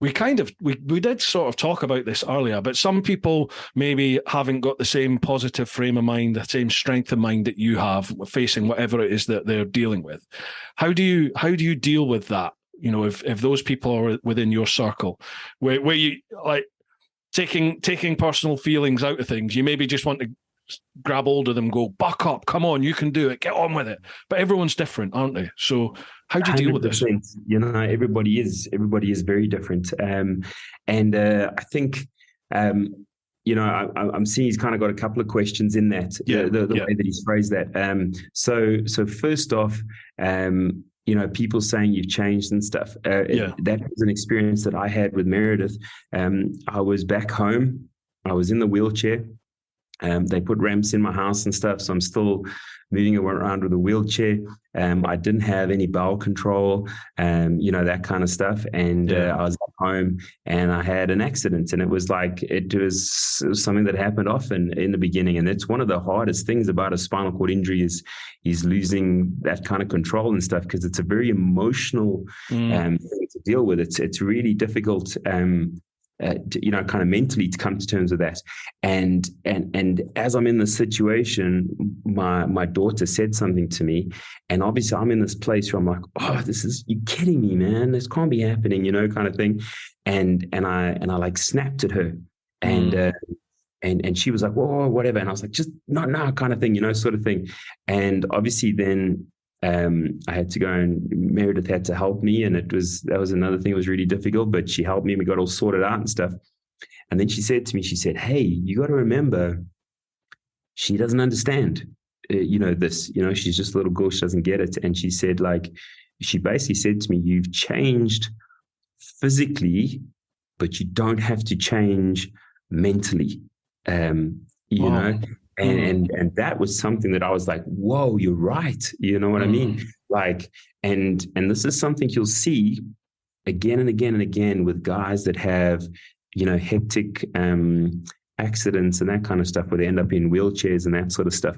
We did sort of talk about this earlier, but some people maybe haven't got the same positive frame of mind, the same strength of mind that you have facing whatever it is that they're dealing with. How do you deal with that? If those people are within your circle, where you like taking personal feelings out of things, you maybe just want to grab hold of them, go, buck up, come on, you can do it, get on with it. But everyone's different, aren't they? So how do you deal with this? Everybody is very different. I think I'm seeing he's kind of got a couple of questions in that, the way that he's phrased that. So first off, people saying you've changed and stuff. That was an experience that I had with Meredith. I was back home. I was in the wheelchair. They put ramps in my house and stuff, so I'm still moving around with a wheelchair. I didn't have any bowel control, that kind of stuff. And I was at home and I had an accident, and it was something that happened often in the beginning. And it's one of the hardest things about a spinal cord injury is losing that kind of control and stuff, because it's a very emotional thing to deal with. It's really difficult. Kind of mentally to come to terms with that. And as I'm in this situation, my daughter said something to me, and obviously I'm in this place where I'm like, oh, you're kidding me, man. This can't be happening, kind of thing. And I like snapped at her, and she was like, whoa, whatever. And I was like, just not now, kind of thing, sort of thing. And obviously then I had to go, and Meredith had to help me, and that was another thing that was really difficult, but she helped me and we got all sorted out and stuff. And then she said to me, hey, you got to remember, she doesn't understand, this, she's just a little girl, she doesn't get it. And she said, she basically said to me, you've changed physically, but you don't have to change mentally, you know. And that was something that I was like, whoa, you're right. You know what I mean? And this is something you'll see again and again and again with guys that have, hectic accidents and that kind of stuff, where they end up in wheelchairs and that sort of stuff.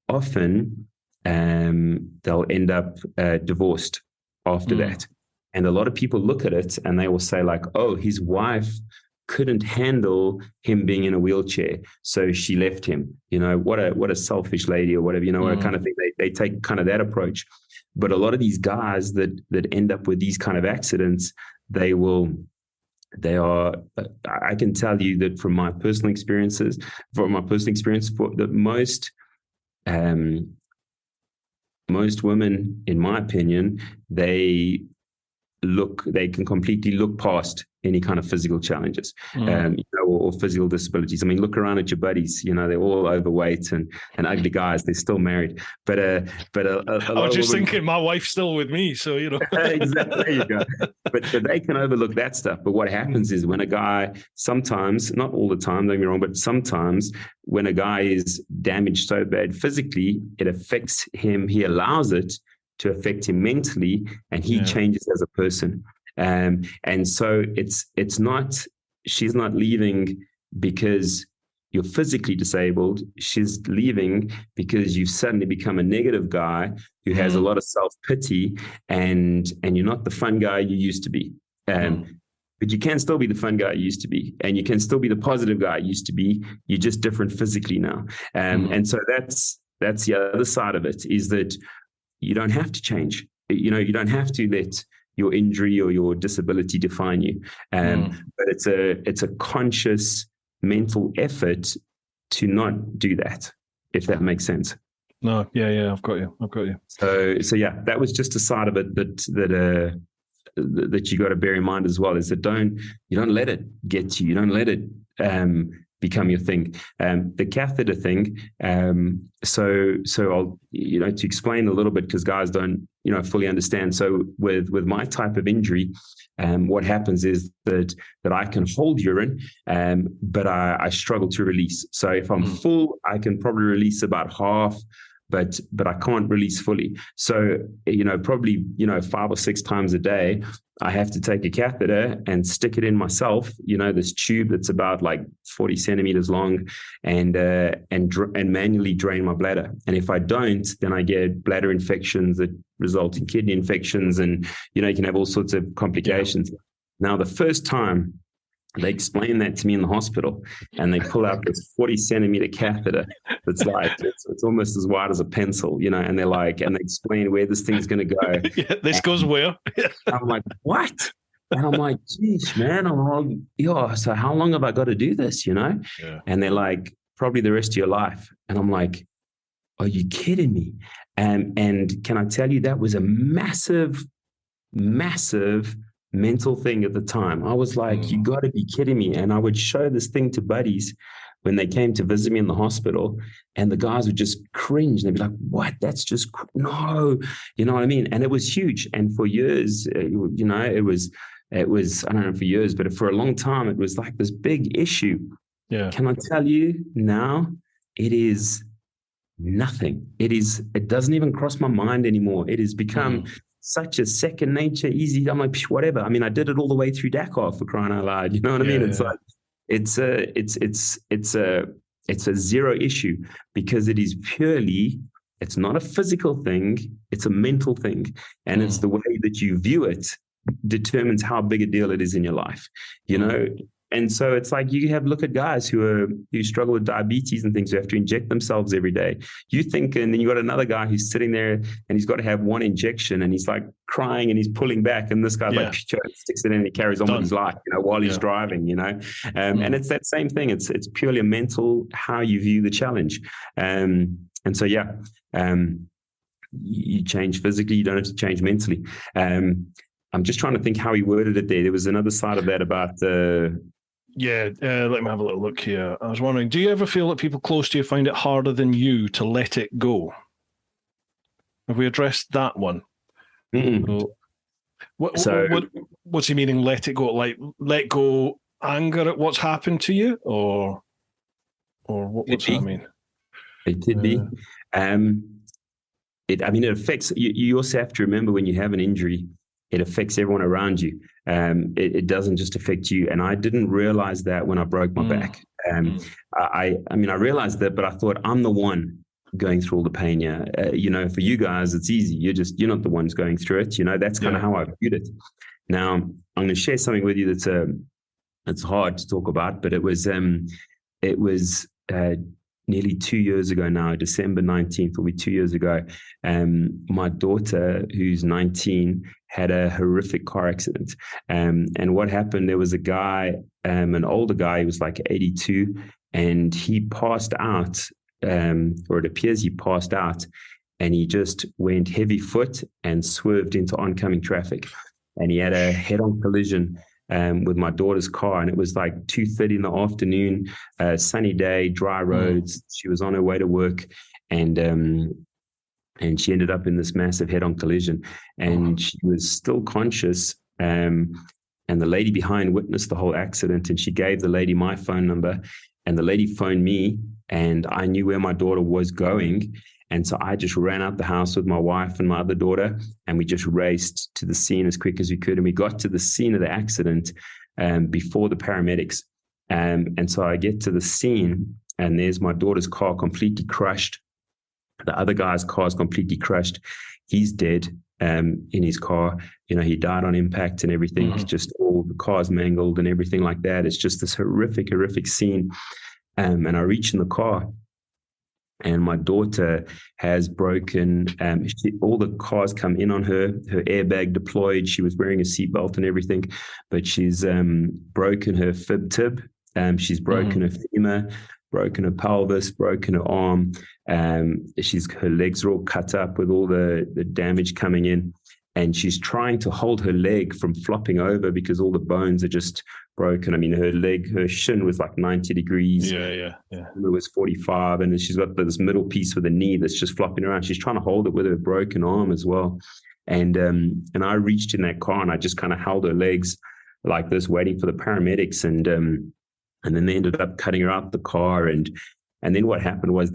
Often they'll end up divorced after that. And a lot of people look at it and they will say oh, his wife couldn't handle him being in a wheelchair, so she left him. What a selfish lady, or whatever, what kind of thing. They take kind of that approach. But a lot of these guys that end up with these kind of accidents, I can tell you that from my personal experience, for the most women, in my opinion, they can completely look past any kind of physical challenges, or physical disabilities. I mean, look around at your buddies, they're all overweight and ugly guys. They're still married. But I was just thinking, my wife's still with me, so, Exactly, there you go. But they can overlook that stuff. But what happens is when a guy, sometimes, not all the time, don't get me wrong, but sometimes when a guy is damaged so bad physically, it affects him. He allows it to affect him mentally, and he changes as a person. And so she's not leaving because you're physically disabled. She's leaving because you've suddenly become a negative guy who has a lot of self-pity, and you're not the fun guy you used to be. But you can still be the fun guy you used to be, and you can still be the positive guy you used to be. You're just different physically now. And so that's the other side of it, is that you don't have to change. You don't have to let your injury or your disability define you. But it's a conscious mental effort to not do that, if that makes sense. No, yeah, I've got you. So yeah, that was just a side of it that you got to bear in mind as well, is that you don't let it get to you. You don't let it become your thing. The catheter thing. So I'll, to explain a little bit, because guys don't, fully understand. So with my type of injury, what happens is that I can hold urine, but I struggle to release. So if I'm full, I can probably release about half, but I can't release fully. So, probably, 5 or 6 times a day, I have to take a catheter and stick it in myself, this tube that's about 40 centimeters long, and manually drain my bladder. And if I don't, then I get bladder infections that result in kidney infections, and, you can have all sorts of complications. Yeah. Now, the first time they explain that to me in the hospital, and they pull out this 40 centimeter catheter that's it's almost as wide as a pencil, and they're and they explain where this thing's going to go. This goes where? I'm like, what? And I'm like, geez, man. So how long have I got to do this, Yeah. And they're like, probably the rest of your life. And I'm like, are you kidding me? And can I tell you, that was a massive, massive mental thing at the time. I was like, you got to be kidding me. And I would show this thing to buddies when they came to visit me in the hospital, and the guys would just cringe. They'd be like, what? That's just, no, you know what I mean? And it was huge. And for years, you know, it was, I don't know for years, but for a long time, it was like this big issue. Yeah. Can I tell you now, it is nothing. It doesn't even cross my mind anymore. It has become such a second nature, easy. I'm like, whatever. I mean, I did it all the way through Dakar, for crying out loud. You know what I mean? It's like, it's a zero issue, because it is purely, it's not a physical thing, it's a mental thing. And it's the way that you view it determines how big a deal it is in your life, you know? And so it's like, you look at guys who struggle with diabetes and things, who have to inject themselves every day. You think, and then you got another guy who's sitting there and he's got to have one injection, and he's like crying and he's pulling back, and this guy's like sticks it in and he carries on with his life, you know, while he's driving, you know. And it's that same thing. It's purely a mental, how you view the challenge. And so you change physically, you don't have to change mentally. I'm just trying to think how he worded it there. There was another side of that about the. Let me have a little look here. I was wondering, do you ever feel that people close to you find it harder than you to let it go? Have we addressed that one? So, what's he meaning, let it go? Like, let go anger at what's happened to you? Or what's that mean? It could be. It affects, you also have to remember, when you have an injury, it affects everyone around you. It doesn't just affect you. And I didn't realize that when I broke my back. I realized that, but I thought, I'm the one going through all the pain here. You know, for you guys, it's easy. You're not the ones going through it. You know, that's kind of how I viewed it. Now, I'm going to share something with you that's hard to talk about, but it was nearly 2 years ago now. December 19th will be 2 years ago. My daughter, who's 19, had a horrific car accident. And what happened, there was a guy, an older guy, he was like 82, and he passed out, or it appears he passed out, and he just went heavy foot and swerved into oncoming traffic. And he had a head-on collision with my daughter's car, and it was like 2:30 in the afternoon, sunny day, dry roads. She was on her way to work, and she ended up in this massive head-on collision, and she was still conscious. And the lady behind witnessed the whole accident, and she gave the lady my phone number, and the lady phoned me, and I knew where my daughter was going. And so I just ran out the house with my wife and my other daughter, and we just raced to the scene as quick as we could. And we got to the scene of the accident before the paramedics. And so I get to the scene, and there's my daughter's car completely crushed. The other guy's car is completely crushed. He's dead in his car. You know, he died on impact and everything. It's just all the cars mangled and everything like that. It's just this horrific scene. And I reach in the car, and my daughter has broken, all the cars come in on her airbag deployed. She was wearing a seatbelt and everything, but she's broken her fib tib. She's broken her femur, broken her pelvis, broken her arm. Her legs are all cut up with all the damage coming in. And she's trying to hold her leg from flopping over because all the bones are just broken. I mean, her shin was like 90 degrees. It was 45. And then she's got this middle piece with a knee that's just flopping around. She's trying to hold it with her broken arm as well. And I reached in that car, and I just kind of held her legs like this, waiting for the paramedics. And then they ended up cutting her out the car. And then what happened was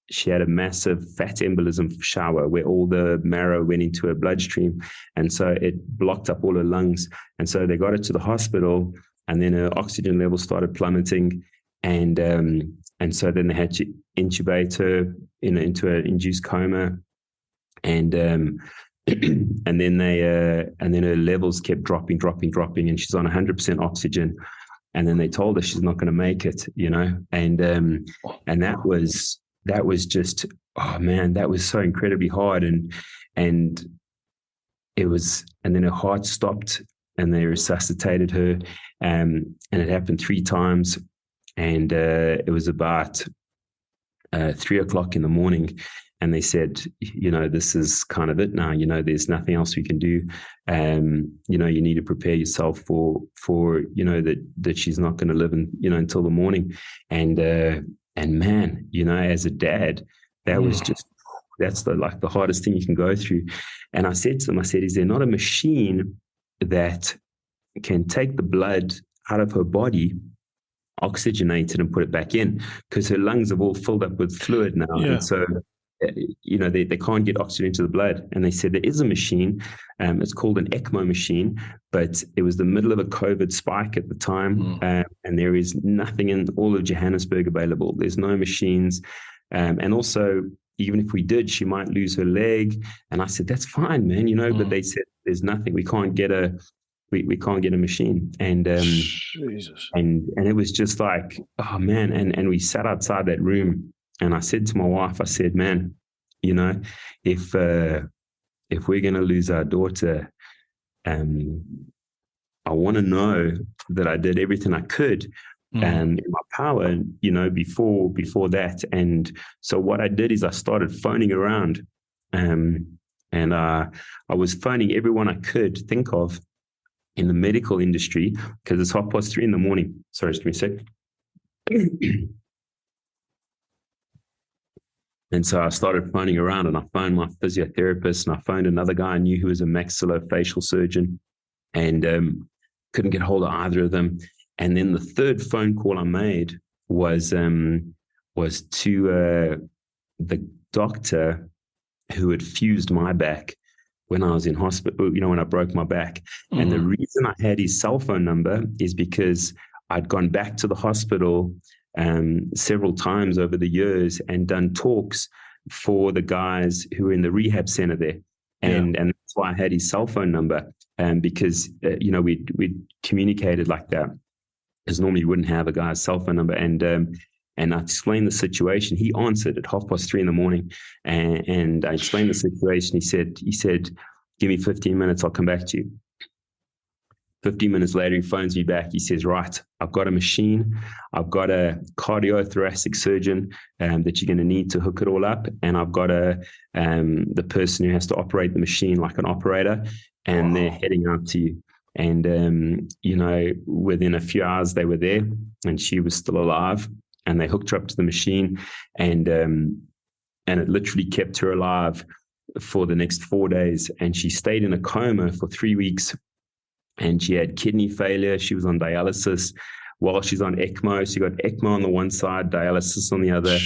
she had a massive fat embolism shower where all the marrow went into her bloodstream. And so it blocked up all her lungs. And so they got her to the hospital, and then her oxygen level started plummeting. And so then they had to intubate her into an induced coma. And then her levels kept dropping, and she's on 100% oxygen. And then they told her she's not going to make it, you know? And that was just, oh man, that was so incredibly hard. And then her heart stopped, and they resuscitated her. And it happened 3 times. And it was about 3 o'clock in the morning. and they said, this is kind of it now. There's nothing else we can do. You need to prepare yourself for that she's not going to live until the morning. And man, as a dad, that was that's the hardest thing you can go through. And I said to them, is there not a machine that can take the blood out of her body, oxygenate it, and put it back in? Because her lungs have all filled up with fluid now. Yeah. And so, they can't get oxygen into the blood. And they said there is a machine. It's called an ECMO machine, but it was the middle of a COVID spike at the time. And there is nothing in all of Johannesburg available. There's no machines. And also, even if we did, she might lose her leg. And I said, that's fine, man, but they said there's nothing. We can't get a machine. And Jesus. And it was just like, oh man. And we sat outside that room, and I said to my wife, I said, man, if we're going to lose our daughter, I want to know that I did everything I could in my power, before that. And so what I did is I started phoning around, and I was phoning everyone I could think of in the medical industry, because it's 3:30 in the morning. Sorry, just give me a sec. And so I started phoning around, and I phoned my physiotherapist, and I phoned another guy I knew who was a maxillofacial surgeon, and couldn't get hold of either of them. And then the third phone call I made was to the doctor who had fused my back when I was in hospital, when I broke my back. And the reason I had his cell phone number is because I'd gone back to the hospital several times over the years and done talks for the guys who were in the rehab center there. And that's why I had his cell phone number, because, we'd communicated like that, because normally you wouldn't have a guy's cell phone number. And I explained the situation. He answered at 3:30 in the morning, and I explained the situation. He said, give me 15 minutes, I'll come back to you. 15 minutes later, he phones me back. He says, right, I've got a machine. I've got a cardiothoracic surgeon that you're going to need to hook it all up. And I've got the person who has to operate the machine, like an operator, and they're heading out to you. And, within a few hours they were there, and she was still alive, and they hooked her up to the machine, and it literally kept her alive for the next 4 days. And she stayed in a coma for 3 weeks. And she had kidney failure. She was on dialysis while she's on ECMO. She got ECMO on the one side, dialysis on the other.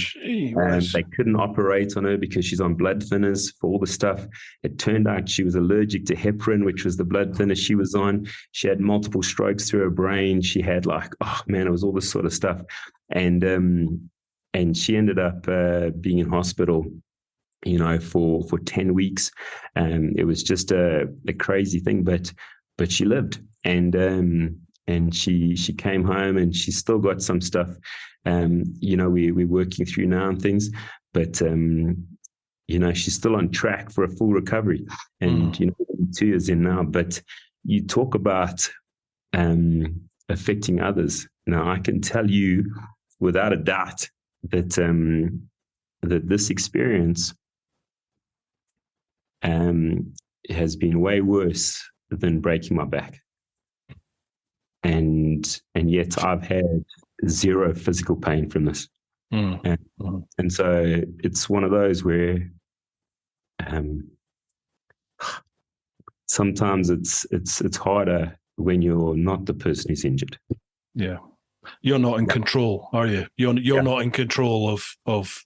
They couldn't operate on her because she's on blood thinners for all the stuff. It turned out she was allergic to heparin, which was the blood thinner she was on. She had multiple strokes through her brain. She had it was all this sort of stuff. And she ended up being in hospital, for 10 weeks. It was just a crazy thing, but she lived, and she came home, and she's still got some stuff, we're working through now and things, but she's still on track for a full recovery, and 2 years in now. But you talk about affecting others. Now, I can tell you without a doubt that that this experience has been way worse than breaking my back, and yet I've had zero physical pain from this. And so it's one of those where sometimes it's harder when you're not the person who's injured. Yeah, you're not in control, are you? You're not in control of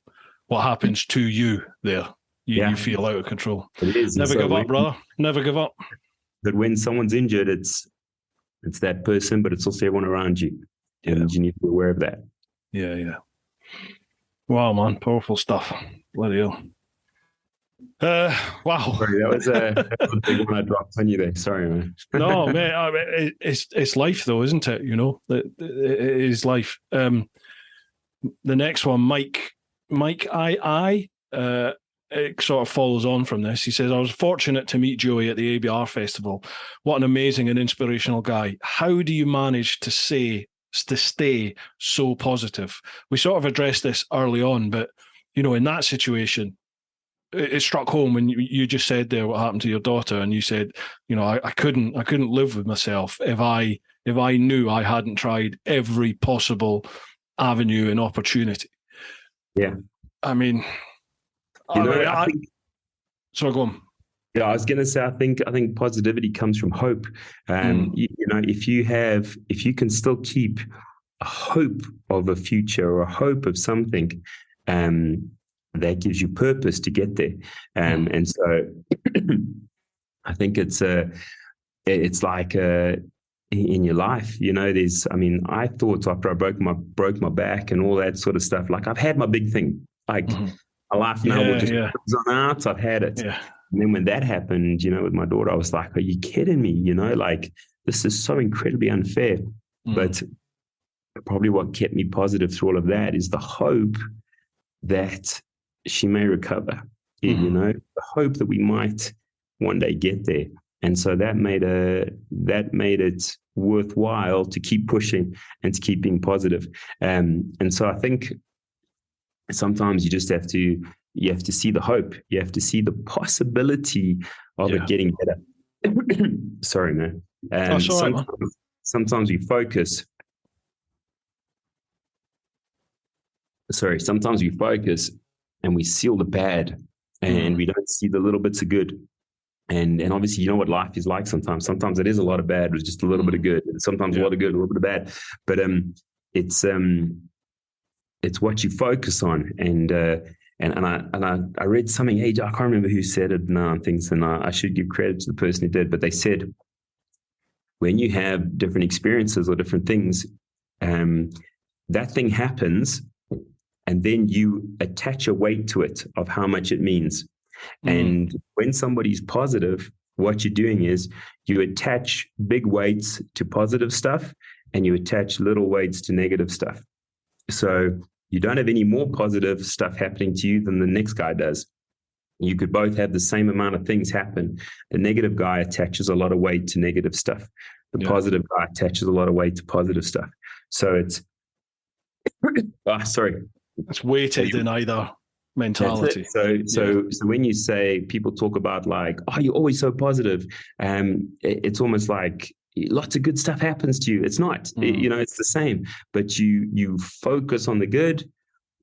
what happens to you there. You feel out of control. It is. Never give up, brother. Never give up. But when someone's injured, it's that person, but it's also everyone around you. And you need to be aware of that. Yeah. Wow, man. Powerful stuff. Bloody hell. Wow. Sorry, that was a big one I dropped on you there. Sorry, man. No, man. It's life, though, isn't it? It is life. The next one, Mike it sort of follows on from this. He says, I was fortunate to meet Joey at the ABR festival. What an amazing and inspirational guy. How do you manage to stay so positive? We sort of addressed this early on, but, in that situation, it struck home when you just said there what happened to your daughter, and you said, I couldn't live with myself if I knew I hadn't tried every possible avenue and opportunity. Yeah. I mean, I think. So go on. Yeah, I was going to say, I think positivity comes from hope. If you can still keep a hope of a future or a hope of something, that gives you purpose to get there. And so I think it's like in your life, I thought after I broke my back and all that sort of stuff, like I've had my big thing, like my life now will just goes on out. I've had it. Yeah. And then when that happened, with my daughter, I was like, are you kidding me? Like this is so incredibly unfair. But probably what kept me positive through all of that is the hope that she may recover, the hope that we might one day get there. And so that made it worthwhile to keep pushing and to keep being positive. And so I think sometimes you just have to see the hope. You have to see the possibility of it getting better. Sorry, man. Sometimes we focus. Sometimes we focus and we see all the bad and we don't see the little bits of good. And obviously, you know what life is like sometimes. Sometimes it is a lot of bad with just a little bit of good. And sometimes a lot of good, a little bit of bad. But it's what you focus on. And I read something, I can't remember who said it now and things, and I should give credit to the person who did, but they said, when you have different experiences or different things, that thing happens, and then you attach a weight to it of how much it means. And when somebody's positive, what you're doing is you attach big weights to positive stuff and you attach little weights to negative stuff. So you don't have any more positive stuff happening to you than the next guy does. You could both have the same amount of things happen. The negative guy attaches a lot of weight to negative stuff. The positive guy attaches a lot of weight to positive stuff. So it's, it's weighted in either mentality. So when you say, people talk about like, oh, you're always so positive, it's almost like lots of good stuff happens to you. It's not, it's the same, but you focus on the good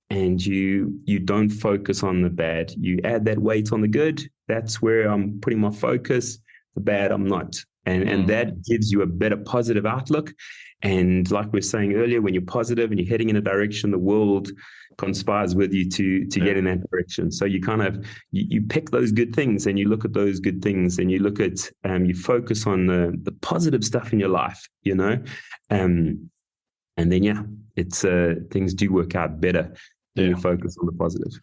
and you don't focus on the bad. You add that weight on the good. That's where I'm putting my focus. The bad, I'm not. And that gives you a better positive outlook. And like we were saying earlier, when you're positive and you're heading in a direction, the world conspires with you to get in that direction. So you kind of, you pick those good things and you look at those good things and you look at, you focus on the positive stuff in your life, and then, it's, things do work out better when you focus on the positive.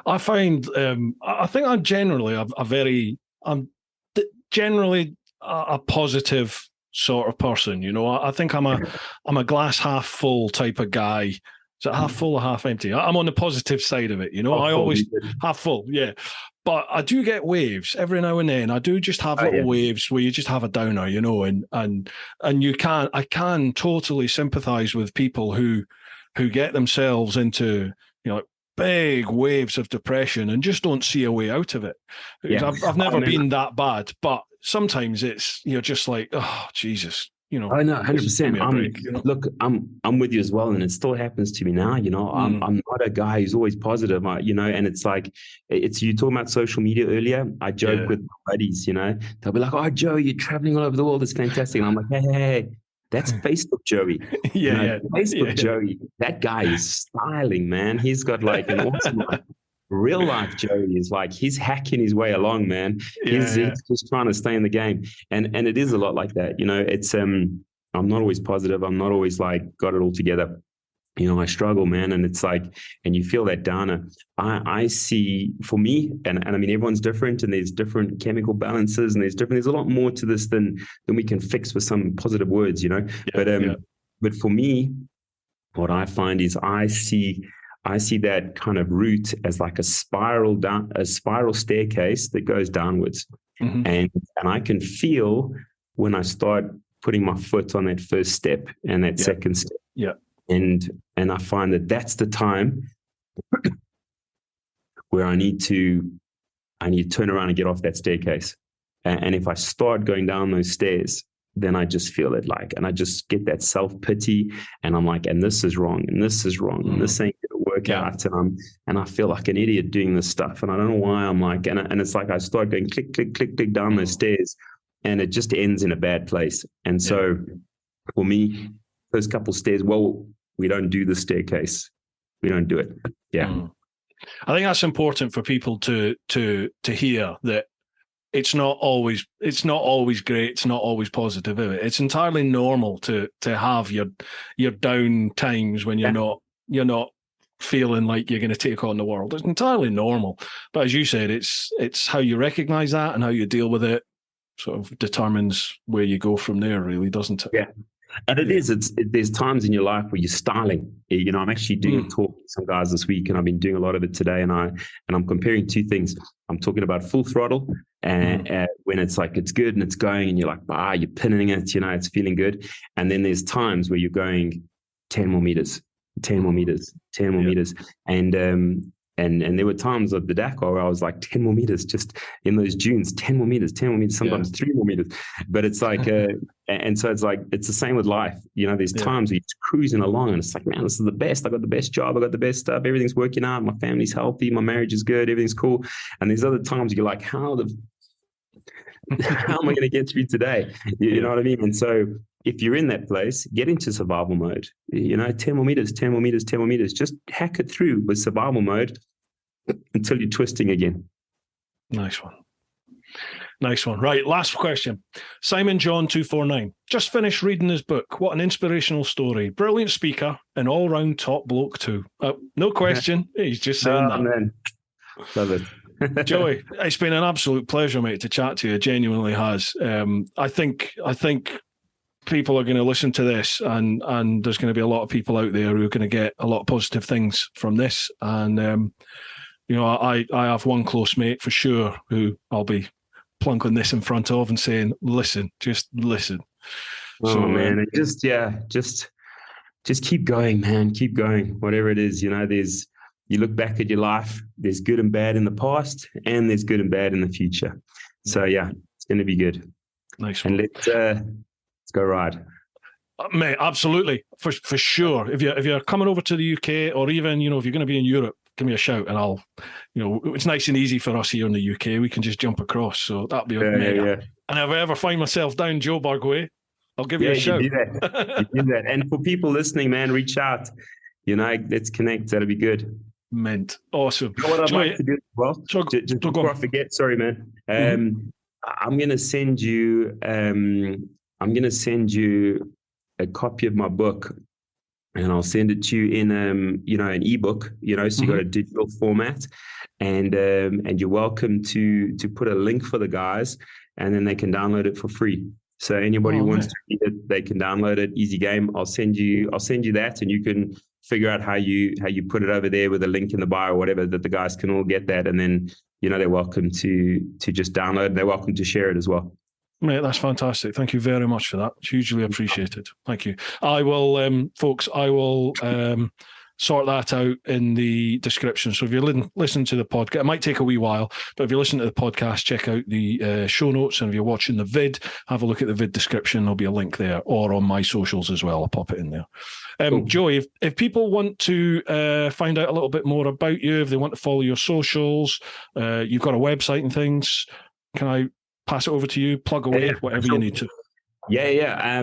I find, I think I'm generally generally a positive sort of person. I think I'm a glass half full type of guy. Is it half full or half empty? I'm on the positive side of it. I always half full, but I do get waves every now and then. I do just have little waves where you just have a downer, and I can totally sympathize with people who get themselves into big waves of depression and just don't see a way out of it. I've never been that bad, but sometimes it's just like, oh Jesus, I know 100%. Look, I'm with you as well, and it still happens to me now. I'm not a guy who's always positive. And it's like, you talking about social media earlier. I joke with my buddies. They'll be like, "Oh, Joe, you're traveling all over the world. It's fantastic." And I'm like, hey. That's Facebook Joey. Facebook Joey. That guy is styling, man. He's got like an awesome life. Real life Joey is like, he's hacking his way along, man. He's just trying to stay in the game. And it is a lot like that. It's I'm not always positive. I'm not always like got it all together. I struggle, man. And it's like, and you feel that downer. I see, for me, and I mean, everyone's different and there's different chemical balances and there's a lot more to this than we can fix with some positive words, But for me, what I find is I see that kind of route as like a spiral staircase that goes downwards. And I can feel when I start putting my foot on that first step and that second step. And I find that that's the time where I need to I need to turn around and get off that staircase. And if I start going down those stairs, then I just feel it and I just get that self-pity, and I'm like, and this is wrong, and this is wrong, and this ain't gonna work out, and I feel like an idiot doing this stuff, and I don't know why I'm like, and it's like I start going click, click, click, click down those stairs, and it just ends in a bad place. And so for me, those couple stairs, well, we don't do the staircase. We don't do it. Yeah. I think that's important for people to hear, that it's not always great. It's not always positive. Is it? It's entirely normal to have your down times when you're not feeling like you're going to take on the world. It's entirely normal. But as you said, it's how you recognize that and how you deal with it sort of determines where you go from there, really, doesn't it? Yeah. And there's times in your life where you're styling. I'm actually doing a talk with some guys this week, and I've been doing a lot of it today. And I'm comparing two things. I'm talking about full throttle, and when it's like it's good and it's going, and you're like, you're pinning it, it's feeling good. And then there's times where you're going 10 more meters, 10 more meters, 10 more meters, and there were times of the Dakar where I was like 10 more meters, just in those dunes, 10 more meters, sometimes 3 more meters. But it's like, and so it's like, it's the same with life. There's times where you're just cruising along and it's like, man, this is the best. I got the best job. I got the best stuff. Everything's working out. My family's healthy. My marriage is good. Everything's cool. And there's other times you're like, how am I going to get through today? You know what I mean? And so if you're in that place, get into survival mode. 10 more meters, 10 more meters, 10 more meters. Just hack it through with survival mode until you're twisting again. Nice one. Right, last question. Simon John 249. Just finished reading his book. What an inspirational story. Brilliant speaker and all-round top bloke too. No question. He's just saying that. Man. Love it. Joey, it's been an absolute pleasure, mate, to chat to you. It genuinely has. I think people are going to listen to this, and there's going to be a lot of people out there who are going to get a lot of positive things from this. And I have one close mate for sure who I'll be plunking this in front of and saying, listen, just listen. Man, just keep going, man. Keep going. Whatever it is, you look back at your life, there's good and bad in the past, and there's good and bad in the future. So it's going to be good. Nice one. And let's go ride. Mate, absolutely. For sure. If you're coming over to the UK, or even, if you're going to be in Europe, give me a shout, and I'll, it's nice and easy for us here in the UK. We can just jump across. So that'll be mega. Yeah. And if I ever find myself down Joburg way, I'll give you a shout. You do that. And for people listening, man, reach out. Let's connect. That'll be good. Meant. Awesome. What I'd like to do as well, just before I forget, sorry, man. I'm going to send you a copy of my book, and I'll send it to you in an ebook, so you got a digital format, and you're welcome to put a link for the guys, and then they can download it for free. So anybody who wants to read it, they can download it. Easy game. I'll send you that, and you can figure out how you put it over there with a link in the bio or whatever, that the guys can all get that, and then they're welcome to just download, and they're welcome to share it as well. Mate, that's fantastic. Thank you very much for that. It's hugely appreciated. Thank you. I will, folks, sort that out in the description. So if you're listening to the podcast, it might take a wee while, but if you listen to the podcast, check out the show notes. And if you're watching the vid, have a look at the vid description. There'll be a link there, or on my socials as well. I'll pop it in there. Cool. Joey, if people want to find out a little bit more about you, if they want to follow your socials, you've got a website and things, can I pass it over to you? Plug away, whatever you need to. Sure. Yeah,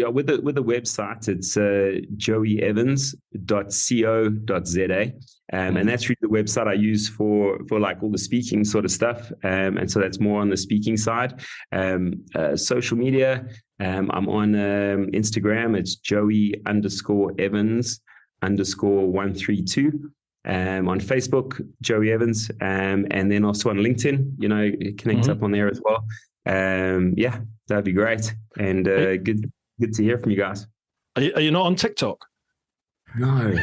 with the website, it's joeyevans.co.za, and that's really the website I use for like all the speaking sort of stuff, and so that's more on the speaking side. Social media, I'm on Instagram. It's Joey_Evans_132. On Facebook, Joey Evans, and then also on LinkedIn. It connects up on there as well. That'd be great, and good to hear from you guys. Are you not on TikTok? No.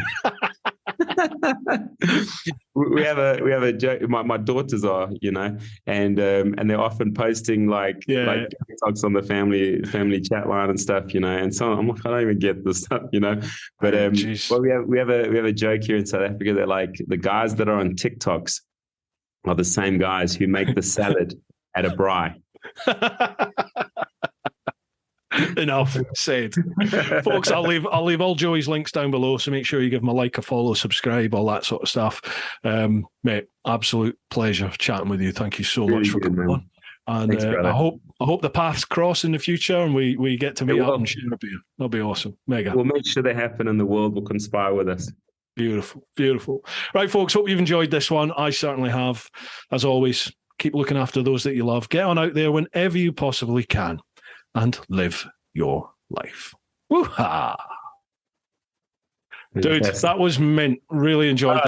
we have a joke. My daughters are, and they're often posting like TikToks on the family chat line and stuff, and so I'm like, I don't even get this stuff, but we have a joke here in South Africa that like the guys that are on TikToks are the same guys who make the salad at a braai. Enough said. Folks, I'll leave all Joey's links down below, so make sure you give him a like, a follow, subscribe, all that sort of stuff. Mate, absolute pleasure chatting with you. Thank you so much for coming on. And thanks, I hope the paths cross in the future and we get to meet up and share a beer. That'll be awesome. Mega. We'll make sure they happen and the world will conspire with us. Beautiful, beautiful. Right, folks, hope you've enjoyed this one. I certainly have. As always, keep looking after those that you love. Get on out there whenever you possibly can and live your life. Woo-ha! Dude, that was mint. Really enjoyed that.